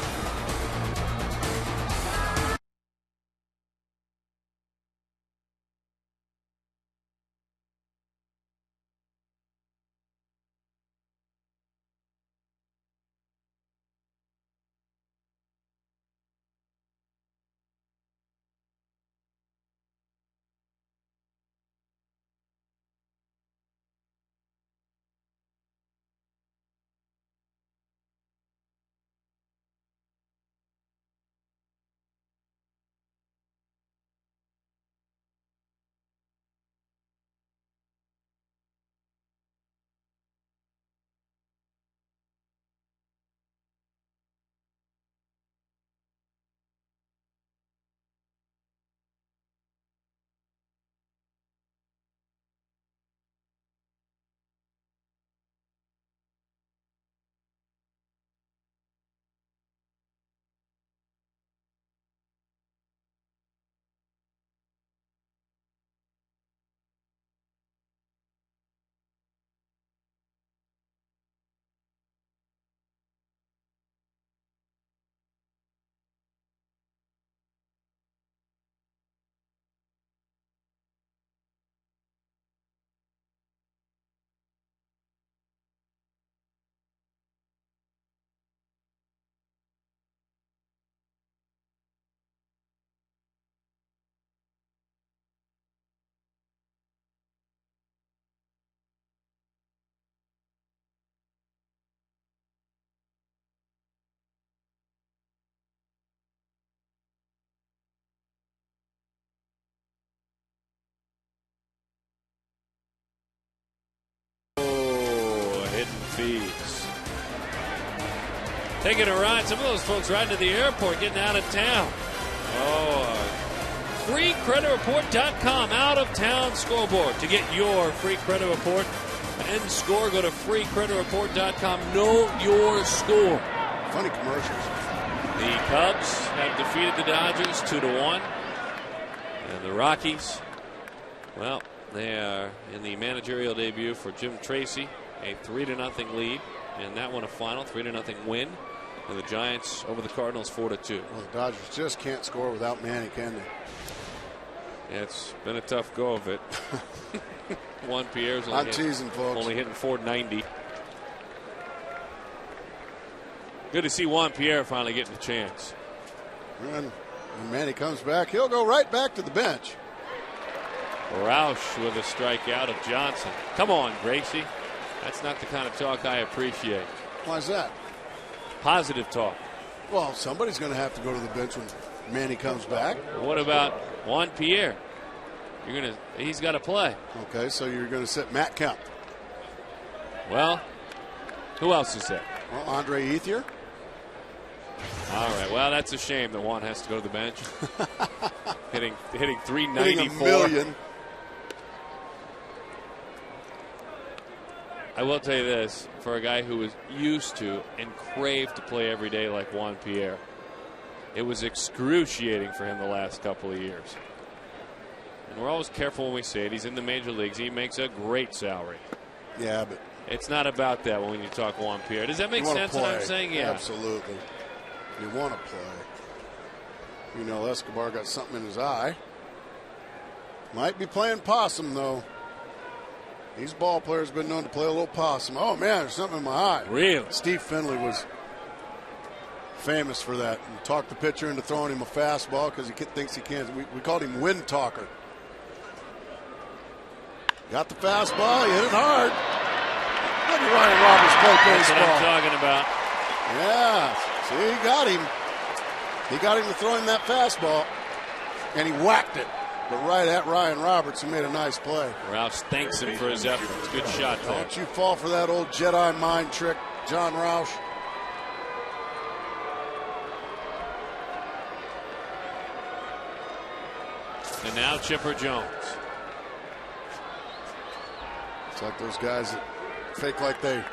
Hidden fees. Taking a ride. Some of those folks riding to the airport, getting out of town. FreeCreditReport.com out-of-town scoreboard. To get your free credit report and score, go to FreeCreditReport.com. Know your score. Funny commercials. The Cubs have defeated the Dodgers 2-1. And the Rockies, well, they are in the managerial debut for Jim Tracy, a 3-0 lead, and that one a final 3-0 win. And the Giants over the Cardinals 4-2. Well, the Dodgers just can't score without Manny, can they? Yeah, it's been a tough go of it. Juan Pierre's I'm teasing, folks. Only hitting .490. Good to see Juan Pierre finally getting a chance. And when Manny comes back, he'll go right back to the bench. Roush with a strikeout of Johnson. Come on, Gracie. That's not the kind of talk I appreciate. Why's that? Positive talk. Well, somebody's going to have to go to the bench when Manny comes back. What about Juan Pierre? He's got to play. Okay, so you're going to sit Matt Kemp. Well, who else is there? Well, Andre Ethier. All right. Well, that's a shame that Juan has to go to the bench. hitting .394. Hitting a million. I will tell you this, for a guy who was used to and craved to play every day like Juan Pierre, it was excruciating for him the last couple of years. And we're always careful when we say it. He's in the major leagues. He makes a great salary. Yeah, but it's not about that when you talk Juan Pierre. Does that make sense what I'm saying? Yeah. Absolutely. You want to play. You know, Escobar got something in his eye. Might be playing possum, though. These ball players have been known to play a little possum. Oh, man, there's something in my eye. Really? Steve Finley was famous for that. He talked the pitcher into throwing him a fastball because he thinks he can. We called him wind talker. Got the fastball. He hit it hard. Look at Ryan Roberts play baseball. That's what I'm talking about. Yeah. See, he got him. He got him to throw him that fastball, and he whacked it. But right at Ryan Roberts, who made a nice play. Roush thanks him for his efforts. Good shot there. Don't you fall for that old Jedi mind trick, John Roush. And now Chipper Jones. It's like those guys that fake like they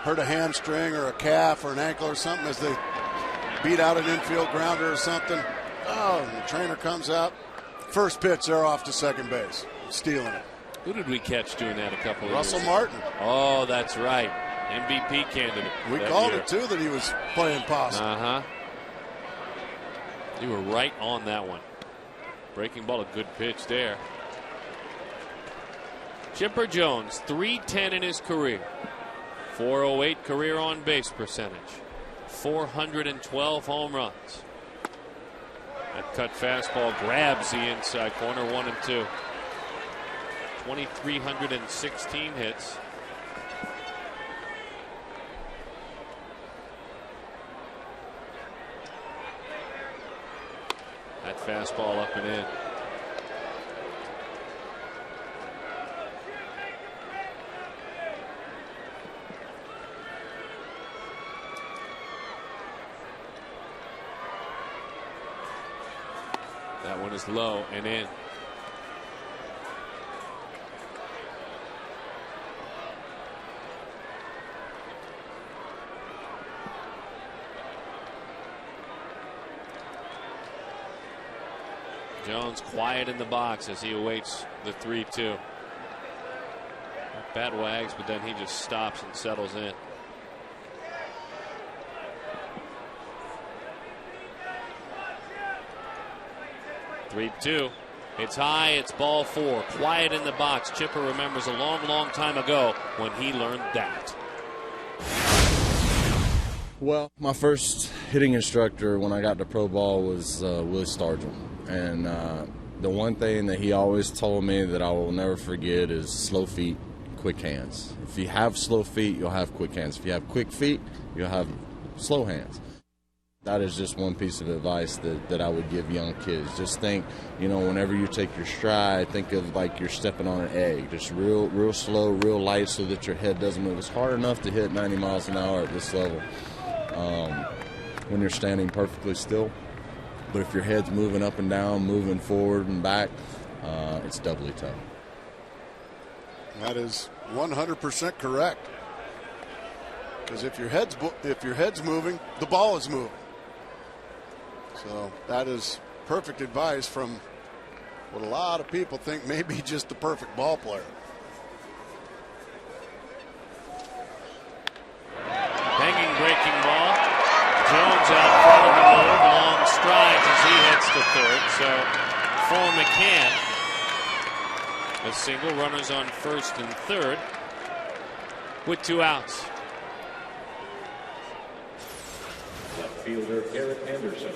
hurt a hamstring or a calf or an ankle or something as they beat out an infield grounder or something. Oh, and the trainer comes out. First pitch, they're off to second base, stealing it. Who did we catch doing that a couple of Russell years Martin. Oh, that's right. MVP candidate. We called it, too, that he was playing possum. Uh-huh. You were right on that one. Breaking ball, a good pitch there. Chipper Jones, .310 in his career. .408 career on base percentage. 412 home runs. That cut fastball grabs the inside corner, 1-2. 2,316 hits. That fastball up and in. That one is low and in. Jones quiet in the box as he awaits the 3-2. Bat wags, but then he just stops and settles in. Three-two. It's high, it's ball four. Quiet in the box. Chipper remembers a long, long time ago when he learned that. Well, my first hitting instructor when I got to pro ball was Willie Stargell. And the one thing that he always told me that I will never forget is slow feet, quick hands. If you have slow feet, you'll have quick hands. If you have quick feet, you'll have slow hands. That is just one piece of advice that I would give young kids. Just think, whenever you take your stride, think of like you're stepping on an egg. Just real slow, real light so that your head doesn't move. It's hard enough to hit 90 miles an hour at this level when you're standing perfectly still. But if your head's moving up and down, moving forward and back, it's doubly tough. That is 100% correct. Because if your head's moving, the ball is moving. So that is perfect advice from what a lot of people think may be just the perfect ball player. Hanging breaking ball. Jones out front of the move. Long strides as he heads to third. So for McCann, a single. Runners on first and third with 2 outs. Left fielder Garrett Anderson.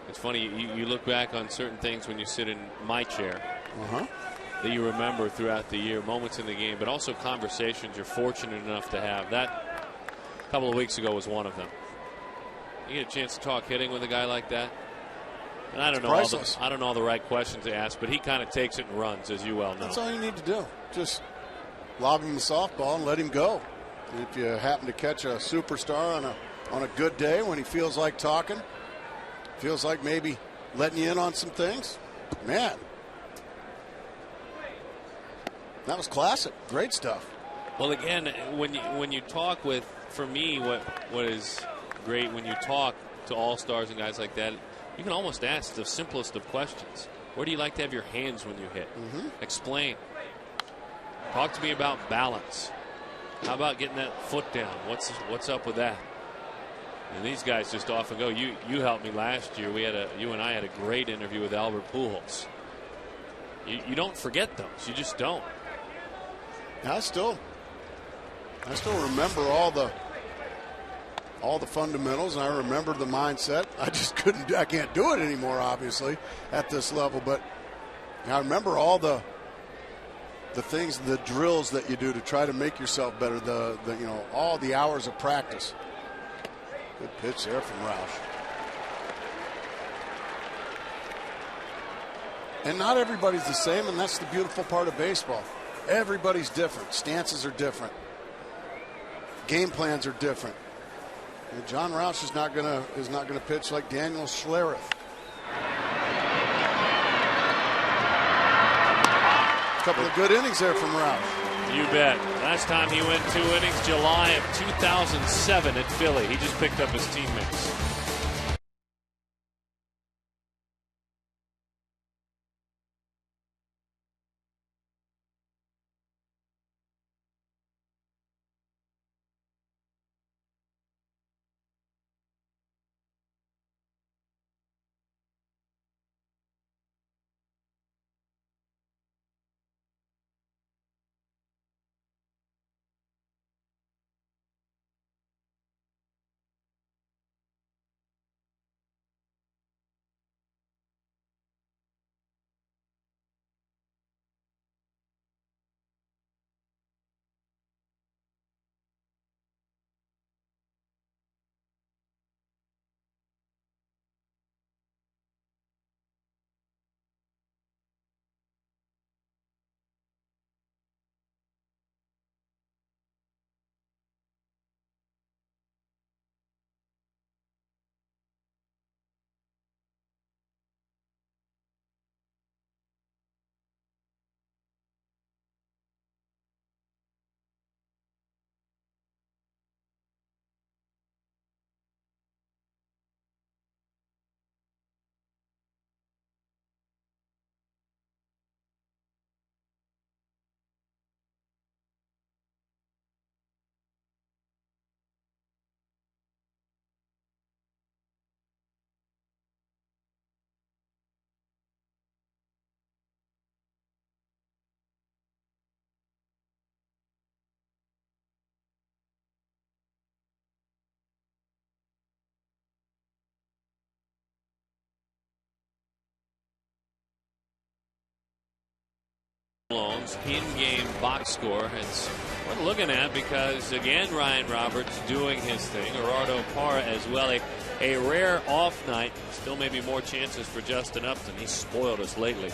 It's funny, you look back on certain things when you sit in my chair that you remember throughout the year, moments in the game, but also conversations you're fortunate enough to have. That a couple of weeks ago was one of them. You get a chance to talk hitting with a guy like that. And I don't know all the right questions to ask, but he kind of takes it and runs, as you well know. That's all you need to do. Just lob him the softball and let him go. And if you happen to catch a superstar on a good day when he feels like talking, feels like maybe letting you in on some things, man, that was classic. Great stuff. Well, again, when you talk with, for me, what is great when you talk to all-stars and guys like that, you can almost ask the simplest of questions. Where do you like to have your hands when you hit? Explain. Talk to me about balance. How about getting that foot down? What's up with that? And these guys just often go. You helped me last year. You and I had a great interview with Albert Pujols. You don't forget those. You just don't. I still remember all the fundamentals, and I remember the mindset. I can't do it anymore, obviously, at this level. But I remember all the things, the drills that you do to try to make yourself better. All the hours of practice. Good pitch there from Roush. And not everybody's the same, and that's the beautiful part of baseball. Everybody's different. Stances are different. Game plans are different. And John Roush is not gonna pitch like Daniel Schlereth. A couple of good innings there from Roush. You bet. Last time he went 2 innings, July of 2007 at Philly. He just picked up his teammates. Loans in-game box score. It's worth looking at because, again, Ryan Roberts doing his thing. Gerardo Parra as well. A rare off night. Still maybe more chances for Justin Upton. He's spoiled us lately.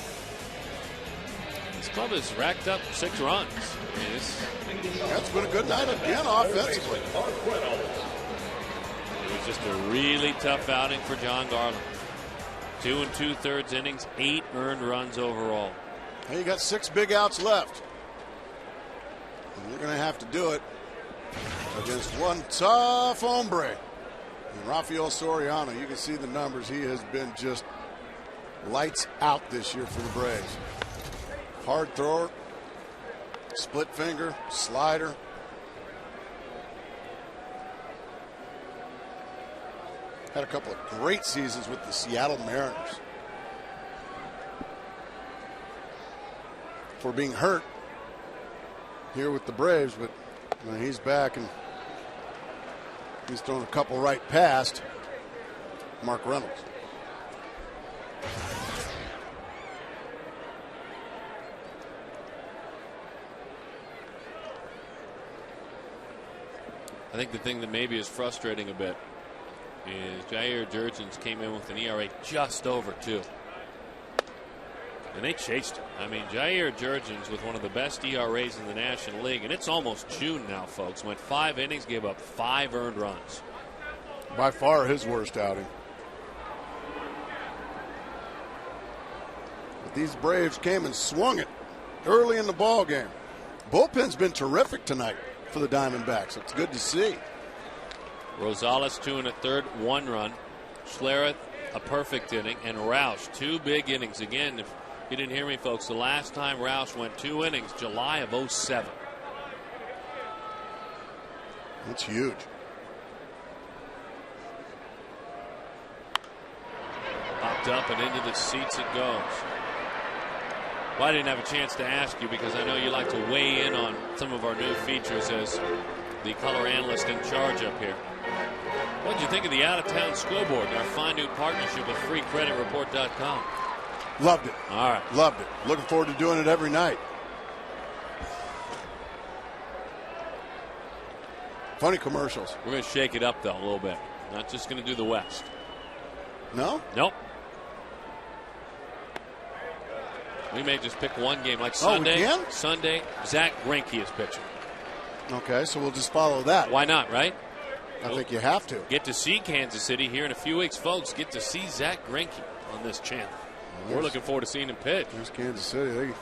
This club has racked up 6 runs. That's been a good night again offensively. It was just a really tough outing for John Garland. 2 2/3 innings, 8 earned runs overall. Hey, you got 6 big outs left. And you're going to have to do it against one tough hombre. And Rafael Soriano, you can see the numbers. He has been just lights out this year for the Braves. Hard thrower, split finger, slider. Had a couple of great seasons with the Seattle Mariners. For being hurt here with the Braves, but he's back and he's thrown a couple right past Mark Reynolds. I think the thing that maybe is frustrating a bit is Jair Jurgens came in with an ERA just over 2. And they chased him. I mean, Jair Jurgens with one of the best ERAs in the National League, and it's almost June now, folks. Went 5 innings, gave up 5 earned runs. By far his worst outing. But these Braves came and swung it early in the ball game. Bullpen's been terrific tonight for the Diamondbacks. It's good to see. Rosales 2 1/3, 1 run. Schlereth a perfect inning, and Roush 2 big innings. Again, if you didn't hear me, folks, the last time Roush went 2 innings, July of 2007. That's huge. Popped up and into the seats it goes. Well, I didn't have a chance to ask you because I know you like to weigh in on some of our new features as the color analyst in charge up here. What did you think of the out-of-town scoreboard and our fine new partnership with FreeCreditReport.com? Loved it. All right. Loved it. Looking forward to doing it every night. Funny commercials. We're going to shake it up, though, a little bit. Not just going to do the West. No? Nope. We may just pick one game, like Sunday. Oh, we can? Sunday, Zach Greinke is pitching. Okay, so we'll just follow that. Why not, right? I think you have to. Get to see Kansas City here in a few weeks, folks. Get to see Zach Greinke on this channel. We're looking forward to seeing him pitch. There's Kansas City.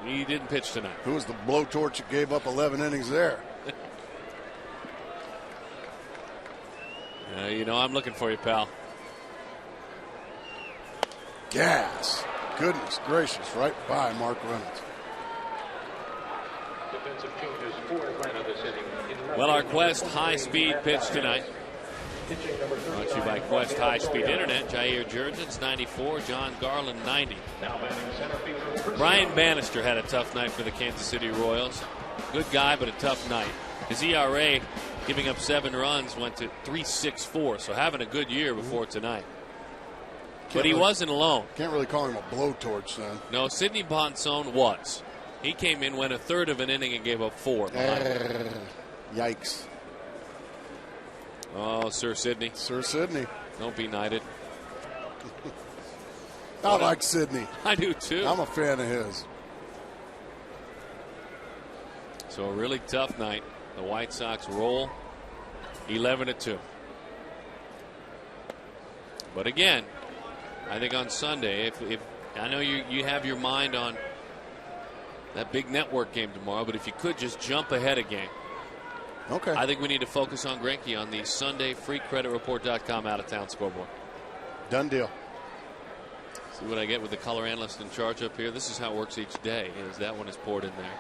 He didn't pitch tonight. Who was the blowtorch that gave up 11 innings there? You know, I'm looking for you, pal. Gas. Goodness gracious, right by Mark Reynolds. Well, our Quest high-speed pitch tonight. Brought to you by Quest High-Speed Internet. Jair Jurgens, 94. John Garland, 90. Brian Bannister had a tough night for the Kansas City Royals. Good guy, but a tough night. His ERA, giving up 7 runs, went to 3.64. So having a good year before tonight. But he wasn't alone. Can't really call him a blowtorch, then. No, Sidney Ponson was. He came in, went 1/3 of an inning, and gave up 4. Yikes. Oh, Sir Sidney. Sir Sidney. Don't be knighted. I like Sidney. I do, too. I'm a fan of his. So a really tough night. The White Sox roll 11-2. But again, I think on Sunday, if I know you have your mind on that big network game tomorrow, but if you could just jump ahead a game. Okay. I think we need to focus on Greinke on the Sunday FreeCreditReport.com out-of-town scoreboard. Done deal. See what I get with the color analyst in charge up here. This is how it works each day. Is that one is poured in there.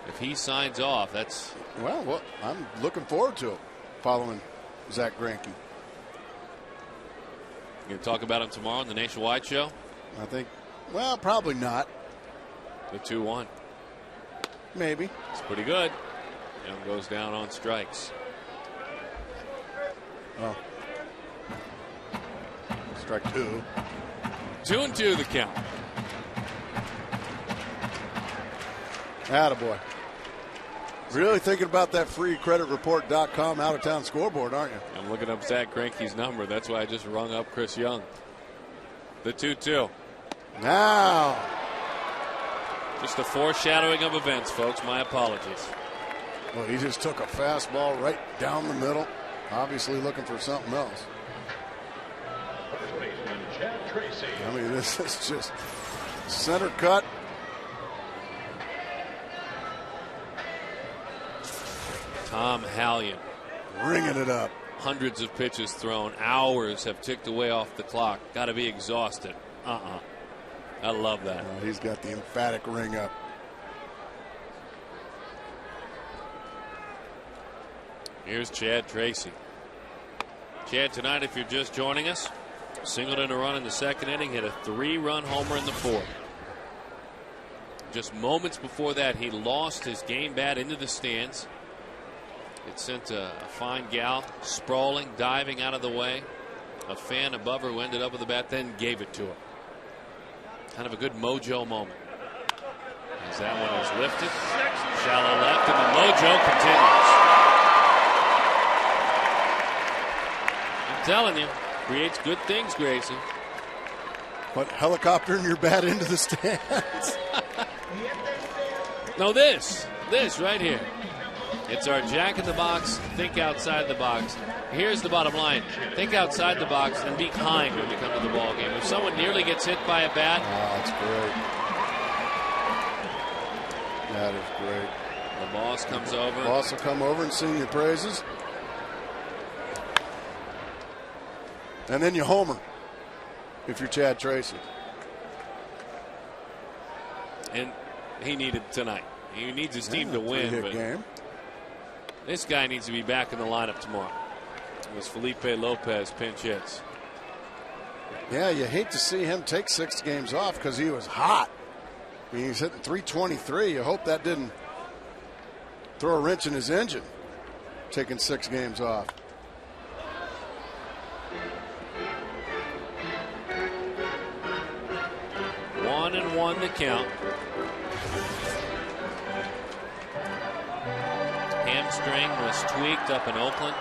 If he signs off, that's... Well, I'm looking forward to it, following Zach Greinke. You going to talk about him tomorrow on the Nationwide show? I think, well, probably not. The 2-1. Maybe. It's pretty good. Young goes down on strikes. Oh. Strike 2. 2-2 the count. Attaboy. Really thinking about that freecreditreport.com out-of-town scoreboard, aren't you? I'm looking up Zach Greinke's number. That's why I just rung up Chris Young. The 2-2. Now. Just a foreshadowing of events, folks. My apologies. Well, he just took a fastball right down the middle. Obviously looking for something else. I mean, this is just center cut. Tom Hallion. Ringing it up. Hundreds of pitches thrown. Hours have ticked away off the clock. Got to be exhausted. I love that. He's got the emphatic ring up. Here's Chad Tracy. Chad, tonight, if you're just joining us, singled in a run in the second inning, hit a 3-run homer in the fourth. Just moments before that, he lost his game bat into the stands. It sent a fine gal sprawling, diving out of the way. A fan above her who ended up with the bat, then gave it to her. Kind of a good mojo moment. As that one is lifted, shallow left, and the mojo continues. I'm telling you, creates good things, Grayson. But helicoptering your bat into the stands. No, this right here. It's our Jack in the Box, think outside the box. Here's the bottom line. Think outside the box and be kind when you come to the ball game. If someone nearly gets hit by a bat. Oh, that's great. That is great. The boss comes over. The boss will come over and sing your praises. And then you homer if you're Chad Tracy. And he needed tonight. He needs his team to win. But game. This guy needs to be back in the lineup tomorrow. It was Felipe Lopez pinch hits. Yeah, you hate to see him take 6 games off because he was hot. I mean, he's hitting 323. You hope that didn't throw a wrench in his engine, taking 6 games off. One and one to count. Hamstring was tweaked up in Oakland.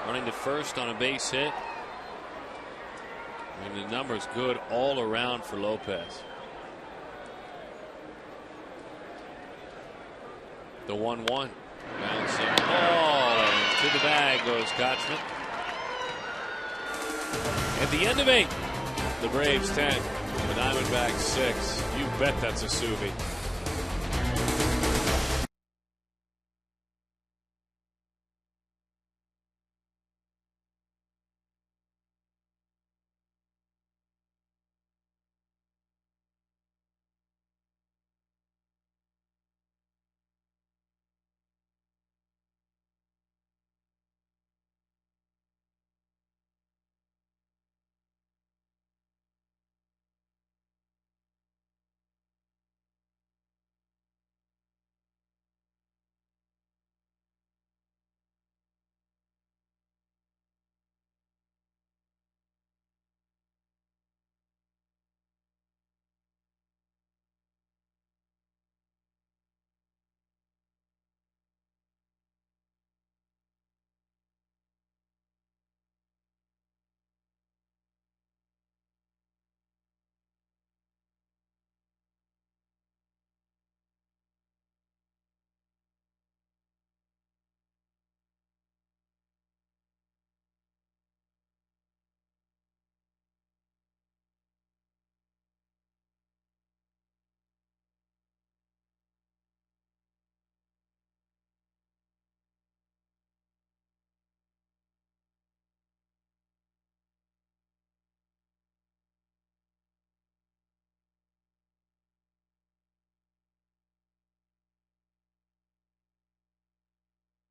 Running to first on a base hit. And the number's good all around for Lopez. The 1-1. Bouncing ball. And to the bag goes Kochman. At the end of 8, the Braves 10. The Diamondbacks 6. You bet that's a Suvi.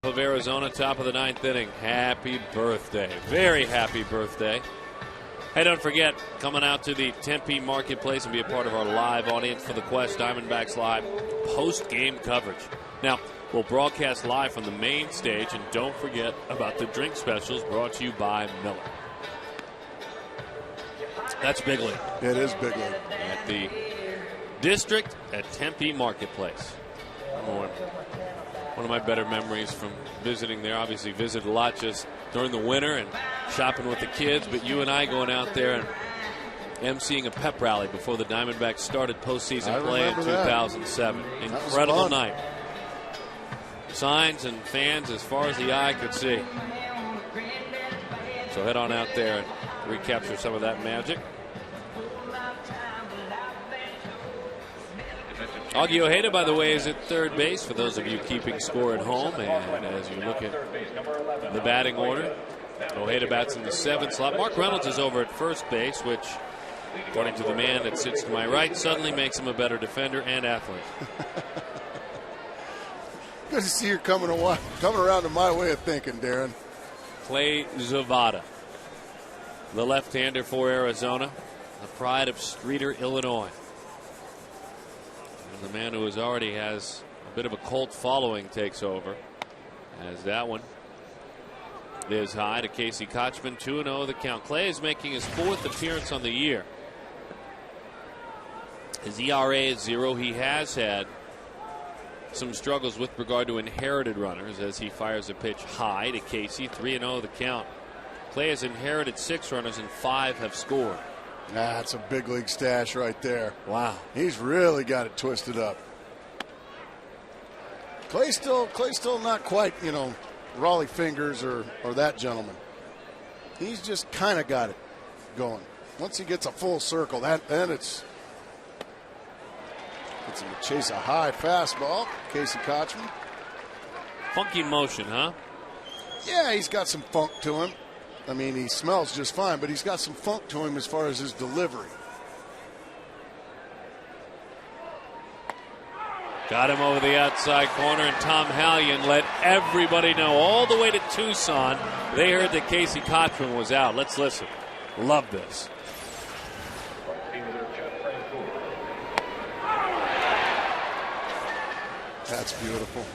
Of Arizona, top of the 9th inning. Happy birthday. Very happy birthday. Hey, don't forget, coming out to the Tempe Marketplace and be a part of our live audience for the Quest Diamondbacks Live post-game coverage. Now, we'll broadcast live from the main stage, and don't forget about the drink specials brought to you by Miller. That's Big League. It is Big League. At the District at Tempe Marketplace. One of my better memories from visiting there. Obviously visited a lot just during the winter and shopping with the kids, but you and I going out there and emceeing a pep rally before the Diamondbacks started postseason play in 2007. Incredible night. Signs and fans as far as the eye could see. So head on out there and recapture some of that magic. Augie Ojeda, by the way, is at third base for those of you keeping score at home. And as you look at the batting order, Ojeda bats in the 7th slot. Mark Reynolds is over at first base, which, according to the man that sits to my right, suddenly makes him a better defender and athlete. Good to see you coming around to my way of thinking, Darren. Clay Zavada, the left-hander for Arizona, the pride of Streator, Illinois. And the man who already has a bit of a cult following takes over, as that one is high to Casey Kochman. 2-0 the count. Clay is making his 4th appearance on the year. His ERA is 0. He has had some struggles with regard to inherited runners as he fires a pitch high to Casey. 3-0 the count. Clay has inherited 6 runners and 5 have scored. That's a big league stash right there. Wow. He's really got it twisted up. Clay's still not quite, Raleigh fingers or that gentleman. He's just kind of got it going. Once he gets a full circle, then it's him to chase a high fastball. Casey Kochman. Funky motion, huh? Yeah, he's got some funk to him. I mean, he smells just fine, but he's got some funk to him as far as his delivery. Got him over the outside corner, and Tom Hallion let everybody know all the way to Tucson. They heard that Casey Kochman was out. Let's listen. Love this. That's beautiful.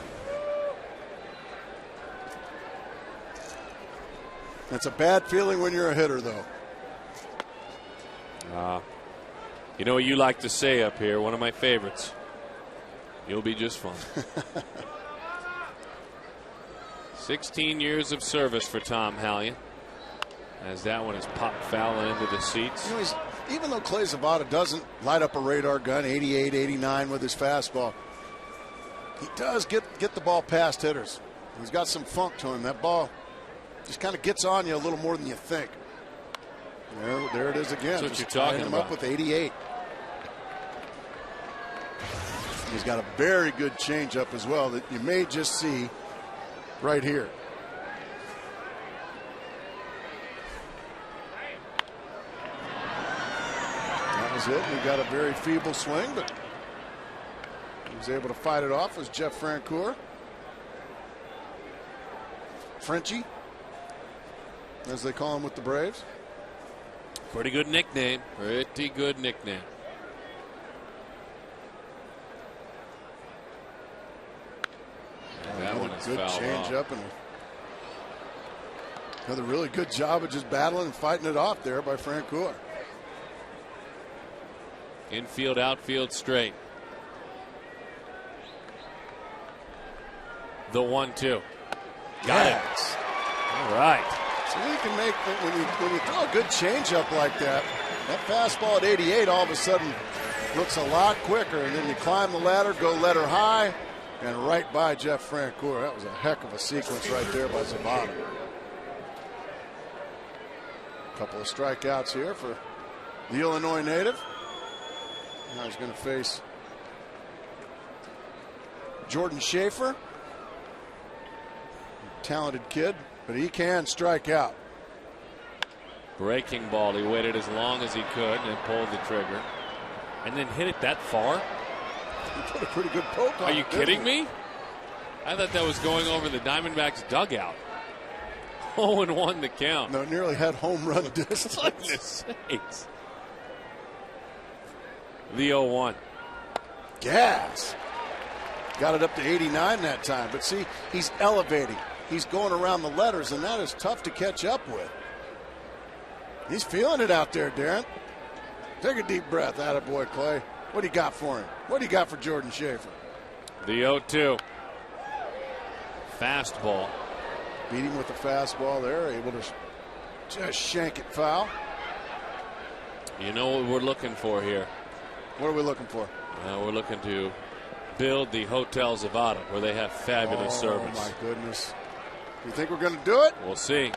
That's a bad feeling when you're a hitter, though. You know what you like to say up here, one of my favorites. You'll be just fine. 16 years of service for Tom Hallion, as that one is popped foul into the seats. Even though Clay Zavada doesn't light up a radar gun, 88, 89 with his fastball, he does get the ball past hitters. He's got some funk to him. That ball just kind of gets on you a little more than you think. There it is again. That's what you're talking him about. Up with 88. He's got a very good changeup as well that you may just see right here. That was it. He got a very feeble swing, but he was able to fight it off. Was Jeff Francoeur. Frenchie, as they call him with the Braves. Pretty good nickname. Pretty good nickname. That one is good fouled change off. up and another really good job of just battling and fighting it off there by Francoeur. Infield, outfield, straight. The 1-2. Got it. All right. So you can make when you throw a good changeup like that fastball at 88 all of a sudden looks a lot quicker, and then you climb the ladder, go letter high, and right by Jeff Francoeur. That was a heck of a sequence right there by Zavada. A couple of strikeouts here for the Illinois native. Now he's going to face Jordan Schaefer. Talented kid, but he can strike out. Breaking ball. He waited as long as he could and pulled the trigger. And then hit it that far? He put a pretty good poke on it. Are you kidding me? I thought that was going over the Diamondbacks dugout. 0-1 the count. No, nearly had home run distance. Goodness sakes. The 0-1. Gas. Got it up to 89 that time. But see, he's elevating. He's going around the letters, and that is tough to catch up with. He's feeling it out there, Darren. Take a deep breath. Attaboy, Clay. What do you got for him? What do you got for Jordan Schaefer? The 0-2. Fastball. Beat him with the fastball there, able to just shank it foul. You know what we're looking for here? What are we looking for? We're looking to build the Hotel Zavada, where they have fabulous service. Oh, my goodness. You think we're going to do it? We'll see.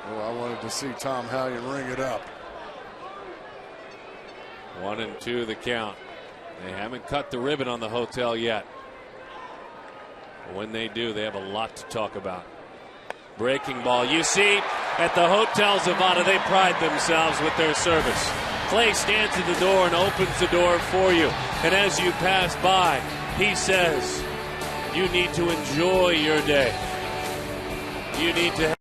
Oh, I wanted to see Tom Hallion ring it up. 1-2 the count. They haven't cut the ribbon on the hotel yet. But when they do, they have a lot to talk about. Breaking ball. You see, at the Hotel Zavada, they pride themselves with their service. Clay stands at the door and opens the door for you. And as you pass by, he says, you need to enjoy your day. You need to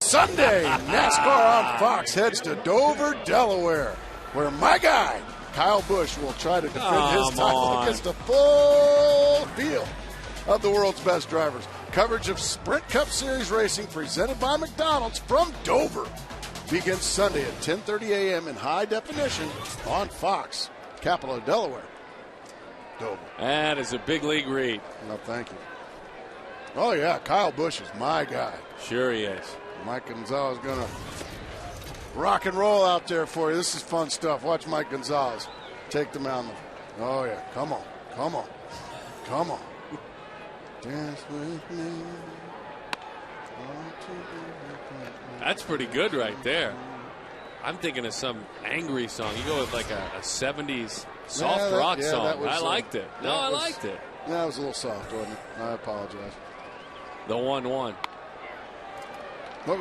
Sunday, NASCAR on Fox heads to Dover, Delaware, where my guy, Kyle Busch, will try to defend his title against a full field of the world's best drivers. Coverage of Sprint Cup Series racing presented by McDonald's from Dover begins Sunday at 10:30 a.m. in high definition on Fox, capital of Delaware. Dover. That is a big league read. No, thank you. Oh, yeah, Kyle Busch is my guy. Sure he is. Mike Gonzalez going to rock and roll out there for you. This is fun stuff. Watch Mike Gonzalez take the mound. Oh, yeah. Come on. Come on. Come on. Dance with me. That's pretty good right there. I'm thinking of some angry song. You go with like a 70s soft rock song. I liked it. No, I liked it. That was a little soft, wasn't it? I apologize. The 1-1. What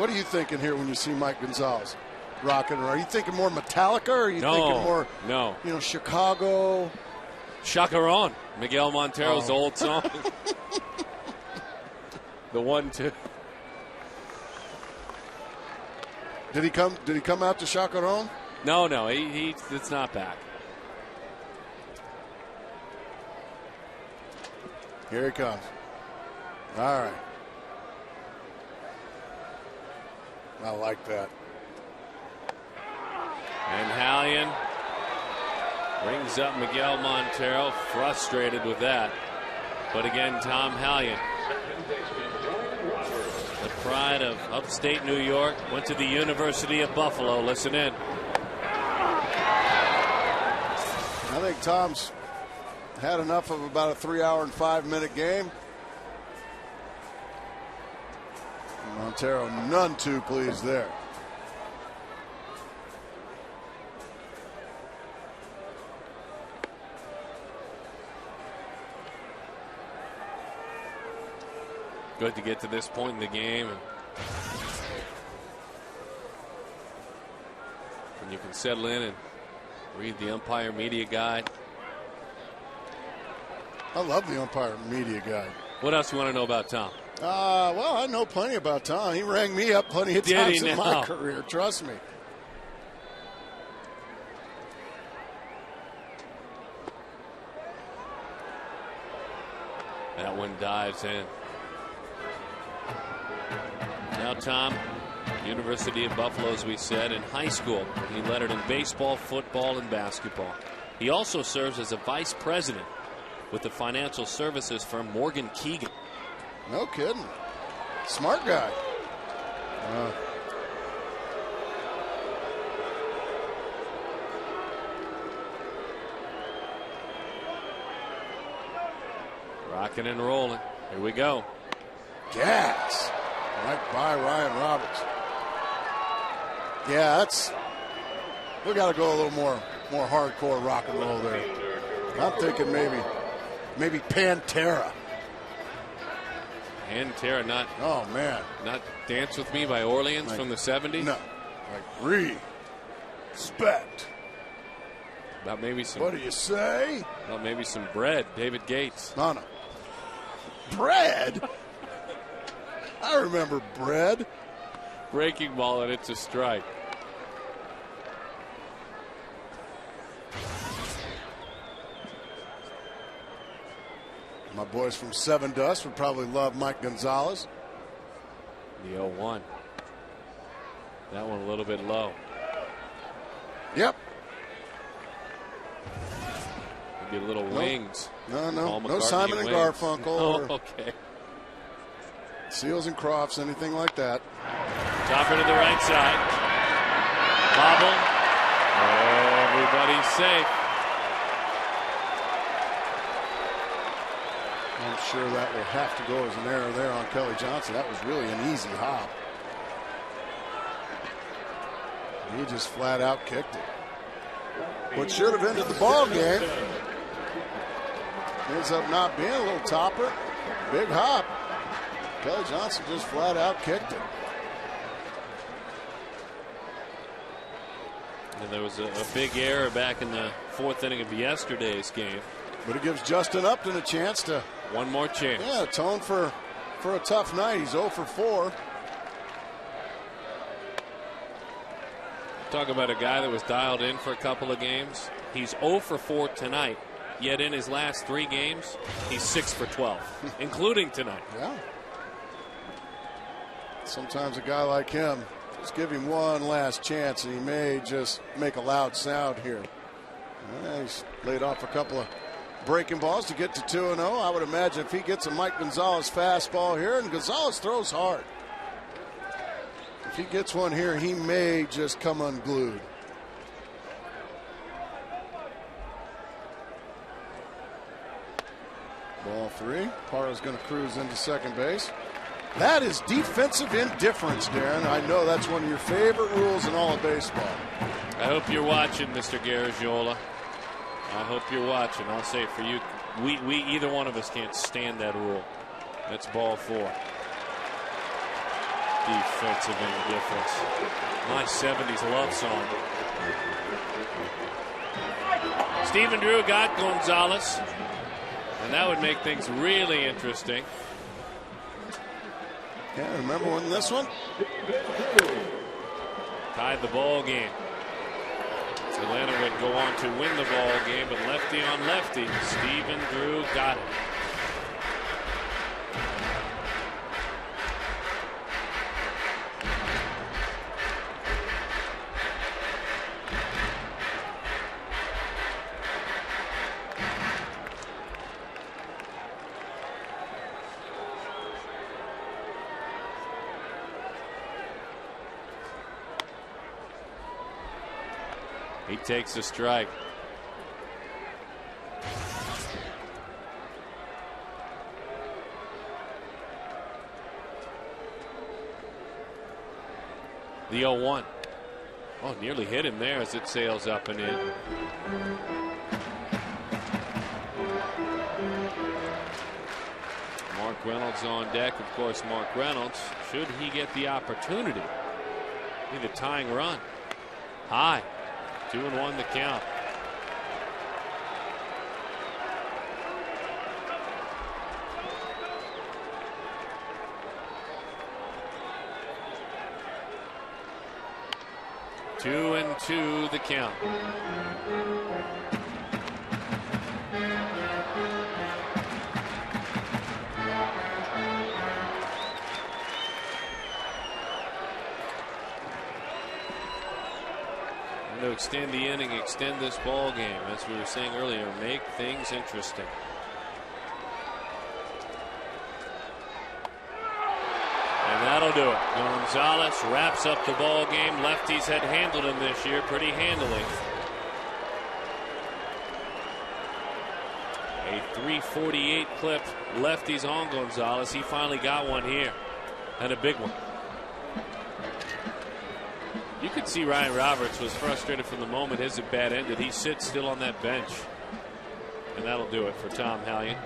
are you thinking here when you see Mike Gonzalez rocking? Are you thinking more Metallica, or are you thinking more, Chicago? Chacaron, Miguel Montero's old song. The 1-2. Did he come out to Chacaron? No, it's not back. Here he comes. All right. I like that. And Hallion brings up Miguel Montero, frustrated with that. But again, Tom Hallion, the pride of upstate New York, went to the University of Buffalo. Listen in. I think Tom's had enough of about a 3-hour and 5-minute game. Montero none too pleased there. Good to get to this point in the game. And you can settle in and read the umpire media guide. I love the umpire media guy. What else you want to know about Tom? Well, I know plenty about Tom. He rang me up plenty of times in my career. Trust me. That one dives in. Now Tom, University of Buffalo, as we said, in high school. He lettered in baseball, football, and basketball. He also serves as a vice president with the financial services firm Morgan Keegan. No kidding. Smart guy. Rocking and rolling. Here we go. Gas. Right by Ryan Roberts. Yeah, we got to go a little more hardcore rock and roll there. I'm thinking maybe Pantera. Pantera, not. Oh man, not Dance with Me by Orleans from the 70s. No, like respect. About maybe some. What do you say? About maybe some bread. David Gates. No. Bread. I remember bread. Breaking ball, and it's a strike. My boys from Seven Dust would probably love Mike Gonzalez. The 0-1. That one a little bit low. Yep. Maybe a little wings. No Simon and Garfunkel. Oh, okay. Seals and Crofts, anything like that. Chopper to the right side. Bobble. Everybody's safe. I'm sure that will have to go as an error there on Kelly Johnson. That was really an easy hop. He just flat out kicked it. What should have ended the ball game ends up not being a little topper. Big hop. Kelly Johnson just flat out kicked it. And there was a big error back in the fourth inning of yesterday's game. But it gives Justin Upton a chance to. One more chance. Yeah, atone for a tough night. He's 0 for 4. Talk about a guy that was dialed in for a couple of games. He's 0 for 4 tonight, yet in his last 3 games, he's 6 for 12, including tonight. Yeah. Sometimes a guy like him, just give him one last chance, and he may just make a loud sound here. He's laid off a couple of breaking balls to get to 2-0. I would imagine if he gets a Mike Gonzalez fastball here, and Gonzalez throws hard. If he gets one here, he may just come unglued. Ball 3. Parra's going to cruise into second base. That is defensive indifference, Darren. I know that's one of your favorite rules in all of baseball. I hope you're watching, Mr. Garagiola. I hope you're watching. I'll say for you, we either one of us can't stand that rule. That's ball 4. Defensive indifference. My 70s love song. Stephen Drew got Gonzalez, and that would make things really interesting. Yeah, remember when this one? Tied the ball game. Atlanta would go on to win the ball game, but lefty on lefty, Stephen Drew got it. He takes a strike. The 0-1. Oh, nearly hit him there as it sails up and in. Mark Reynolds on deck. Of course, Mark Reynolds, should he get the opportunity, need a tying run. High. 2-1 the count. 2-2 the count. To extend the inning, extend this ball game, as we were saying earlier, make things interesting. And that'll do it. Gonzalez wraps up the ball game. Lefties had handled him this year pretty handily. A 348 clip, lefties on Gonzalez. He finally got one here, and a big one. You could see Ryan Roberts was frustrated from the moment his at bat ended. He sits still on that bench. And that'll do it for Tom Hallion.